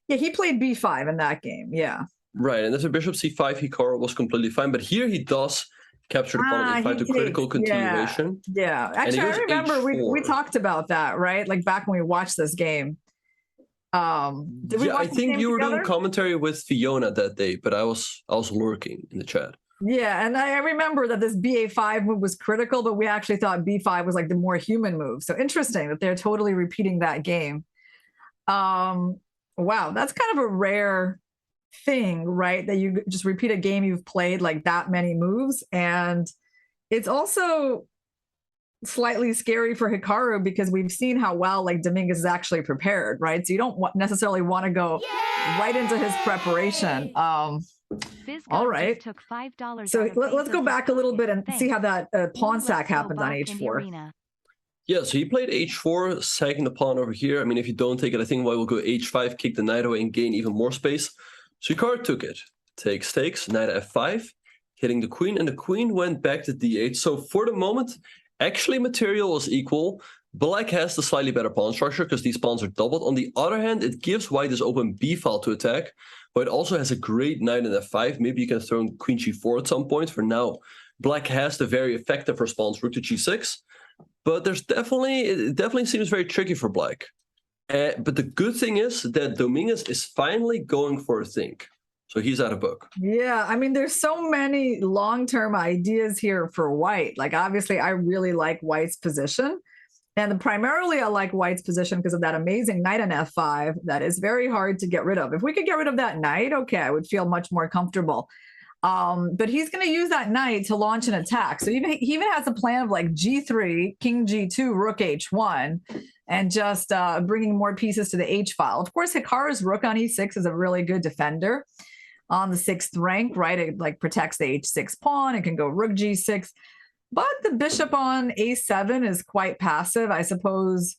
Yeah, he played b5 in that game, yeah. Right, and if the bishop c5, Hikaru was completely fine, but here he does capture the pawn on a5 to critical continuation. Yeah. Actually, I remember we talked about that, right? Back when we watched this game. Did we watch I think you were together? doing commentary with Fiona that day, but I was lurking in the chat. Yeah, and I remember that this ba5 move was critical, but we actually thought b5 was the more human move. So interesting that they're totally repeating that game. Wow, that's kind of a rare thing, right? That you just repeat a game you've played that many moves. And it's also slightly scary for Hikaru because we've seen how well Dominguez is actually prepared, right? So you don't necessarily want to go right into his preparation. All right. Took $5 so let's go back a little bit and see how that pawn sack happened on h4. Yeah, so he played h4, sacking the pawn over here. I mean, if you don't take it, I think White will go h5, kick the knight away, and gain even more space. So Hikaru took it. Takes, knight f5, hitting the queen, and the queen went back to d8. So for the moment, actually material was equal. Black has the slightly better pawn structure because these pawns are doubled. On the other hand, it gives White this open b file to attack. White also has a great knight in f5. Maybe you can throw in queen g4 at some point. For now, Black has the very effective response, rook to g6. But it definitely seems very tricky for Black. But the good thing is that Dominguez is finally going for a think. So he's out of book. Yeah, I mean, there's so many long-term ideas here for white. Like, obviously, I really like white's position. And primarily, I like white's position because of that amazing knight on f5 that is very hard to get rid of. If we could get rid of that knight, okay, I would feel much more comfortable. But he's going to use that knight to launch an attack. So he even has a plan of like g3, king g2, rook h1, and just bringing more pieces to the h file. Of course, Hikaru's rook on e6 is a really good defender on the 6th rank, right? It like protects the h6 pawn. It can go rook g6. But the bishop on a7 is quite passive. I suppose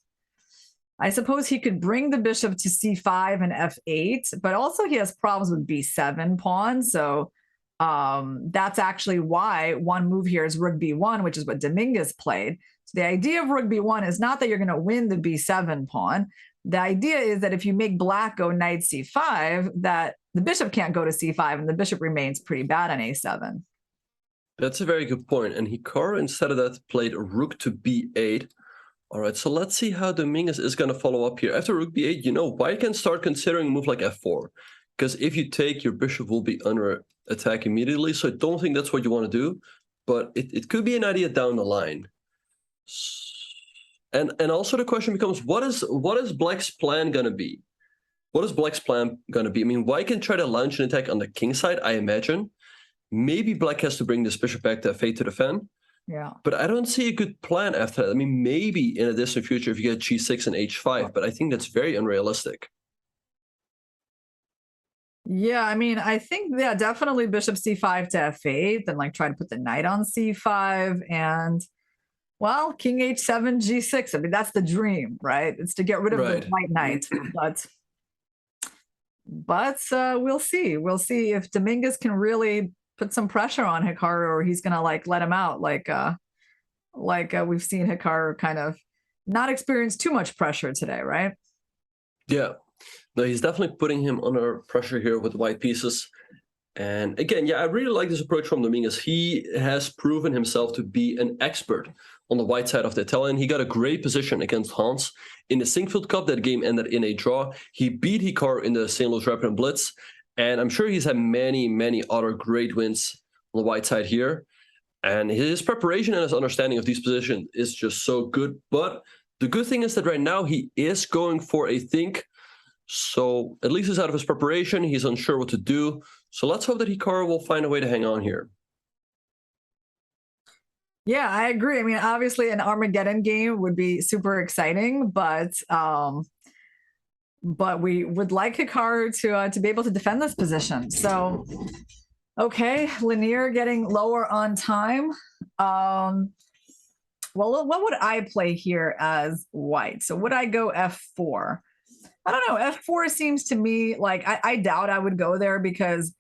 he could bring the bishop to c5 and f8, but also he has problems with b7 pawn. So that's actually why one move here is rook b1, which is what Dominguez played. So the idea of rook b1 is not that you're going to win the b7 pawn. The idea is that if you make black go knight c5, that the bishop can't go to c5 and the bishop remains pretty bad on a7. That's a very good point. And Hikaru, instead of that, played rook to b8. All right, so let's see how Dominguez is going to follow up here. After rook b8, you know, white can start considering a move like f4. Because if you take, your bishop will be under attack immediately. So I don't think that's what you want to do. But it could be an idea down the line. And also the question becomes, what is black's plan going to be? What is black's plan going to be? I mean, white can try to launch an attack on the king side, I imagine. Maybe black has to bring this bishop back to f8 to defend. Yeah. But I don't see a good plan after that. I mean, maybe in a distant future if you get g6 and h5, but I think that's very unrealistic. Yeah, I mean, I think, yeah, definitely bishop c5 to f8, then like try to put the knight on c5 and, well, king h7, g6. I mean, that's the dream, right? It's to get rid of the white knight. But we'll see. We'll see if Dominguez can really put some pressure on Hikaru, or he's gonna like let him out, like we've seen Hikaru kind of not experience too much pressure today, right? Yeah, no, he's definitely putting him under pressure here with white pieces. And again, yeah, I really like this approach from Dominguez. He has proven himself to be an expert on the white side of the Italian. He got a great position against Hans in the Sinkfield Cup. That game ended in a draw. He beat Hikaru in the St. Louis Rapid and Blitz. And I'm sure he's had many, many other great wins on the white side here. And his preparation and his understanding of these positions is just so good. But the good thing is that right now he is going for a think. So at least he's out of his preparation. He's unsure what to do. So let's hope that Hikaru will find a way to hang on here. Yeah, I agree. I mean, obviously an Armageddon game would be super exciting, but we would like Hikaru to be able to defend this position. So, okay, Leinier getting lower on time. Well, what would I play here as white? So would I go f4? I don't know. F4 seems to me like I doubt I would go there because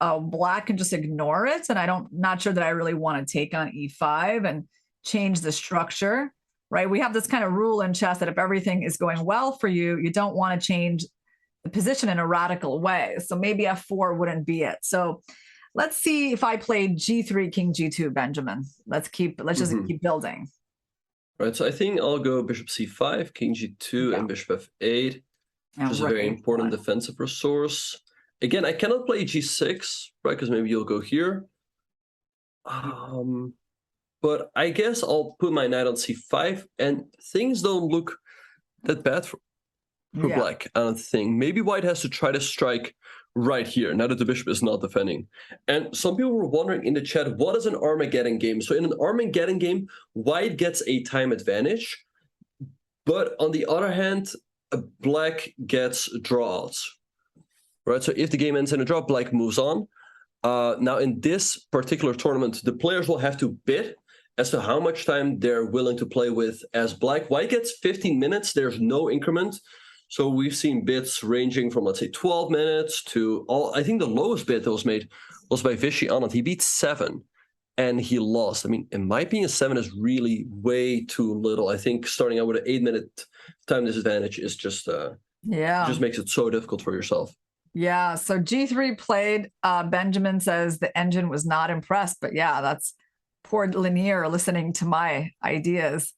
black can just ignore it. And not sure that I really want to take on e5 and change the structure, right? We have this kind of rule in chess that if everything is going well for you, you don't want to change the position in a radical way. So maybe f4 wouldn't be it. So let's see if I play g3, king g2, Benjamin. Let's just keep building. Right, so I think I'll go bishop c5, king g2, and bishop f8, which is a very important defensive resource. Again, I cannot play g6, right, because maybe you'll go here. But I guess I'll put my knight on c5, and things don't look that bad for black, I don't think. Maybe white has to try to strike right here, now that the bishop is not defending. And some people were wondering in the chat, what is an Armageddon game? So in an Armageddon game, white gets a time advantage, but on the other hand, black gets draws. Right, so if the game ends in a draw, black moves on. Now, in this particular tournament, the players will have to bid as to how much time they're willing to play with as black. White gets 15 minutes. There's no increment. So we've seen bids ranging from, let's say, 12 minutes to I think the lowest bid that was made was by Vishy Anand. He beat 7 and he lost. I mean, in my opinion, 7 is really way too little. I think starting out with an 8-minute time disadvantage is just just makes it so difficult for yourself. Yeah, so G3 played. Benjamin says the engine was not impressed, but yeah, that's poor Leinier listening to my ideas.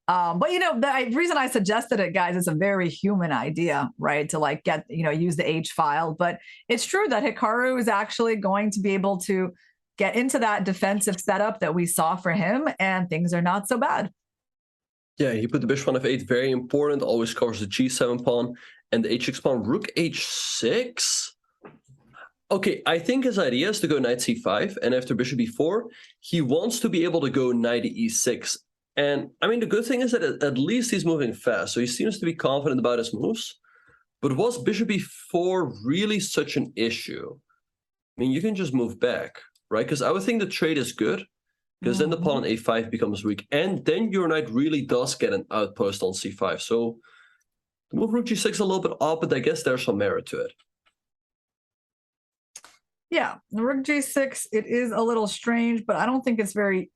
But you know, the reason I suggested it, guys, is a very human idea, right? To like get, you know, use the H file. But it's true that Hikaru is actually going to be able to get into that defensive setup that we saw for him, and things are not so bad. Yeah, he put the bishop on f8, very important, always covers the g7 pawn, and the h6 pawn, rook h6. Okay, I think his idea is to go knight c5, and after bishop e4, he wants to be able to go knight e6. And, I mean, the good thing is that at least he's moving fast, so he seems to be confident about his moves. But was bishop e4 really such an issue? I mean, you can just move back, right? Because I would think the trade is good, because then the pawn on a5 becomes weak, and then your knight really does get an outpost on c5. So the move rook g6 is a little bit odd, but I guess there's some merit to it. Yeah, the rook g6, it is a little strange, but I don't think it's very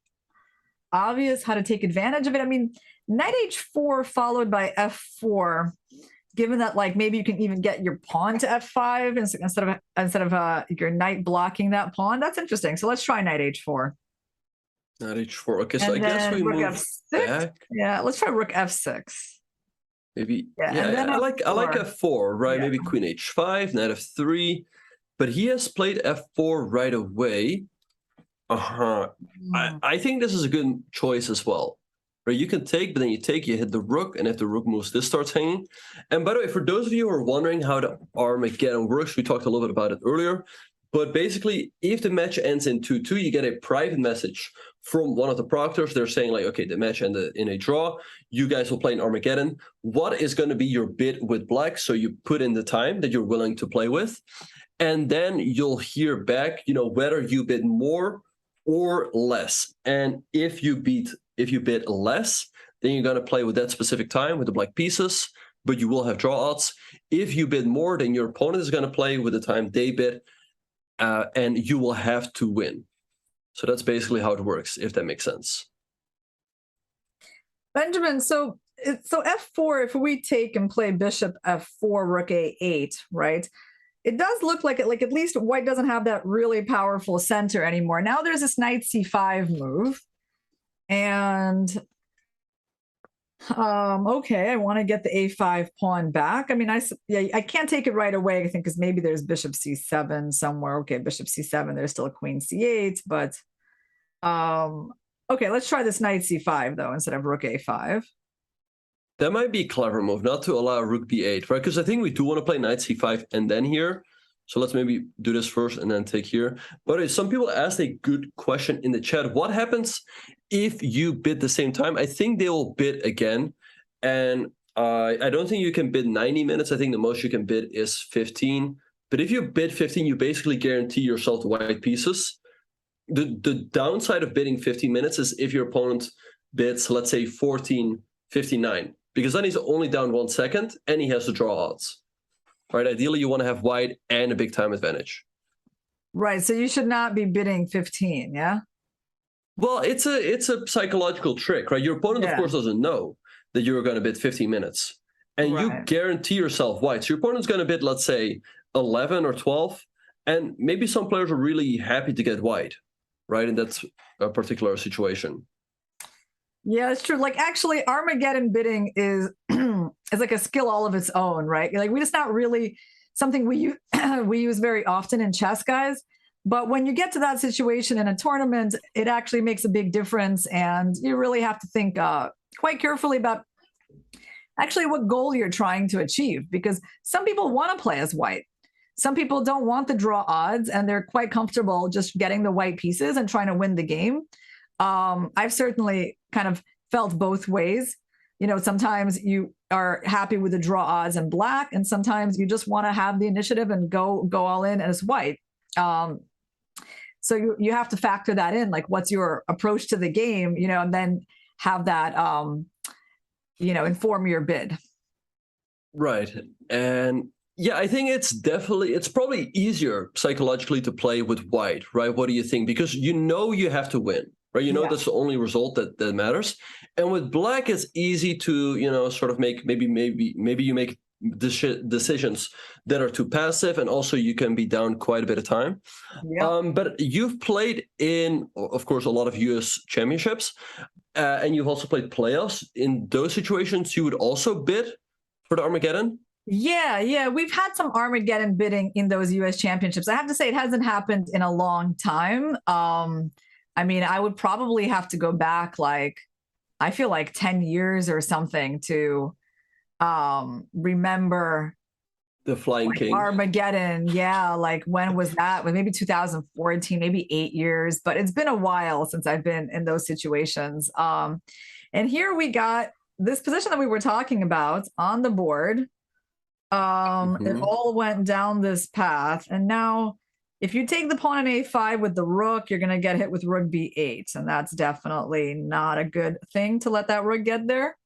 obvious how to take advantage of it. I mean, knight h4 followed by f4, given that like maybe you can even get your pawn to f5 instead of your knight blocking that pawn. That's interesting. So let's try knight h4. Knight h4. Okay, so I guess we rook move f6. back. Yeah, let's try rook f6. Maybe. Yeah, Yeah, I like f4, right? Yeah. Maybe queen h5, knight f3. But he has played f4 right away. I think this is a good choice as well. Right, you can take, but then you hit the rook, and if the rook moves, this starts hanging. And by the way, for those of you who are wondering how the Armageddon works, we talked a little bit about it earlier. But basically, if the match ends in 2-2, you get a private message from one of the proctors. They're saying like, okay, the match ended in a draw. You guys will play in Armageddon. What is going to be your bid with black? So you put in the time that you're willing to play with. And then you'll hear back, you know, whether you bid more or less. And if you bid less, then you're going to play with that specific time with the black pieces, but you will have draw odds. If you bid more, then your opponent is going to play with the time they bid, and you will have to win. So that's basically how it works, if that makes sense. Benjamin, so f4, if we take and play bishop f4, rook a8, right? It does look like at least white doesn't have that really powerful center anymore. Now there's this knight c5 move. And okay, I want to get the a5 pawn back. I mean, I can't take it right away, I think, because maybe there's bishop c7 somewhere. Okay, bishop c7, there's still a queen c8, but okay, let's try this knight c5 though instead of rook a5. That might be a clever move, not to allow rook b8, right? Because I think we do want to play knight c5 and then here. So let's maybe do this first and then take here. But some people asked a good question in the chat. What happens if you bid the same time? I think they will bid again. And I don't think you can bid 90 minutes. I think the most you can bid is 15. But if you bid 15, you basically guarantee yourself the white pieces. The downside of bidding 15 minutes is if your opponent bids, let's say, 14:59. Because then he's only down 1 second and he has to draw odds. Right? Ideally, you want to have white and a big time advantage. Right. So you should not be bidding 15, yeah? Well, it's a psychological trick, right? Your opponent, of course, doesn't know that you're going to bid 15 minutes. And you guarantee yourself white. So your opponent's going to bid, let's say, 11 or 12. And maybe some players are really happy to get white, right? And that's a particular situation. Yeah, it's true. Like, actually, Armageddon bidding is like a skill all of its own, right? Like, it's not really something we use very often in chess, guys. But when you get to that situation in a tournament, it actually makes a big difference, and you really have to think quite carefully about actually what goal you're trying to achieve, because some people want to play as white. Some people don't want the draw odds, and they're quite comfortable just getting the white pieces and trying to win the game. I've certainly kind of felt both ways. You know, sometimes you are happy with the draw odds and black, and sometimes you just want to have the initiative and go all in as white. So you have to factor that in, like what's your approach to the game, you know, and then have that, you know, inform your bid. Right. And yeah, I think it's probably easier psychologically to play with white, right? What do you think? Because you know you have to win. Right, you know that's the only result that matters. And with black, it's easy to, you know, sort of make maybe you make decisions that are too passive, and also you can be down quite a bit of time. But you've played in, of course, a lot of US championships. and you've also played playoffs. In those situations, you would also bid for the Armageddon? Yeah, we've had some Armageddon bidding in those US championships. I have to say it hasn't happened in a long time. I mean, I would probably have to go back I feel like 10 years or something to remember the Flying King. Armageddon. Yeah, when was that? Maybe 2014, maybe 8 years, but it's been a while since I've been in those situations. And here we got this position that we were talking about on the board. It all went down this path, and now if you take the pawn on a5 with the rook, you're going to get hit with rook b8, and that's definitely not a good thing to let that rook get there.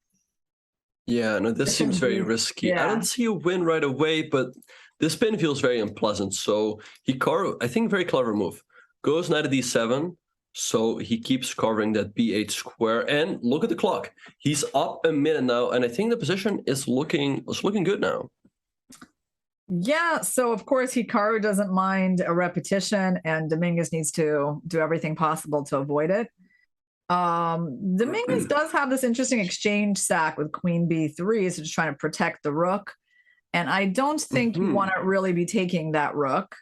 Yeah, no, this seems very risky. Yeah. I don't see a win right away, but this pin feels very unpleasant. So Hikaru, I think very clever move, goes knight to d7, so he keeps covering that b8 square, and look at the clock. He's up a minute now, and I think the position is looking good now. Yeah, so of course Hikaru doesn't mind a repetition, and Dominguez needs to do everything possible to avoid it. Dominguez does have this interesting exchange sack with queen b3, so just trying to protect the rook. And I don't think you want to really be taking that rook,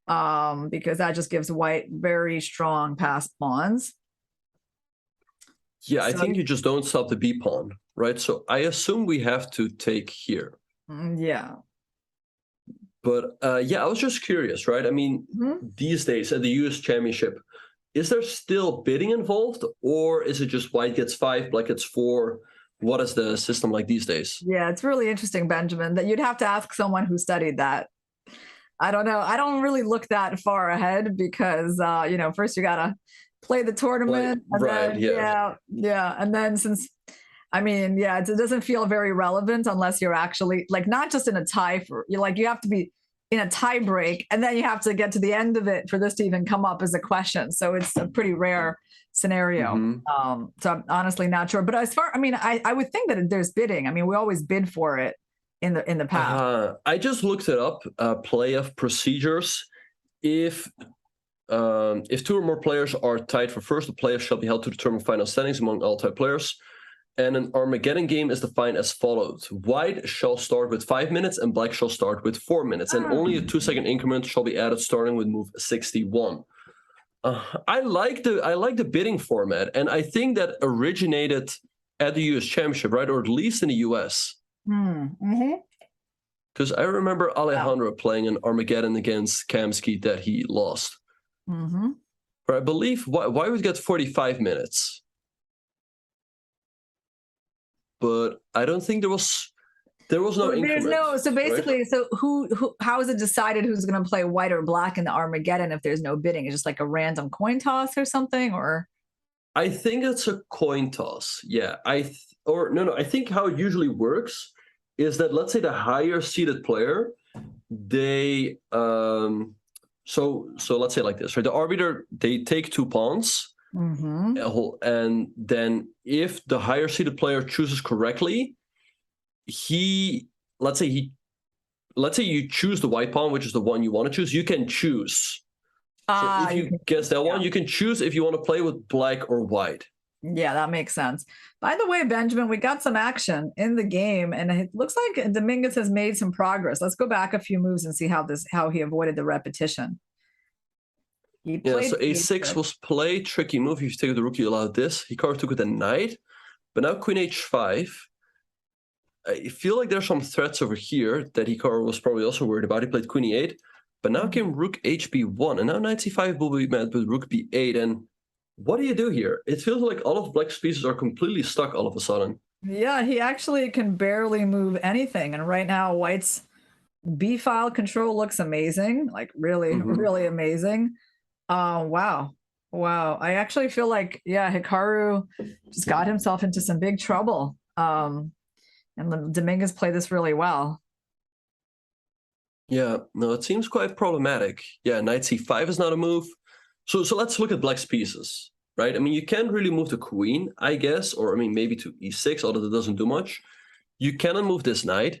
because that just gives white very strong passed pawns. Yeah, so I think you just don't stop the b pawn, right? So I assume we have to take here. Yeah. But yeah, I was just curious, right? I mean, these days at the US Championship, is there still bidding involved, or is it just white gets 5, black gets 4? What is the system like these days? Yeah, it's really interesting, Benjamin, that you'd have to ask someone who studied that. I don't know. I don't really look that far ahead because, first you got to play the tournament. Right, then, yeah. And then it doesn't feel very relevant unless you're actually not just in a tie you have to be in a tie break, and then you have to get to the end of it for this to even come up as a question. So it's a pretty rare scenario. So I'm honestly not sure. But I would think that there's bidding. I mean, we always bid for it in the past. I just looked it up. Playoff procedures. If 2 or more players are tied for first, the playoff shall be held to determine final standings among all tied players. And an Armageddon game is defined as follows. White shall start with 5 minutes and black shall start with 4 minutes. And only a 2-second increment shall be added starting with move 61. I like the bidding format. And I think that originated at the US Championship, right? Or at least in the US. Because I remember Alejandro playing an Armageddon against Kamsky that he lost. But I believe why would get 45 minutes? But I don't think there was no increment. So basically, right? So how is it decided who's going to play white or black in the Armageddon if there's no bidding? It's just like a random coin toss or something, or? I think it's a coin toss. Yeah, I think how it usually works is that, let's say the higher seeded player, they so let's say like this, right? The arbiter, they take 2 pawns. And then if the higher seeded player chooses correctly, let's say you choose the white pawn, which is the one you want to choose, you can choose. So if you guess that one, you can choose if you want to play with black or white. Yeah, that makes sense. By the way, Benjamin, we got some action in the game, and it looks like Dominguez has made some progress. Let's go back a few moves and see how he avoided the repetition. So a6 was played, tricky move. If you take the rook, you allow this. Hikaru took with a knight, but now queen h5. I feel like there's some threats over here that Hikaru was probably also worried about. He played queen e8, but now came rook hb1, and now knight c5 will be met with rook b8. And what do you do here? It feels like all of black's pieces are completely stuck all of a sudden. Yeah, he actually can barely move anything, and right now white's b file control looks amazing, really amazing. Wow. I actually feel like, Hikaru just got himself into some big trouble. And Dominguez played this really well. Yeah, no, it seems quite problematic. Yeah, knight c5 is not a move. So let's look at black's pieces, right? I mean, you can't really move the queen, I guess, or maybe to e6, although that doesn't do much. You cannot move this knight.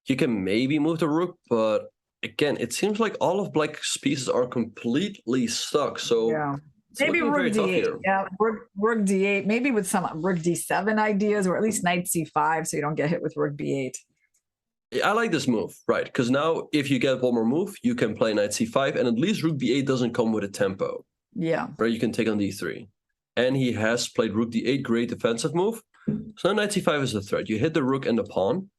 You can maybe move the rook, but again, it seems like all of black's pieces are completely stuck. So It's Maybe looking very rook tough d8. here. Yeah, rook d8. Maybe with some rook d7 ideas, or at least knight c5, so you don't get hit with rook b8. I like this move, right? Because now if you get one more move, you can play knight c5, and at least rook b8 doesn't come with a tempo. Yeah. Right, you can take on d3. And he has played rook d8, great defensive move. So now knight c5 is a threat. You hit the rook and the pawn.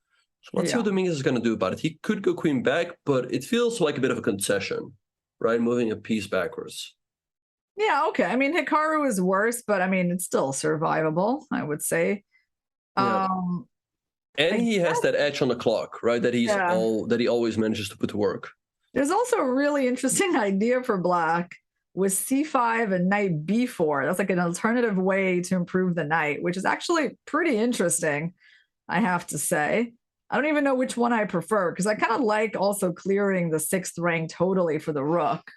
So let's see what Dominguez is going to do about it. He could go queen back, but it feels like a bit of a concession, right? Moving a piece backwards. Yeah, okay. I mean, Hikaru is worse, but I mean, it's still survivable, I would say. Yeah. And he has that edge on the clock, right? That he always manages to put to work. There's also a really interesting idea for black with c5 and knight b4. That's like an alternative way to improve the knight, which is actually pretty interesting, I have to say. I don't even know which one I prefer, because I kind of like also clearing the 6th rank totally for the rook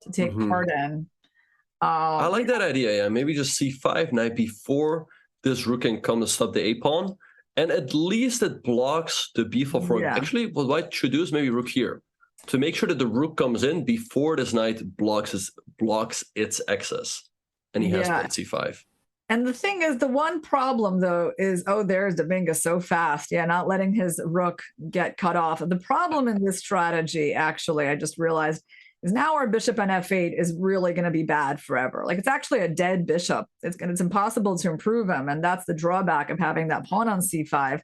to take part in. I like that idea, yeah. Maybe just c5, knight b4. This rook can come to stop the a-pawn. And at least it blocks the b4 rook. Yeah. Actually, what white should do is maybe rook here, to make sure that the rook comes in before this knight blocks its access. And he has played c5. And the thing is, the one problem, though, is, oh, there's Dominguez so fast. Yeah, not letting his rook get cut off. The problem in this strategy, actually, I just realized, is now our bishop on f8 is really going to be bad forever. Like, it's actually a dead bishop. It's impossible to improve him. And that's the drawback of having that pawn on c5.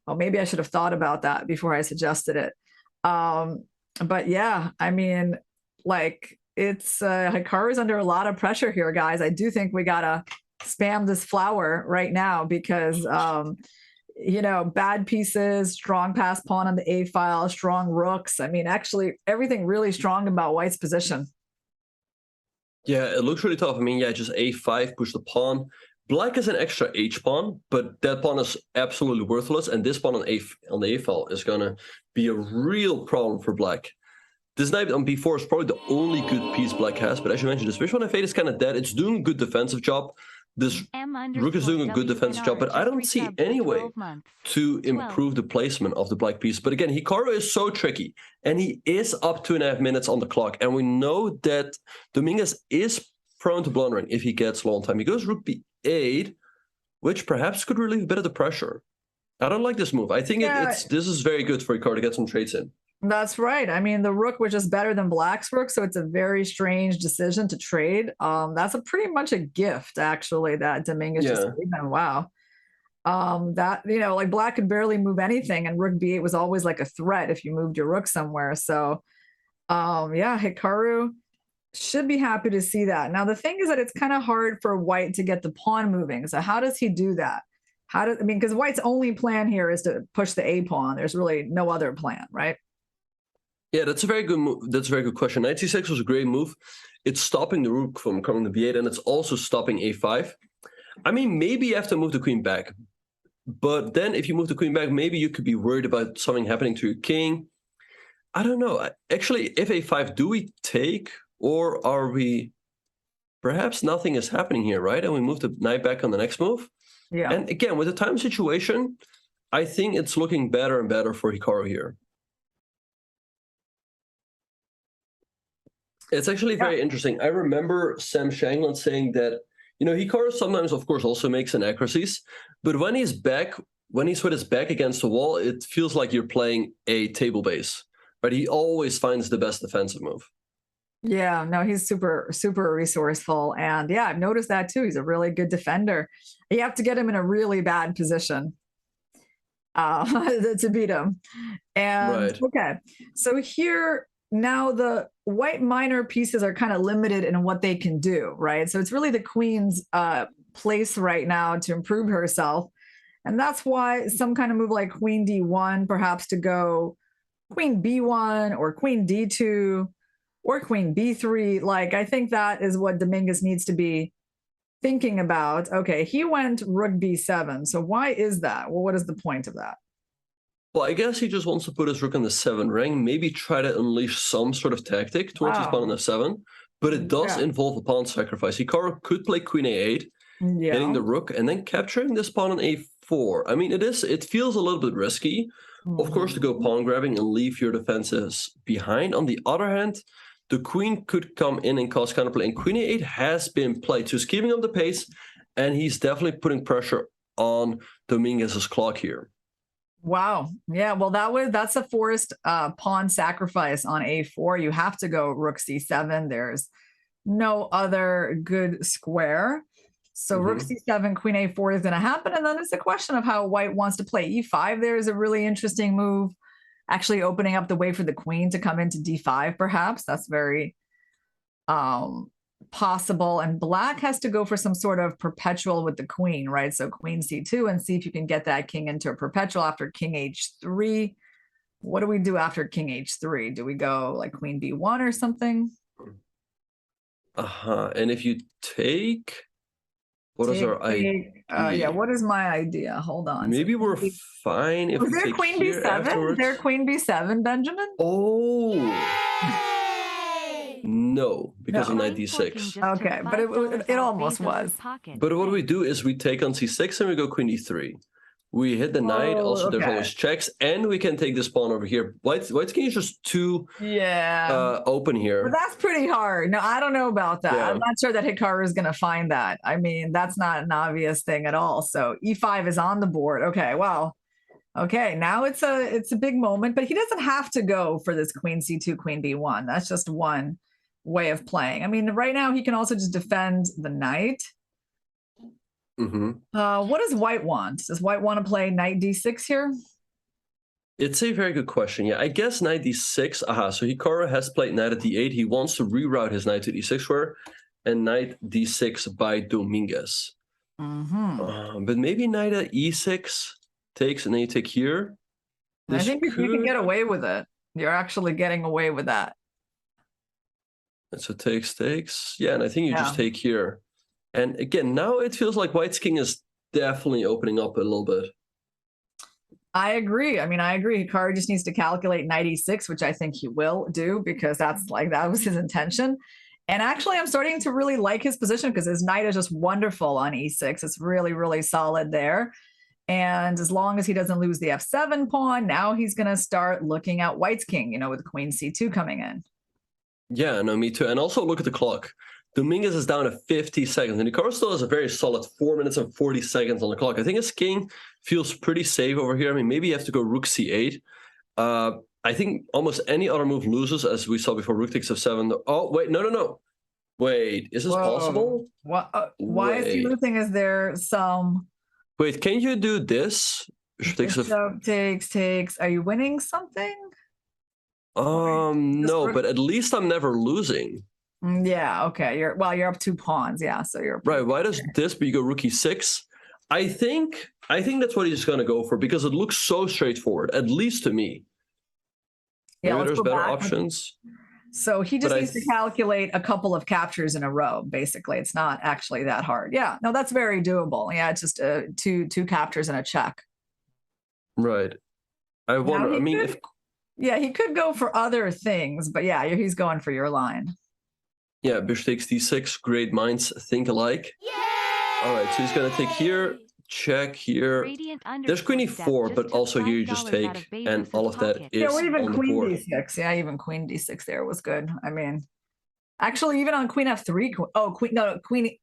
Well, maybe I should have thought about that before I suggested it. But yeah, I mean, like, it's Hikaru's under a lot of pressure here, guys. I do think we got to spam this flower right now because, you know, bad pieces, strong pass pawn on the A file, strong rooks. I mean, actually, everything really strong about white's position. Yeah, it looks really tough. I mean, yeah, just a5, push the pawn. Black is an extra h pawn, but that pawn is absolutely worthless. And this pawn on the a file is going to be a real problem for black. This knight on b4 is probably the only good piece black has. But as you mentioned, this bishop on f8 is kind of dead. It's doing a good defensive job. This rook is doing a good defensive job, but I don't see any way to improve the placement of the black piece. But again, Hikaru is so tricky, and he is up 2.5 minutes on the clock. And we know that Dominguez is prone to blundering if he gets low on time. He goes rook b8, which perhaps could relieve a bit of the pressure. I don't like this move. I think this is very good for Hikaru to get some trades in. That's right. I mean, the rook was just better than black's rook, so it's a very strange decision to trade. That's pretty much a gift, actually, that Dominguez just gave him. Wow. That, you know, like black could barely move anything, and rook b8 was always like a threat if you moved your rook somewhere. So, yeah, Hikaru should be happy to see that. Now, the thing is that it's kind of hard for white to get the pawn moving. So how does he do that? I mean, because white's only plan here is to push the a pawn. There's really no other plan, right? Yeah, that's a very good move. That's a very good question. Knight c6 was a great move. It's stopping the rook from coming to b8, and it's also stopping a5. I mean, maybe you have to move the queen back. But then if you move the queen back, maybe you could be worried about something happening to your king. I don't know. Actually, if a5, do we take, or are we... Perhaps nothing is happening here, right? And we move the knight back on the next move. Yeah. And again, with the time situation, I think it's looking better and better for Hikaru here. It's actually very interesting. I remember Sam Shanklin saying that, you know, Hikaru sometimes, of course, also makes inaccuracies, but when he's with his back against the wall, it feels like you're playing a table base, right? He always finds the best defensive move. Yeah, no, he's super, super resourceful. And yeah, I've noticed that too. He's a really good defender. You have to get him in a really bad position to beat him. And okay, so here, now the white minor pieces are kind of limited in what they can do, right? So it's really the queen's place right now to improve herself. And that's why some kind of move like queen d1, perhaps to go queen b1 or queen d2 or queen b3. Like, I think that is what Dominguez needs to be thinking about. Okay, he went rook b7. So why is that? Well, what is the point of that? Well, I guess he just wants to put his rook in the 7 rank, maybe try to unleash some sort of tactic towards his pawn on f7, but it does involve a pawn sacrifice. Hikaru could play queen a8, getting the rook, and then capturing this pawn on a4. I mean, it feels a little bit risky, of course, to go pawn grabbing and leave your defenses behind. On the other hand, the queen could come in and cause counterplay. And queen a8 has been played. So he's keeping up the pace, and he's definitely putting pressure on Dominguez's clock here. Wow. Yeah. Well, that's a forced pawn sacrifice on a4. You have to go rook c7. There's no other good square. So rook c7, queen a4 is going to happen. And then it's a question of how white wants to play e5. There's a really interesting move, actually opening up the way for the queen to come into d5, perhaps. That's very possible. And black has to go for some sort of perpetual with the queen, right? So queen c2 and see if you can get that king into a perpetual after king h3. What do we do after king h3? Do we go like queen b1 or something? And if you take, what is our idea? Yeah, what is my idea? Hold on. Maybe we're fine if we take queen here b7? afterwards. Is there queen b7, Benjamin? Oh. No, because of knight Line 14 just d6. took Okay, but $5 it out of almost Bezos's was. pocket. But what we Thanks. do is we take on c6 and we go queen d3. We hit the knight. Also, there's okay. always checks, and we can take this pawn over here. White's king is just too open here. But that's pretty hard. No, I don't know about that. Yeah. I'm not sure that Hikaru is going to find that. I mean, that's not an obvious thing at all. So e5 is on the board. Okay, well, okay, now it's a big moment, but he doesn't have to go for this queen c2, queen b1. That's just one way of playing. I mean, right now he can also just defend the knight. What does white want? Does white want to play knight d6 here? It's a very good question. Yeah, I guess knight d6. So Hikaru has played knight at d8. He wants to reroute his knight to d6 square, and knight d6 by Dominguez. But maybe knight at e6 takes, and then you take here. I think you can get away with it. You're actually getting away with that. And so takes. Yeah, and I think you just take here. And again, now it feels like white's king is definitely opening up a little bit. I agree. I mean, I agree. Hikaru just needs to calculate knight e6, which I think he will do because that was his intention. And actually, I'm starting to really like his position because his knight is just wonderful on e6. It's really, really solid there. And as long as he doesn't lose the f7 pawn, now he's going to start looking at white's king, with queen c2 coming in. Yeah, no, me too. And also look at the clock. Dominguez is down to 50 seconds, and Hikaru still has a very solid 4 minutes and 40 seconds on the clock. I think his king feels pretty safe over here. I mean, maybe you have to go rook c8. I think almost any other move loses, as we saw before. Rook takes f7. Oh, wait, no. Wait, is this possible? What? Why is he losing? Is there some... Wait, can you do this? Bishop takes. Are you winning something? No, but at least I'm never losing. Yeah, okay. You're up 2 pawns. Yeah, so you're right. Why does this? But you go rook e6. I think that's what he's going to go for because it looks so straightforward, at least to me. Yeah, maybe there's better options. So he just needs to calculate a couple of captures in a row. Basically, it's not actually that hard. Yeah, no, that's very doable. Yeah, it's just two captures and a check. Right. I wonder. I mean, he could go for other things, but yeah, he's going for your line. Yeah, bishop takes d6. Great minds think alike. Yay! All right, so he's going to take here, check here. There's queen e4, but also here you just take, and all of that is or even on queen the board. d6. Yeah, even queen d6 there was good. I mean, actually, even on queen f3. Queen.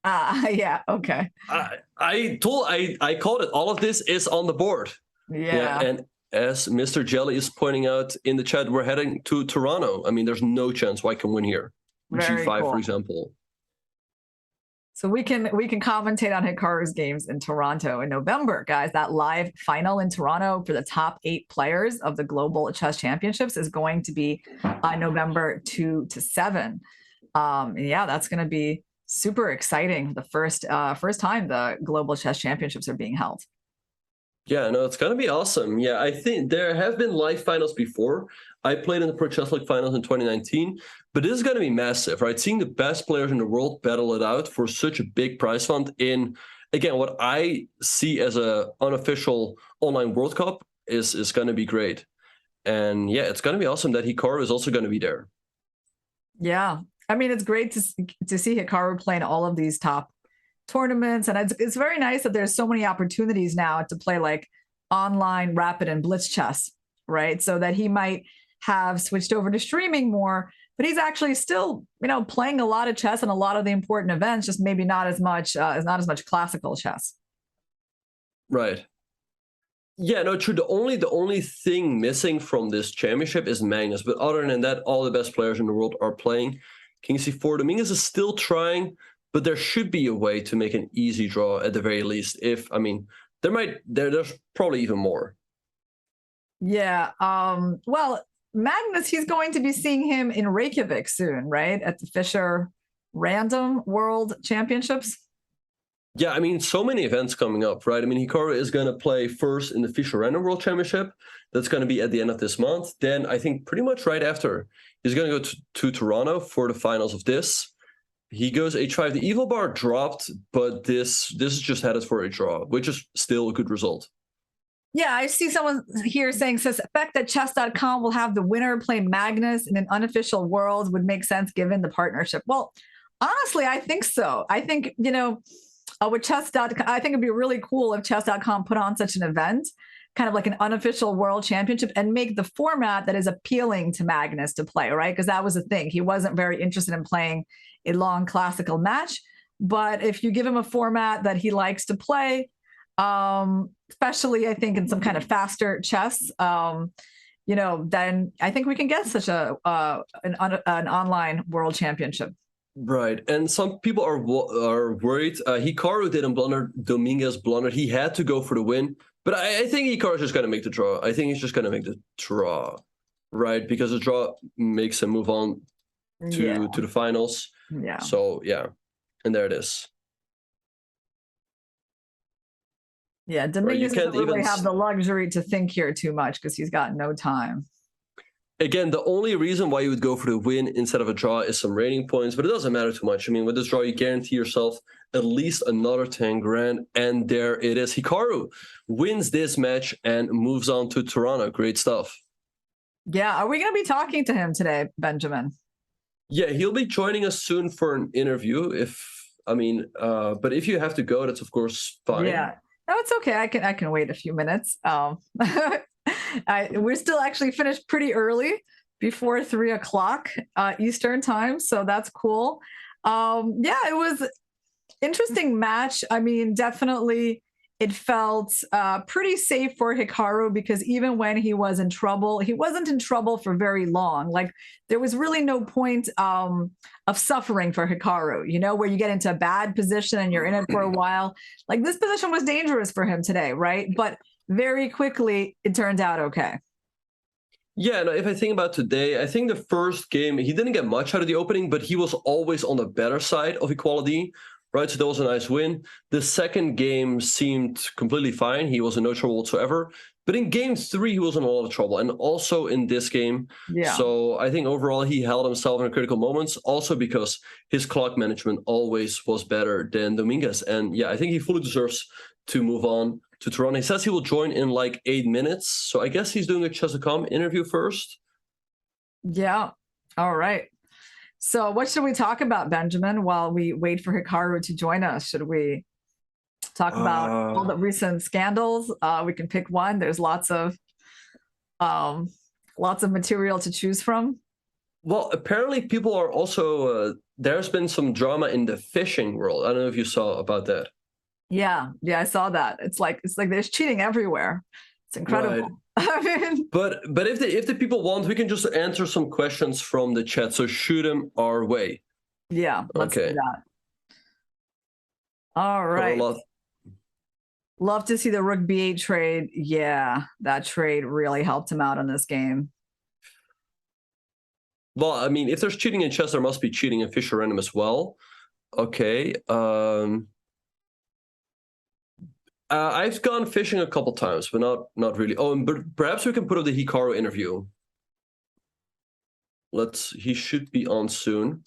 Yeah, okay. I called it. All of this is on the board. Yeah. And as Mr. Jelly is pointing out in the chat, we're heading to Toronto. I mean, there's no chance white can win here. Very G5, cool. for example. So we can commentate on Hikaru's games in Toronto in November, guys. That live final in Toronto for the top 8 players of the Global Chess Championships is going to be November 2 to 7. Yeah, that's going to be super exciting. The first time the Global Chess Championships are being held. Yeah, no, it's going to be awesome. Yeah, I think there have been live finals before. I played in the Pro Chess League finals in 2019, but this is going to be massive, right? Seeing the best players in the world battle it out for such a big prize fund in, again, what I see as a unofficial online World Cup is going to be great. And yeah, it's going to be awesome that Hikaru is also going to be there. Yeah, I mean, it's great to see Hikaru playing all of these top tournaments, and it's very nice that there's so many opportunities now to play like online rapid and blitz chess, right? So that he might have switched over to streaming more but he's actually still, playing a lot of chess and a lot of the important events, just maybe not as much classical chess. Right. Yeah, no, true. The only thing missing from this championship is Magnus, but other than that, all the best players in the world are playing. King C4. Dominguez is still trying, but there should be a way to make an easy draw at the very least. There's probably even more. Yeah. Well, Magnus, he's going to be seeing him in Reykjavik soon, right? At the Fischer Random World Championships. Yeah, I mean, so many events coming up, right? I mean, Hikaru is going to play first in the Fischer Random World Championship. That's going to be at the end of this month. Then I think pretty much right after, he's going to go to Toronto for the finals of this. He goes H5. The Evil Bar dropped, but this is just headed for a draw, which is still a good result. Yeah, I see someone here says the fact that chess.com will have the winner play Magnus in an unofficial world would make sense given the partnership. Well, honestly, I think so. I think, with chess.com, I think it'd be really cool if chess.com put on such an event, kind of like an unofficial world championship, and make the format that is appealing to Magnus to play, right? Because that was the thing. He wasn't very interested in playing a long classical match. But if you give him a format that he likes to play, especially I think in some kind of faster chess, then I think we can get such an online world championship. Right, and some people are worried. Hikaru didn't blunder. Dominguez blundered. He had to go for the win, but I think Hikaru's just going to make the draw. I think he's just going to make the draw, right? Because the draw makes him move on to the finals. Yeah. So yeah, and there it is. Yeah, Dominguez doesn't really have the luxury to think here too much because he's got no time. Again, the only reason why you would go for the win instead of a draw is some rating points, but it doesn't matter too much. I mean, with this draw, you guarantee yourself at least another 10 grand, and there it is. Hikaru wins this match and moves on to Toronto. Great stuff. Yeah, are we going to be talking to him today, Benjamin? Yeah, he'll be joining us soon for an interview. But if you have to go, that's of course fine. Yeah, no, it's okay. I can wait a few minutes. We're still actually finished pretty early, before 3 o'clock Eastern time, so that's cool. Yeah, it was interesting match. I mean, definitely it felt pretty safe for Hikaru because even when he was in trouble, he wasn't in trouble for very long. Like there was really no point of suffering for Hikaru, where you get into a bad position and you're in it for a while. Like this position was dangerous for him today, right? But very quickly, it turned out okay. Yeah, no, if I think about today, I think the first game, he didn't get much out of the opening, but he was always on the better side of equality, right? So that was a nice win. The second game seemed completely fine. He was in no trouble whatsoever. But in game 3, he was in a lot of trouble. And also in this game. Yeah. So I think overall, he held himself in critical moments, also because his clock management always was better than Dominguez. And yeah, I think he fully deserves to move on to Toronto. He says he will join in like 8 minutes. So I guess he's doing a chess.com interview first. Yeah. All right. So what should we talk about, Benjamin, while we wait for Hikaru to join us? Should we talk about all the recent scandals? We can pick one. There's lots of material to choose from. Well, apparently people are also, there's been some drama in the fishing world. I don't know if you saw about that. Yeah, I saw that. It's like there's cheating everywhere. It's incredible. Right. I mean, but if the people want, we can just answer some questions from the chat. So shoot them our way. Yeah, let's do that. All right. Love to see the Rook B8 trade. Yeah, that trade really helped him out in this game. Well, I mean, if there's cheating in chess, there must be cheating in Fischer Random as well. Okay. I've gone fishing a couple times, but not really. Oh, but perhaps we can put up the Hikaru interview. He should be on soon.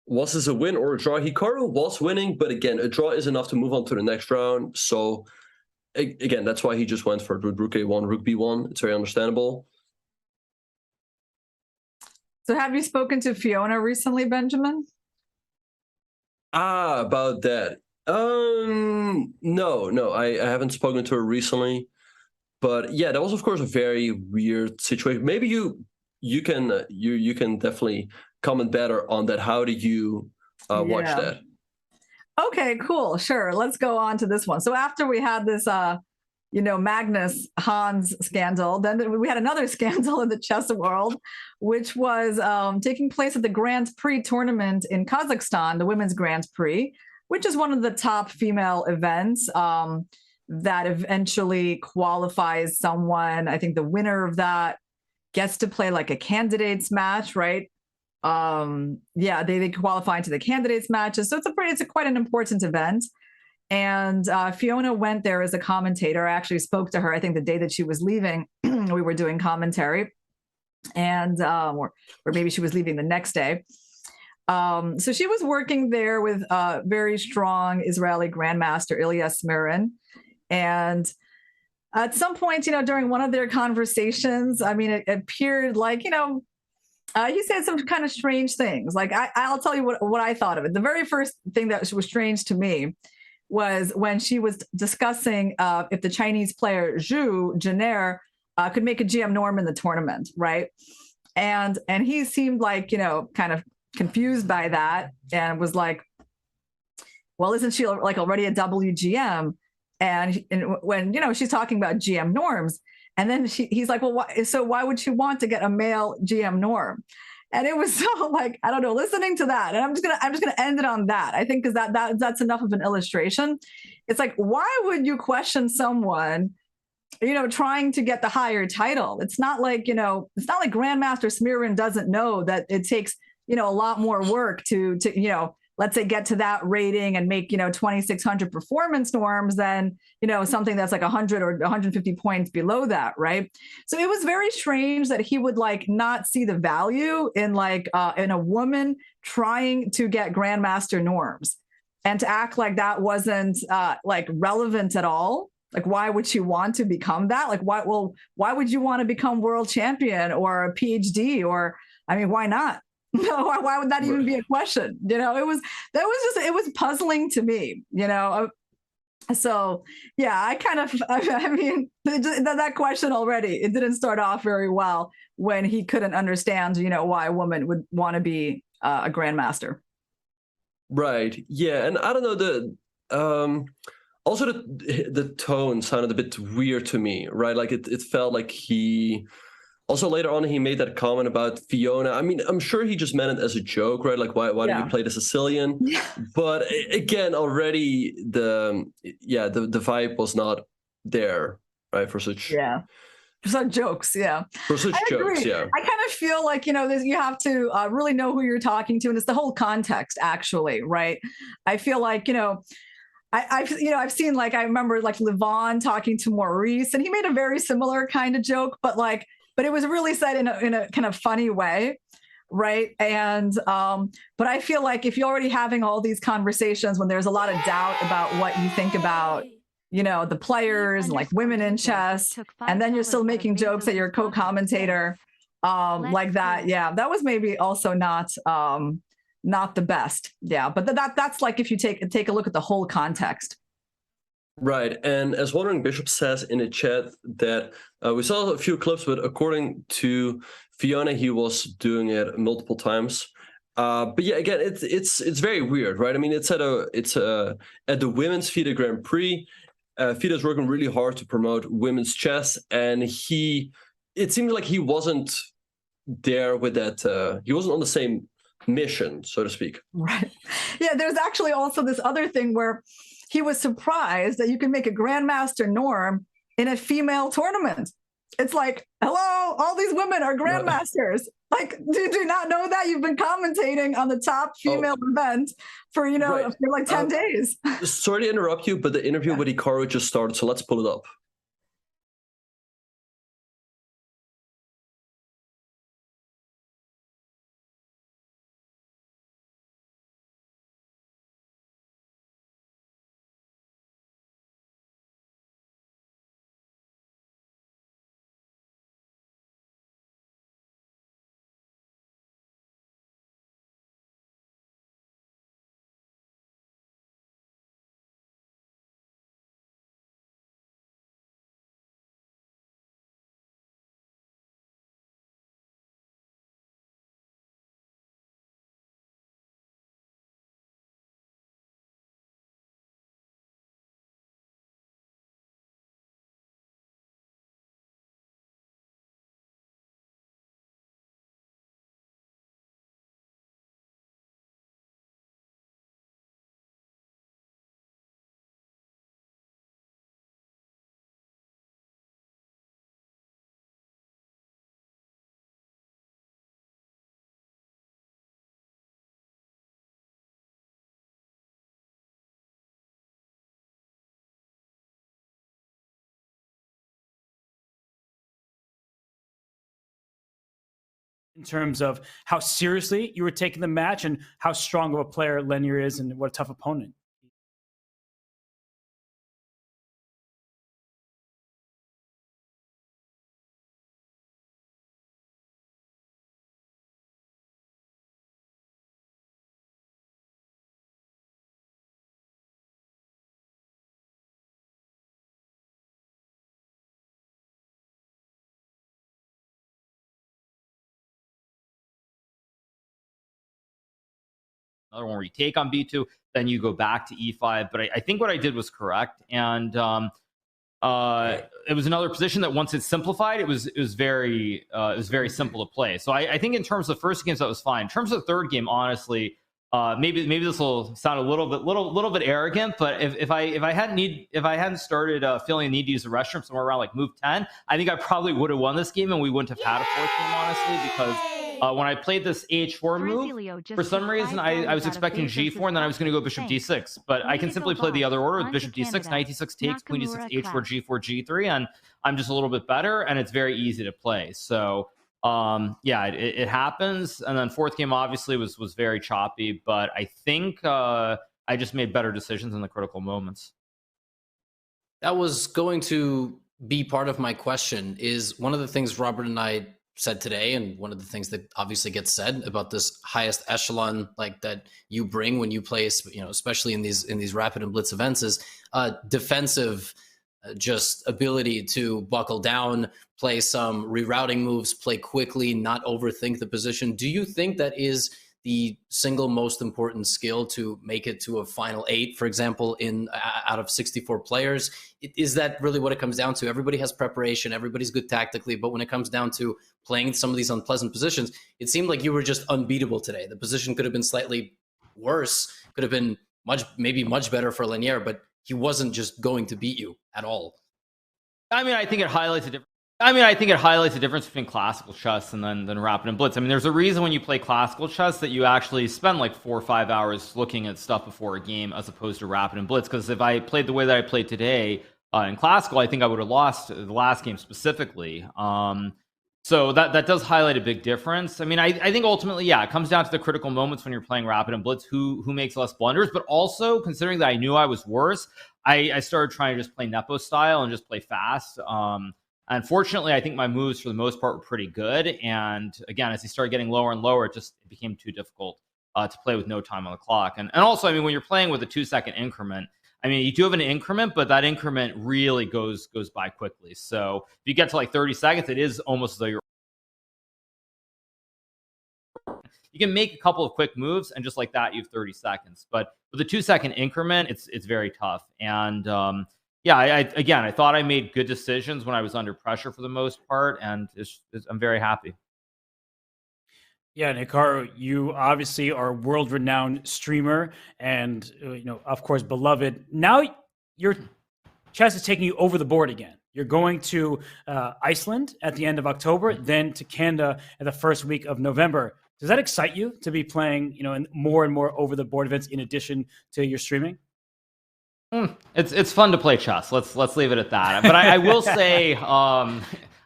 Was this a win or a draw? Hikaru was winning, but again, a draw is enough to move on to the next round. So again, that's why he just went for Rook A1, Rook B1. It's very understandable. So have you spoken to Fiona recently, Benjamin? About that. No, I haven't spoken to her recently. But yeah, that was of course a very weird situation. Maybe you can definitely comment better on that. How did you watch Yeah. that? Okay, cool. Sure. Let's go on to this one. So after we had this Magnus Hans scandal, then we had another scandal in the chess world, which was taking place at the Grand Prix tournament in Kazakhstan, the Women's Grand Prix, which is one of the top female events that eventually qualifies someone. I think the winner of that gets to play like a candidates match, right? They qualify into the candidates matches. So it's quite an important event. And Fiona went there as a commentator. I actually spoke to her, I think the day that she was leaving, we were doing commentary, and or maybe she was leaving the next day. So she was working there with very strong Israeli grandmaster Ilya Smirin. And at some point, during one of their conversations, I mean, it appeared like, he said some kind of strange things. Like, I'll tell you what I thought of it. The very first thing that was strange to me was when she was discussing if the Chinese player Zhu Jenner could make a GM norm in the tournament, right? And he seemed like, kind of confused by that and was like, well, isn't she like already a WGM? And when, she's talking about GM norms, and then he's like, well, why would she want to get a male GM norm? And it was so like, I don't know, listening to that. And I'm just gonna end it on that. I think because that's enough of an illustration. It's like, why would you question someone, trying to get the higher title? It's not like, it's not like Grandmaster Smirin doesn't know that it takes, a lot more work to let's say get to that rating and make 2,600 performance norms than something that's like 100 or 150 points below that, right? So it was very strange that he would like not see the value in like in a woman trying to get grandmaster norms, and to act like that wasn't like relevant at all. Like, why would she want to become that? Like, why would you want to become world champion or a PhD? Or, I mean, why not? No, why would that even be a question? It was puzzling to me, So yeah, I mean, that question already, it didn't start off very well when he couldn't understand, why a woman would want to be a grandmaster. Right. Yeah, and I don't know, also the tone sounded a bit weird to me, right? Like it felt like he. Also, later on, he made that comment about Fiona. I mean, I'm sure he just meant it as a joke, right? Like, why do you play the Sicilian? But again, already the vibe was not there, right? For such jokes, yeah. For such jokes, yeah. I kind of feel like you have to really know who you're talking to, and it's the whole context, actually, right? I feel like I've seen, like, I remember like Levon talking to Maurice, and he made a very similar kind of joke, but it was really said in a kind of funny way, right? And but I feel like if you're already having all these conversations when there's a lot of doubt about what you think about, the players, like women in chess, and then you're still making jokes at your co-commentator like that, yeah, that was maybe also not the best, yeah. But that's like if you take a look at the whole context. Right, and as Wandering Bishop says in the chat that we saw a few clips, but according to Fiona, he was doing it multiple times. But yeah, again, it's very weird, right? I mean, it's at the women's FIDE Grand Prix. FIDE is working really hard to promote women's chess, and it seems like he wasn't there with that. He wasn't on the same mission, so to speak. Right. Yeah, there's actually also this other thing where he was surprised that you can make a grandmaster norm in a female tournament. It's like, hello, all these women are grandmasters. Like, do you not know that? You've been commentating on the top female event for, for like 10 days. Sorry to interrupt you, but the interview with Hikaru just started, so let's pull it up. in terms of how seriously you were taking the match and how strong of a player Leinier is and what a tough opponent. Another one where you take on b2, then you go back to e5. But I think what I did was correct, and it was another position that once it's simplified, it was very simple to play. So I think in terms of first games that was fine. In terms of the third game, honestly, maybe this will sound a little bit arrogant, but if I hadn't started feeling the need to use the restroom somewhere around like move 10, I think I probably would have won this game and we wouldn't have had a fourth game, honestly, because when I played this h4 move, for some reason I was expecting g4 and then I was going to go bishop d6, but I can simply play the other order with bishop d6, knight d6 takes, queen d6, h4, g4, g3, and I'm just a little bit better and it's very easy to play. So yeah, it happens. And then fourth game obviously was very choppy, but I think I just made better decisions in the critical moments. That was going to be part of my question. Is one of the things Robert and I said today, and one of the things that obviously gets said about this highest echelon like that you bring when you play, you know, especially in these rapid and blitz events, is defensive just ability to buckle down, play some rerouting moves, play quickly, not overthink the position. Do you think that is the single most important skill to make it to a final 8, for example, in out of 64 players? Is that really what it comes down to? Everybody has preparation, everybody's good tactically, but when it comes down to playing some of these unpleasant positions, it seemed like you were just unbeatable today. The position could have been slightly worse, could have been maybe much better for Leinier, but he wasn't just going to beat you at all. I mean, I think it highlights the difference between classical chess and then rapid and blitz. I mean, there's a reason when you play classical chess that you actually spend like 4 or 5 hours looking at stuff before a game as opposed to rapid and blitz. Because if I played the way that I played today in classical, I think I would have lost the last game specifically. So that does highlight a big difference. I mean, I think ultimately, yeah, it comes down to the critical moments when you're playing rapid and blitz, who makes less blunders. But also, considering that I knew I was worse, I started trying to just play Nepo style and just play fast. Unfortunately, I think my moves for the most part were pretty good. And again, as he started getting lower and lower, it became too difficult to play with no time on the clock. And also, I mean, when you're playing with a 2-second increment, I mean, you do have an increment, but that increment really goes by quickly. So if you get to like 30 seconds, it is almost as though you can make a couple of quick moves, and just like that, you have 30 seconds. But with a 2-second increment, it's very tough. And yeah, I thought I made good decisions when I was under pressure for the most part, and I'm very happy. Yeah, and Hikaru, you obviously are a world-renowned streamer and, you know, of course, beloved. Now your chess is taking you over the board again. You're going to Iceland at the end of October, then to Canada in the first week of November. Does that excite you to be playing, you know, in more and more over-the-board events in addition to your streaming? It's fun to play chess. Let's leave it at that. But I will say,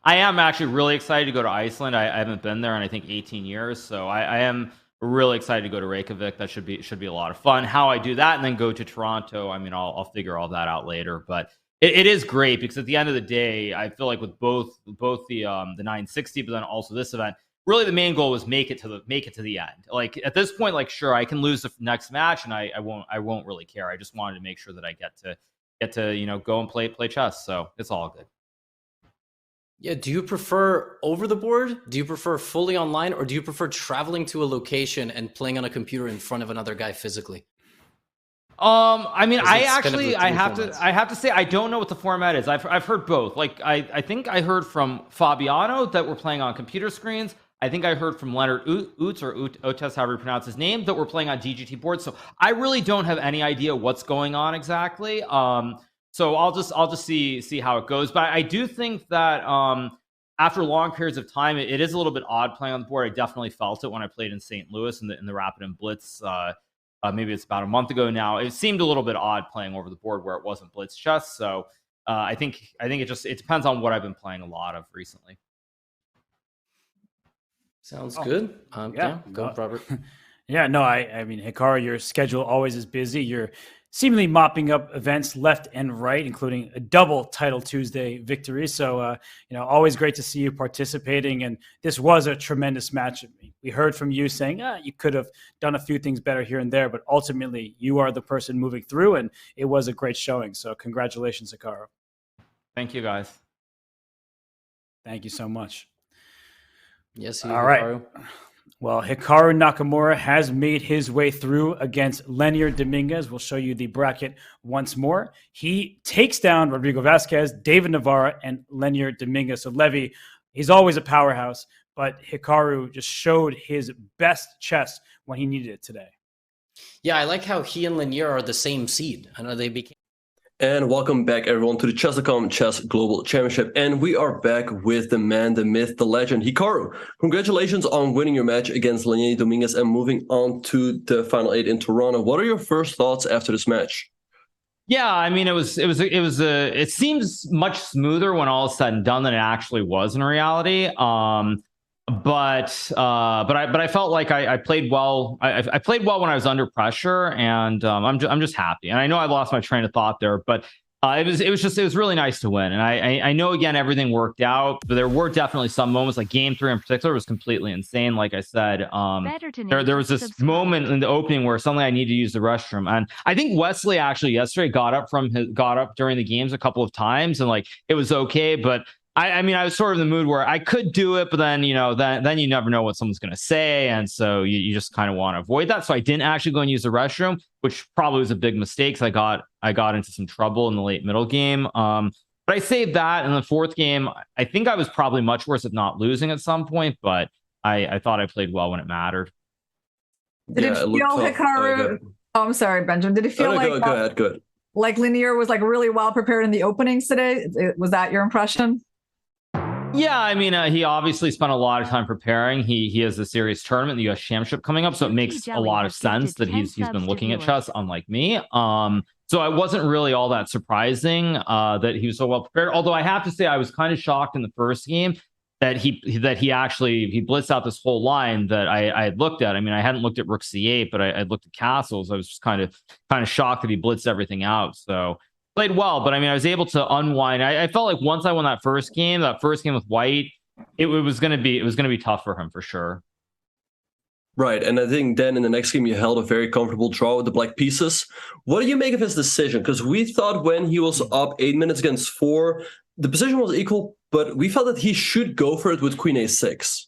I am actually really excited to go to Iceland. I haven't been there in I think 18 years, so I am really excited to go to Reykjavik. That should be a lot of fun. How I do that and then go to Toronto, I mean, I'll figure all that out later. But it is great because at the end of the day, I feel like with both the 960, but then also this event, really the main goal was make it to the end. Like at this point, like sure, I can lose the next match and I won't really care. I just wanted to make sure that I get to you know go and play chess. So it's all good. Yeah, do you prefer over the board? Do you prefer fully online, or do you prefer traveling to a location and playing on a computer in front of another guy physically? I mean, I have formats. to say I don't know what the format is. I've heard both. Like I think I heard from Fabiano that we're playing on computer screens. I think I heard from Leonard Oots or Otes, however you pronounce his name, that we're playing on DGT boards. So I really don't have any idea what's going on exactly. So I'll just see how it goes. But I do think that after long periods of time, it is a little bit odd playing on the board. I definitely felt it when I played in St. Louis in the Rapid and Blitz. Maybe it's about a month ago now. It seemed a little bit odd playing over the board where it wasn't Blitz chess. So I think it depends on what I've been playing a lot of recently. Sounds good. Yeah, go, Robert. Yeah, no, I mean, Hikaru, your schedule always is busy. You're seemingly mopping up events left and right, including a double Title Tuesday victory. So, always great to see you participating. And this was a tremendous match. We heard from you saying you could have done a few things better here and there, but ultimately you are the person moving through, and it was a great showing. So congratulations, Hikaru. Thank you, guys. Thank you so much. Yes, all right. Well, Hikaru Nakamura has made his way through against Leinier Dominguez. We'll show you the bracket once more. He takes down Rodrigo Vasquez, David Navarra, and Leinier Dominguez. So Levy, he's always a powerhouse, but Hikaru just showed his best chess when he needed it today. Yeah, I like how he and Leinier are the same seed. I know they became. And welcome back, everyone, to the Chess.com Chess Global Championship. And we are back with the man, the myth, the legend, Hikaru. Congratulations on winning your match against Leinier Dominguez and moving on to the Final 8 in Toronto. What are your first thoughts after this match? Yeah, I mean, it seems much smoother when all is said and done than it actually was in reality. But I felt like I played well. I played well when I was under pressure, and I'm just happy. And I know I lost my train of thought there, but it was really nice to win. And I know, again, everything worked out, but there were definitely some moments, like game 3 in particular was completely insane. Like I said, there was this moment in the opening where suddenly I needed to use the restroom, and I think Wesley actually yesterday got up during the games a couple of times, and like it was okay, but. I mean, I was sort of in the mood where I could do it, but then, then you never know what someone's going to say. And so you just kind of want to avoid that. So I didn't actually go and use the restroom, which probably was a big mistake. So I got into some trouble in the late middle game. But I saved that. In the fourth game, I think I was probably much worse at not losing at some point, but I thought I played well when it mattered. Did it feel, Hikaru? Oh, I'm sorry, Benjamin. Did it feel like go ahead, good. Like Leinier was like really well prepared in the openings today? Was that your impression? Yeah, I mean, he obviously spent a lot of time preparing. He has a serious tournament, the U.S. Championship coming up, so it makes a lot of sense that he's been looking at chess, unlike me. So I wasn't really all that surprising that he was so well prepared. Although I have to say, I was kind of shocked in the first game that he blitzed out this whole line that I had looked at. I mean, I hadn't looked at Rook C8, but I looked at castles. I was just kind of shocked that he blitzed everything out. So. Played well, but I mean, I was able to unwind. I felt like once I won that first game with White, it was going to be tough for him for sure. Right, and I think then in the next game you held a very comfortable draw with the black pieces. What do you make of his decision? Because we thought when he was up 8 minutes against 4, the position was equal, but we felt that he should go for it with Queen A6.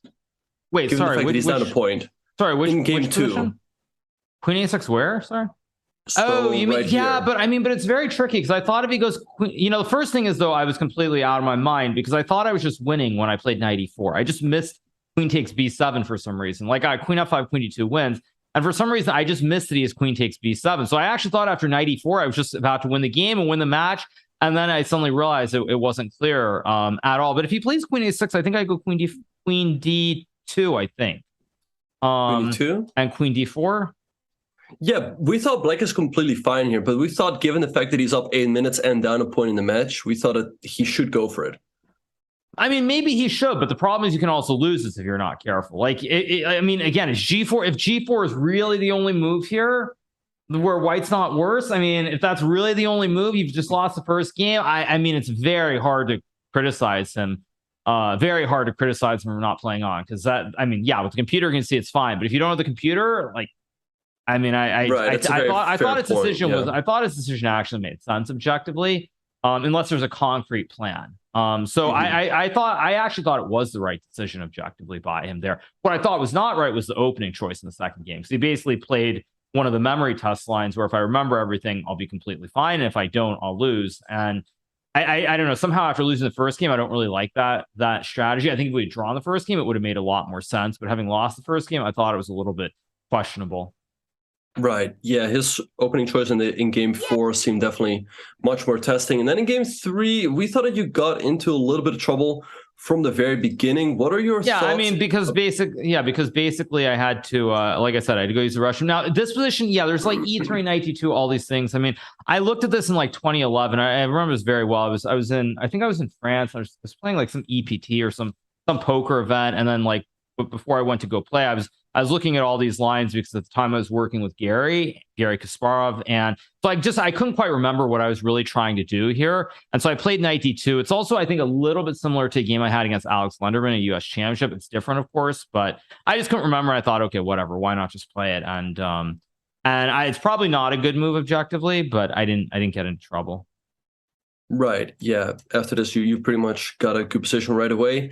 Wait, given sorry, the fact that he's down a point. Sorry, in game 2. Position? Queen A6 where? Sorry. So you mean right yeah, here. but it's very tricky because I thought if he goes, the first thing is though I was completely out of my mind because I thought I was just winning when I played knight e4. I just missed queen takes b7 for some reason. Like I queen f5, queen d2 wins, and for some reason I just missed that he has queen takes b7. So I actually thought after knight e4 I was just about to win the game and win the match, and then I suddenly realized it wasn't clear at all. But if he plays queen a6, I think I go queen d2. I think Queen d2 and queen d4. Yeah, we thought black is completely fine here, but we thought given the fact that he's up 8 minutes and down a point in the match, we thought that he should go for it. I mean, maybe he should, but the problem is you can also lose this if you're not careful. Like, I mean, again, is G4, if G4 is really the only move here, where White's not worse, I mean, if that's really the only move, you've just lost the first game. I mean, it's very hard to criticize him. Very hard to criticize him for not playing on, because that, I mean, yeah, with the computer you can see it's fine, but if you don't have the computer, like, I mean, I thought his decision was, I thought his decision actually made sense objectively, unless there's a concrete plan. So I actually thought it was the right decision objectively by him there. What I thought was not right was the opening choice in the second game. So he basically played one of the memory test lines where if I remember everything, I'll be completely fine. And if I don't, I'll lose. And I don't know, somehow after losing the first game, I don't really like that strategy. I think if we had drawn the first game, it would have made a lot more sense. But having lost the first game, I thought it was a little bit questionable. Right. Yeah, his opening choice in game 4 seemed definitely much more testing. And then in game 3, we thought that you got into a little bit of trouble from the very beginning. What are your thoughts? I mean, because basically I had to, like I said, I had to go use the Russian. Now, this position, yeah, there's like E3, Knight D2, all these things. I mean, I looked at this in like 2011. I remember this very well. I think I was in France. I was playing like some EPT or some poker event, and then like before I went to go play, I was looking at all these lines because at the time I was working with Gary Kasparov, and so I couldn't quite remember what I was really trying to do here, and so I played knight d2. It's also, I think, a little bit similar to a game I had against Alex Lenderman, a U.S. Championship. It's different, of course, but I just couldn't remember. I thought, okay, whatever, why not just play it? And it's probably not a good move objectively, but I didn't get into trouble. Right. Yeah. After this, you pretty much got a good position right away.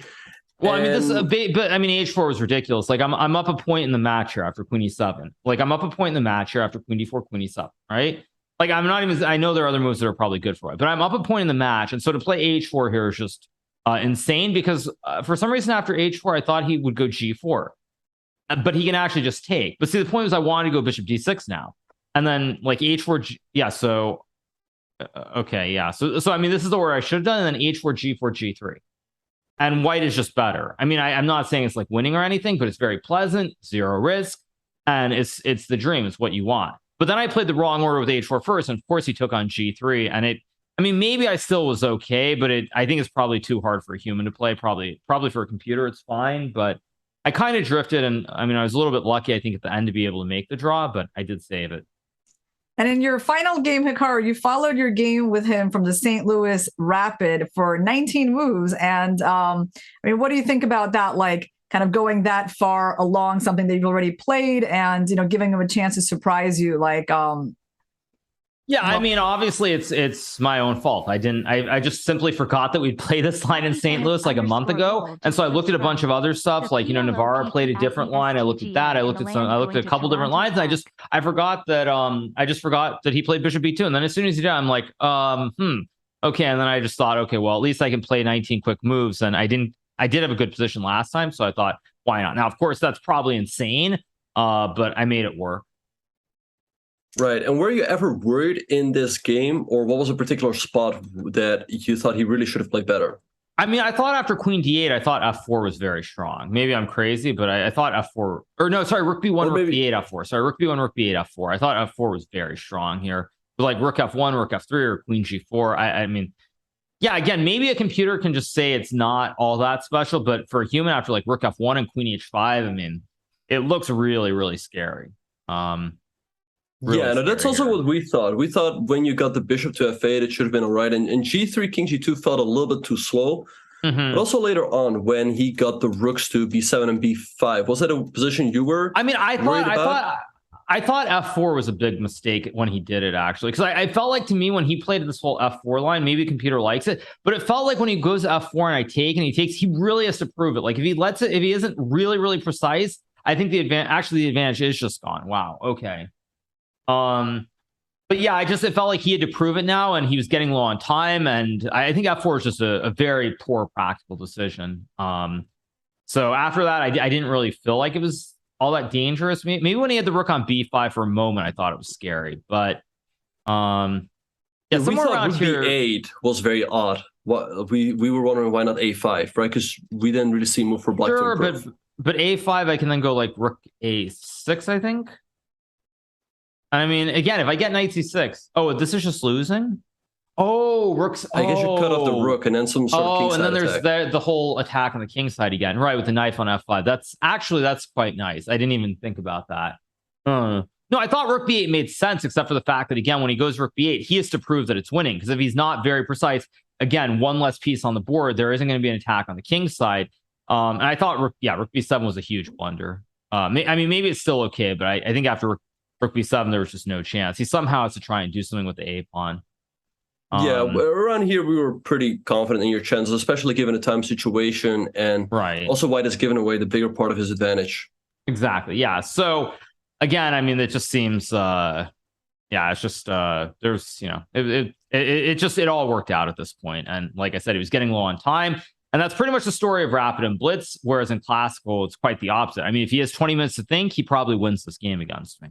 Well, I mean, this is a bit, but I mean, h4 was ridiculous. Like, I'm up a point in the match here after queen e7. Like, I'm up a point in the match here after queen d4, queen e7, right? Like, I'm not even, I know there are other moves that are probably good for it, but I'm up a point in the match. And so to play h4 here is just insane because for some reason after h4, I thought he would go g4, but he can actually just take. But see, the point was I wanted to go bishop d6 now. And then like h4, yeah, so, okay, yeah. So I mean, this is the order I should have done, and then h4, g4, g3. And white is just better. I mean, I'm not saying it's like winning or anything, but it's very pleasant, zero risk, and it's the dream. It's what you want. But then I played the wrong order with h4 first, and of course he took on g3, and I mean, maybe I still was okay, but I think it's probably too hard for a human to play. Probably for a computer, it's fine, but I kind of drifted, and I mean, I was a little bit lucky, I think, at the end to be able to make the draw, but I did save it. And in your final game, Hikaru, you followed your game with him from the St. Louis Rapid for 19 moves. And I mean, what do you think about that? Like, kind of going that far along something that you've already played, and giving him a chance to surprise you, like. Yeah, I mean, obviously it's my own fault. I just simply forgot that we'd play this line in St. Louis like a month ago. And so I looked at a bunch of other stuff, like, Navarra played a different line. I looked at that. I looked at a couple different lines. And I forgot that he played Bishop B2. And then as soon as he did, I'm like, okay. And then I just thought, okay, well, at least I can play 19 quick moves. And I did have a good position last time. So I thought, why not? Now, of course, that's probably insane, but I made it work. Right. And were you ever worried in this game, or what was a particular spot that you thought he really should have played better? I mean, I thought after queen d8, I thought f4 was very strong. Maybe I'm crazy, but I thought f4, or no, sorry, rook b1, rook b8, f4. Sorry, rook b1, rook b8, f4. I thought f4 was very strong here. But like rook f1, rook f3, or queen g4. I mean, yeah, again, maybe a computer can just say it's not all that special, but for a human after like rook f1 and queen h5, I mean, it looks really, really scary. Really yeah, no, that's also what we thought. We thought when you got the bishop to f8, it should have been all right. And g3, king g2 felt a little bit too slow. But also later on, when he got the rooks to b7 and b5, was that a position you were? I mean, I thought f4 was a big mistake when he did it, actually, because I felt like, to me, when he played this whole f4 line, maybe the computer likes it, but it felt like when he goes f4 and I take and he takes, he really has to prove it. Like if he lets it, if he isn't really, really precise, I think the advantage is just gone. Wow. Okay. But yeah, it felt like he had to prove it now, and he was getting low on time, and I think f4 is just a very poor practical decision. So after that, I didn't really feel like it was all that dangerous. Maybe when he had the rook on b5 for a moment, I thought it was scary, but yeah, somewhere around here, b8 was very odd. What we were wondering why not a5, right? Because we didn't really see move for black. Sure, but a5, I can then go like rook a6, I think. I mean, again, if I get knight c6, oh, this is just losing. Oh, rooks. I guess you cut off the rook and then some sort of king side and then attack. There's the whole attack on the king side again, right? With the knife on f5. That's quite nice. I didn't even think about that. No, I thought rook b8 made sense, except for the fact that, again, when he goes rook b8, he has to prove that it's winning. Because if he's not very precise, again, one less piece on the board, there isn't going to be an attack on the king side. And I thought rook b7 was a huge blunder. I mean, maybe it's still okay, but I think after rook b7, there was just no chance. He somehow has to try and do something with the a pawn. Yeah, around here we were pretty confident in your chances, especially given the time situation, and also white has given away the bigger part of his advantage. Exactly. Yeah. So again, I mean, it just seems, it's just there's it all worked out at this point. And like I said, he was getting low on time. And that's pretty much the story of Rapid and Blitz, whereas in Classical, it's quite the opposite. I mean, if he has 20 minutes to think, he probably wins this game against me.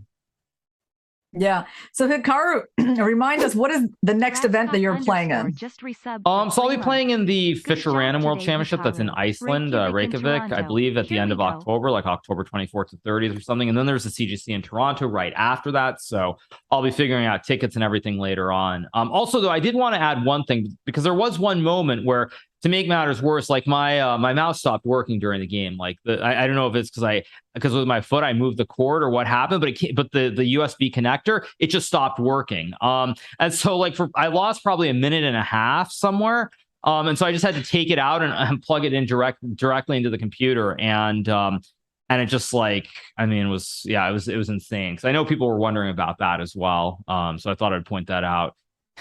Yeah. So Hikaru, remind us, what is the next event that you're playing in? So I'll be playing in the Fisher Random World Championship that's in Iceland, Reykjavik, I believe at the end of October, like October 24th to 30th or something. And then there's a CGC in Toronto right after that. So I'll be figuring out tickets and everything later on. Also, though, I did want to add one thing, because there was one moment where to make matters worse, like my mouse stopped working during the game. Like I don't know if it's because with my foot I moved the cord or what happened, but the USB connector, it just stopped working. And so like I lost probably a minute and a half somewhere. And so I just had to take it out and plug it in directly into the computer. And it just like, I mean, it was insane. Cause I know people were wondering about that as well. So I thought I'd point that out.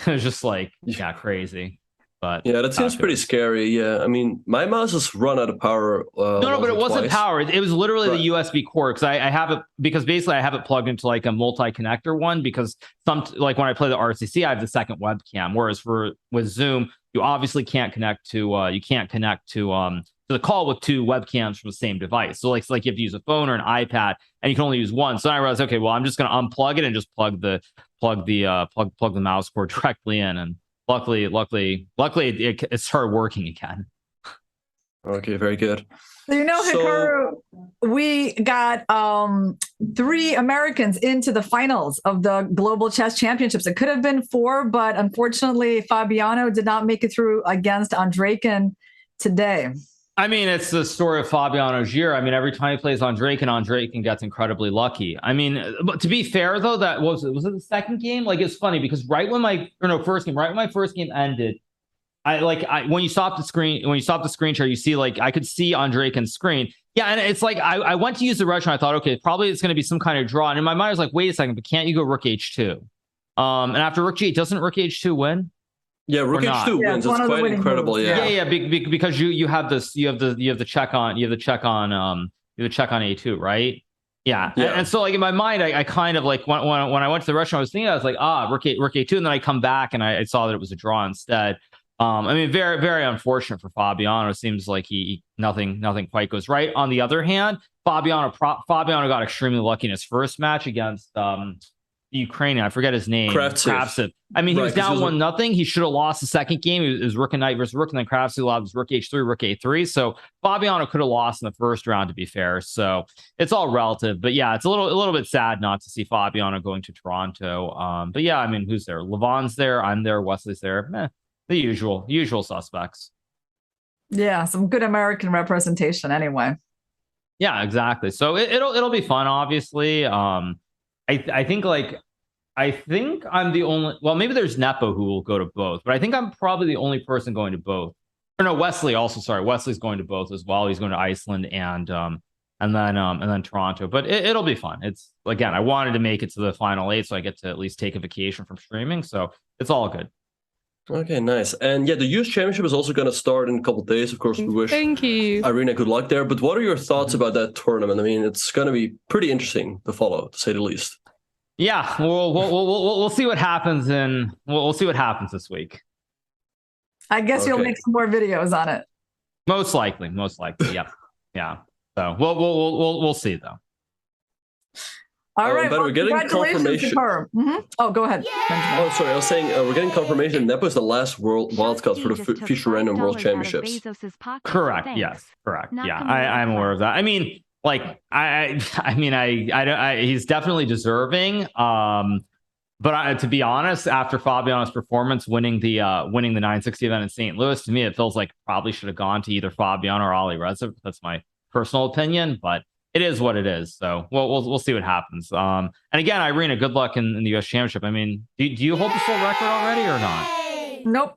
It was just like, yeah, crazy. But yeah, that seems pretty scary. Yeah, I mean, my mouse has run out of power. No, but it wasn't power. It was literally Right. the USB cord, because I have it, because basically I have it plugged into like a multi-connector one, because like when I play the RCC, I have the second webcam, whereas with Zoom, you obviously can't connect to the call with two webcams from the same device. So like you have to use a phone or an iPad, and you can only use one. So I realized, okay, well, I'm just going to unplug it and just plug the mouse cord directly in, and luckily it started working again. Okay, very good. So, Hikaru, we got 3 Americans into the finals of the Global Chess Championships. It could have been 4, but unfortunately, Fabiano did not make it through against Andrejkin today. I mean, it's the story of Fabiano's year. I mean, every time he plays Andrejkin gets incredibly lucky. I mean, but to be fair though, that was it the second game? Like, it's funny because right when my first game ended, when you stop the screen share, you see like I could see Andrejkin's screen. Yeah, and it's like I went to use the restaurant. I thought, okay, probably it's going to be some kind of draw. And in my mind, I was like, wait a second, but can't you go Rook H2? And after Rook G8, doesn't Rook H2 win? Yeah, Rook H2 wins. It's quite incredible. Moves, yeah. Because you have the check on A2, right? Yeah. And so like in my mind, I kind of like when I went to the restaurant, I was thinking, I was like, Rook A2, and then I come back and I saw that it was a draw instead. I mean, very, very unfortunate for Fabiano. It seems like nothing quite goes right. On the other hand, Fabiano got extremely lucky in his first match against the Ukrainian. I forget his name. Kravtsev. I mean, he was down 1-0. He should have lost the second game. It was Rook and Knight versus Rook, and then Kravtsev lost Rook H3, Rook A3. So Fabiano could have lost in the first round, to be fair. So it's all relative. But yeah, it's a little bit sad not to see Fabiano going to Toronto. But yeah, I mean, who's there? Levon's there. I'm there. Wesley's there. The usual suspects. Yeah, some good American representation anyway. Yeah, exactly. So it'll be fun, obviously. I think I'm the only, well, maybe there's Nepo who will go to both, but I think I'm probably the only person going to both. Or no, Wesley also, sorry. Wesley's going to both as well. He's going to Iceland and then Toronto, but it'll be fun. It's, again, I wanted to make it to the final 8, so I get to at least take a vacation from streaming. So it's all good. Okay, nice. And yeah, the US Championship is also going to start in a couple of days. Of course, we wish Thank you. Irina good luck there. But what are your thoughts about that tournament? I mean, it's going to be pretty interesting to follow, to say the least. Yeah, we'll see what happens, and we'll see what happens this week. I guess you'll make some more videos on it. Most likely, yeah. So we'll see though. All right. But we're getting confirmation. Oh, go ahead. Benjamin. Oh, sorry. I was saying we're getting confirmation. Nepo is the last wildcard for the Future Random World Championships. Correct. Thanks. Yes. Correct. Not Yeah, coming I'm aware of that. I mean, like, he's definitely deserving. But to be honest, after Fabiano's performance, winning the 960 event in St. Louis, to me, it feels like probably should have gone to either Fabiano or Ali Reza. That's my personal opinion, but it is what it is. So we'll see what happens. And again, Irina, good luck in the US Championship. I mean, do you hold the full record already or not? Nope.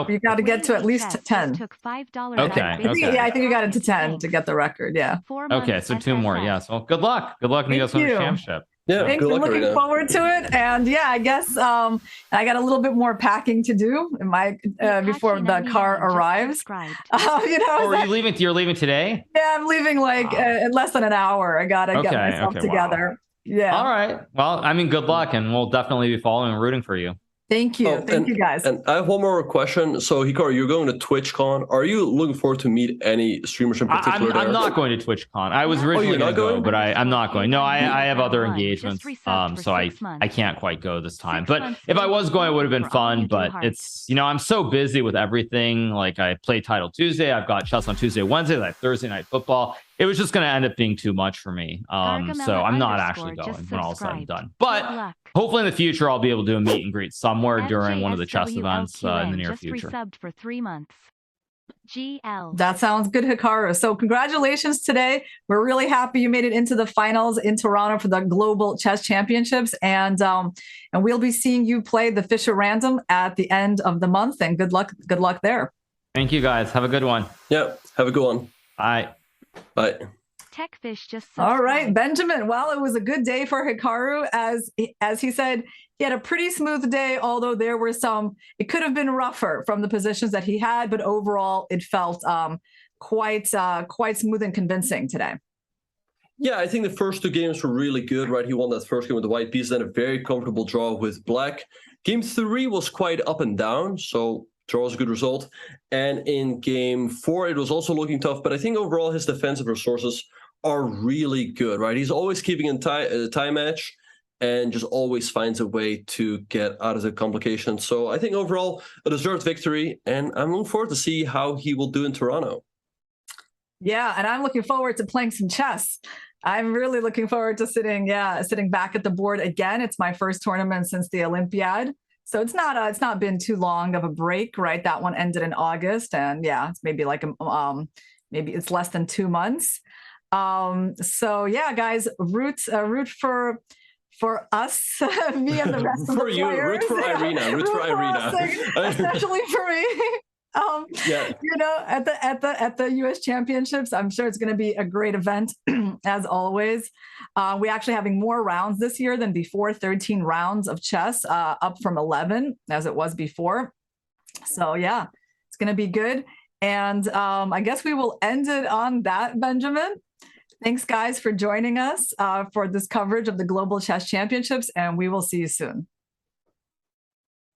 You got to get to at least 10. Took $5. Okay. Yeah, I think you got into 10 to get the record. Yeah. Okay, so 2 more. Yes. Well, good luck. Good luck in the US Championship. Yeah, Thanks. good I'm luck, looking Irina. forward to it. And yeah, I guess I got a little bit more packing to do in my before the car arrives. Are you leaving? You're leaving today? Yeah, I'm leaving in less than an hour. I gotta get myself together. Wow. Yeah. All right. Well, I mean, good luck, and we'll definitely be following and rooting for you. Thank you. Thank you, guys. And I have one more question. So, Hikaru, you're going to TwitchCon. Are you looking forward to meet any streamers in particular? I'm not going to TwitchCon. I was originally going to go, but I'm not going. No, I have other engagements, so I can't quite go this time. But if I was going, it would have been fun. But it's, I'm so busy with everything. Like, I play Title Tuesday. I've got chess on Tuesday, Wednesday, like Thursday night football. It was just going to end up being too much for me. So I'm not actually going when all is said and done. But hopefully in the future, I'll be able to do a meet and greet somewhere during one of the chess events in the near future. Resubbed for 3 months. GL. That sounds good, Hikaru. So congratulations today. We're really happy you made it into the finals in Toronto for the Global Chess Championships. And we'll be seeing you play the Fisher Random at the end of the month. And good luck there. Thank you guys. Have a good one. Yeah, have a good one. Bye. Bye. Techfish just All right, subscribed. Benjamin. Well, it was a good day for Hikaru. As he said, he had a pretty smooth day, although there were it could have been rougher from the positions that he had, but overall it felt quite smooth and convincing today. Yeah, I think the first two games were really good, right? He won that first game with the white piece, then a very comfortable draw with black. Game 3 was quite up and down, so draw was a good result. And in game 4, it was also looking tough, but I think overall his defensive resources are really good, right? He's always keeping in a tie match and just always finds a way to get out of the complications. So I think overall a deserved victory, and I'm looking forward to see how he will do in Toronto. Yeah, and I'm looking forward to playing some chess. I'm really looking forward to sitting back at the board again. It's my first tournament since the Olympiad. So it's not been too long of a break, right? That one ended in August, and yeah, it's maybe like maybe it's less than 2 months. So yeah, guys, root for us, me and the rest of the players. Root for Irina. Root for Irina. Especially for me. Yeah. You know, at the US Championships, I'm sure it's going to be a great event as always. We're actually having more rounds this year than before, 13 rounds of chess, up from 11 as it was before. So yeah, it's going to be good. And I guess we will end it on that, Benjamin. Thanks, guys, for joining us for this coverage of the Global Chess Championships, and we will see you soon.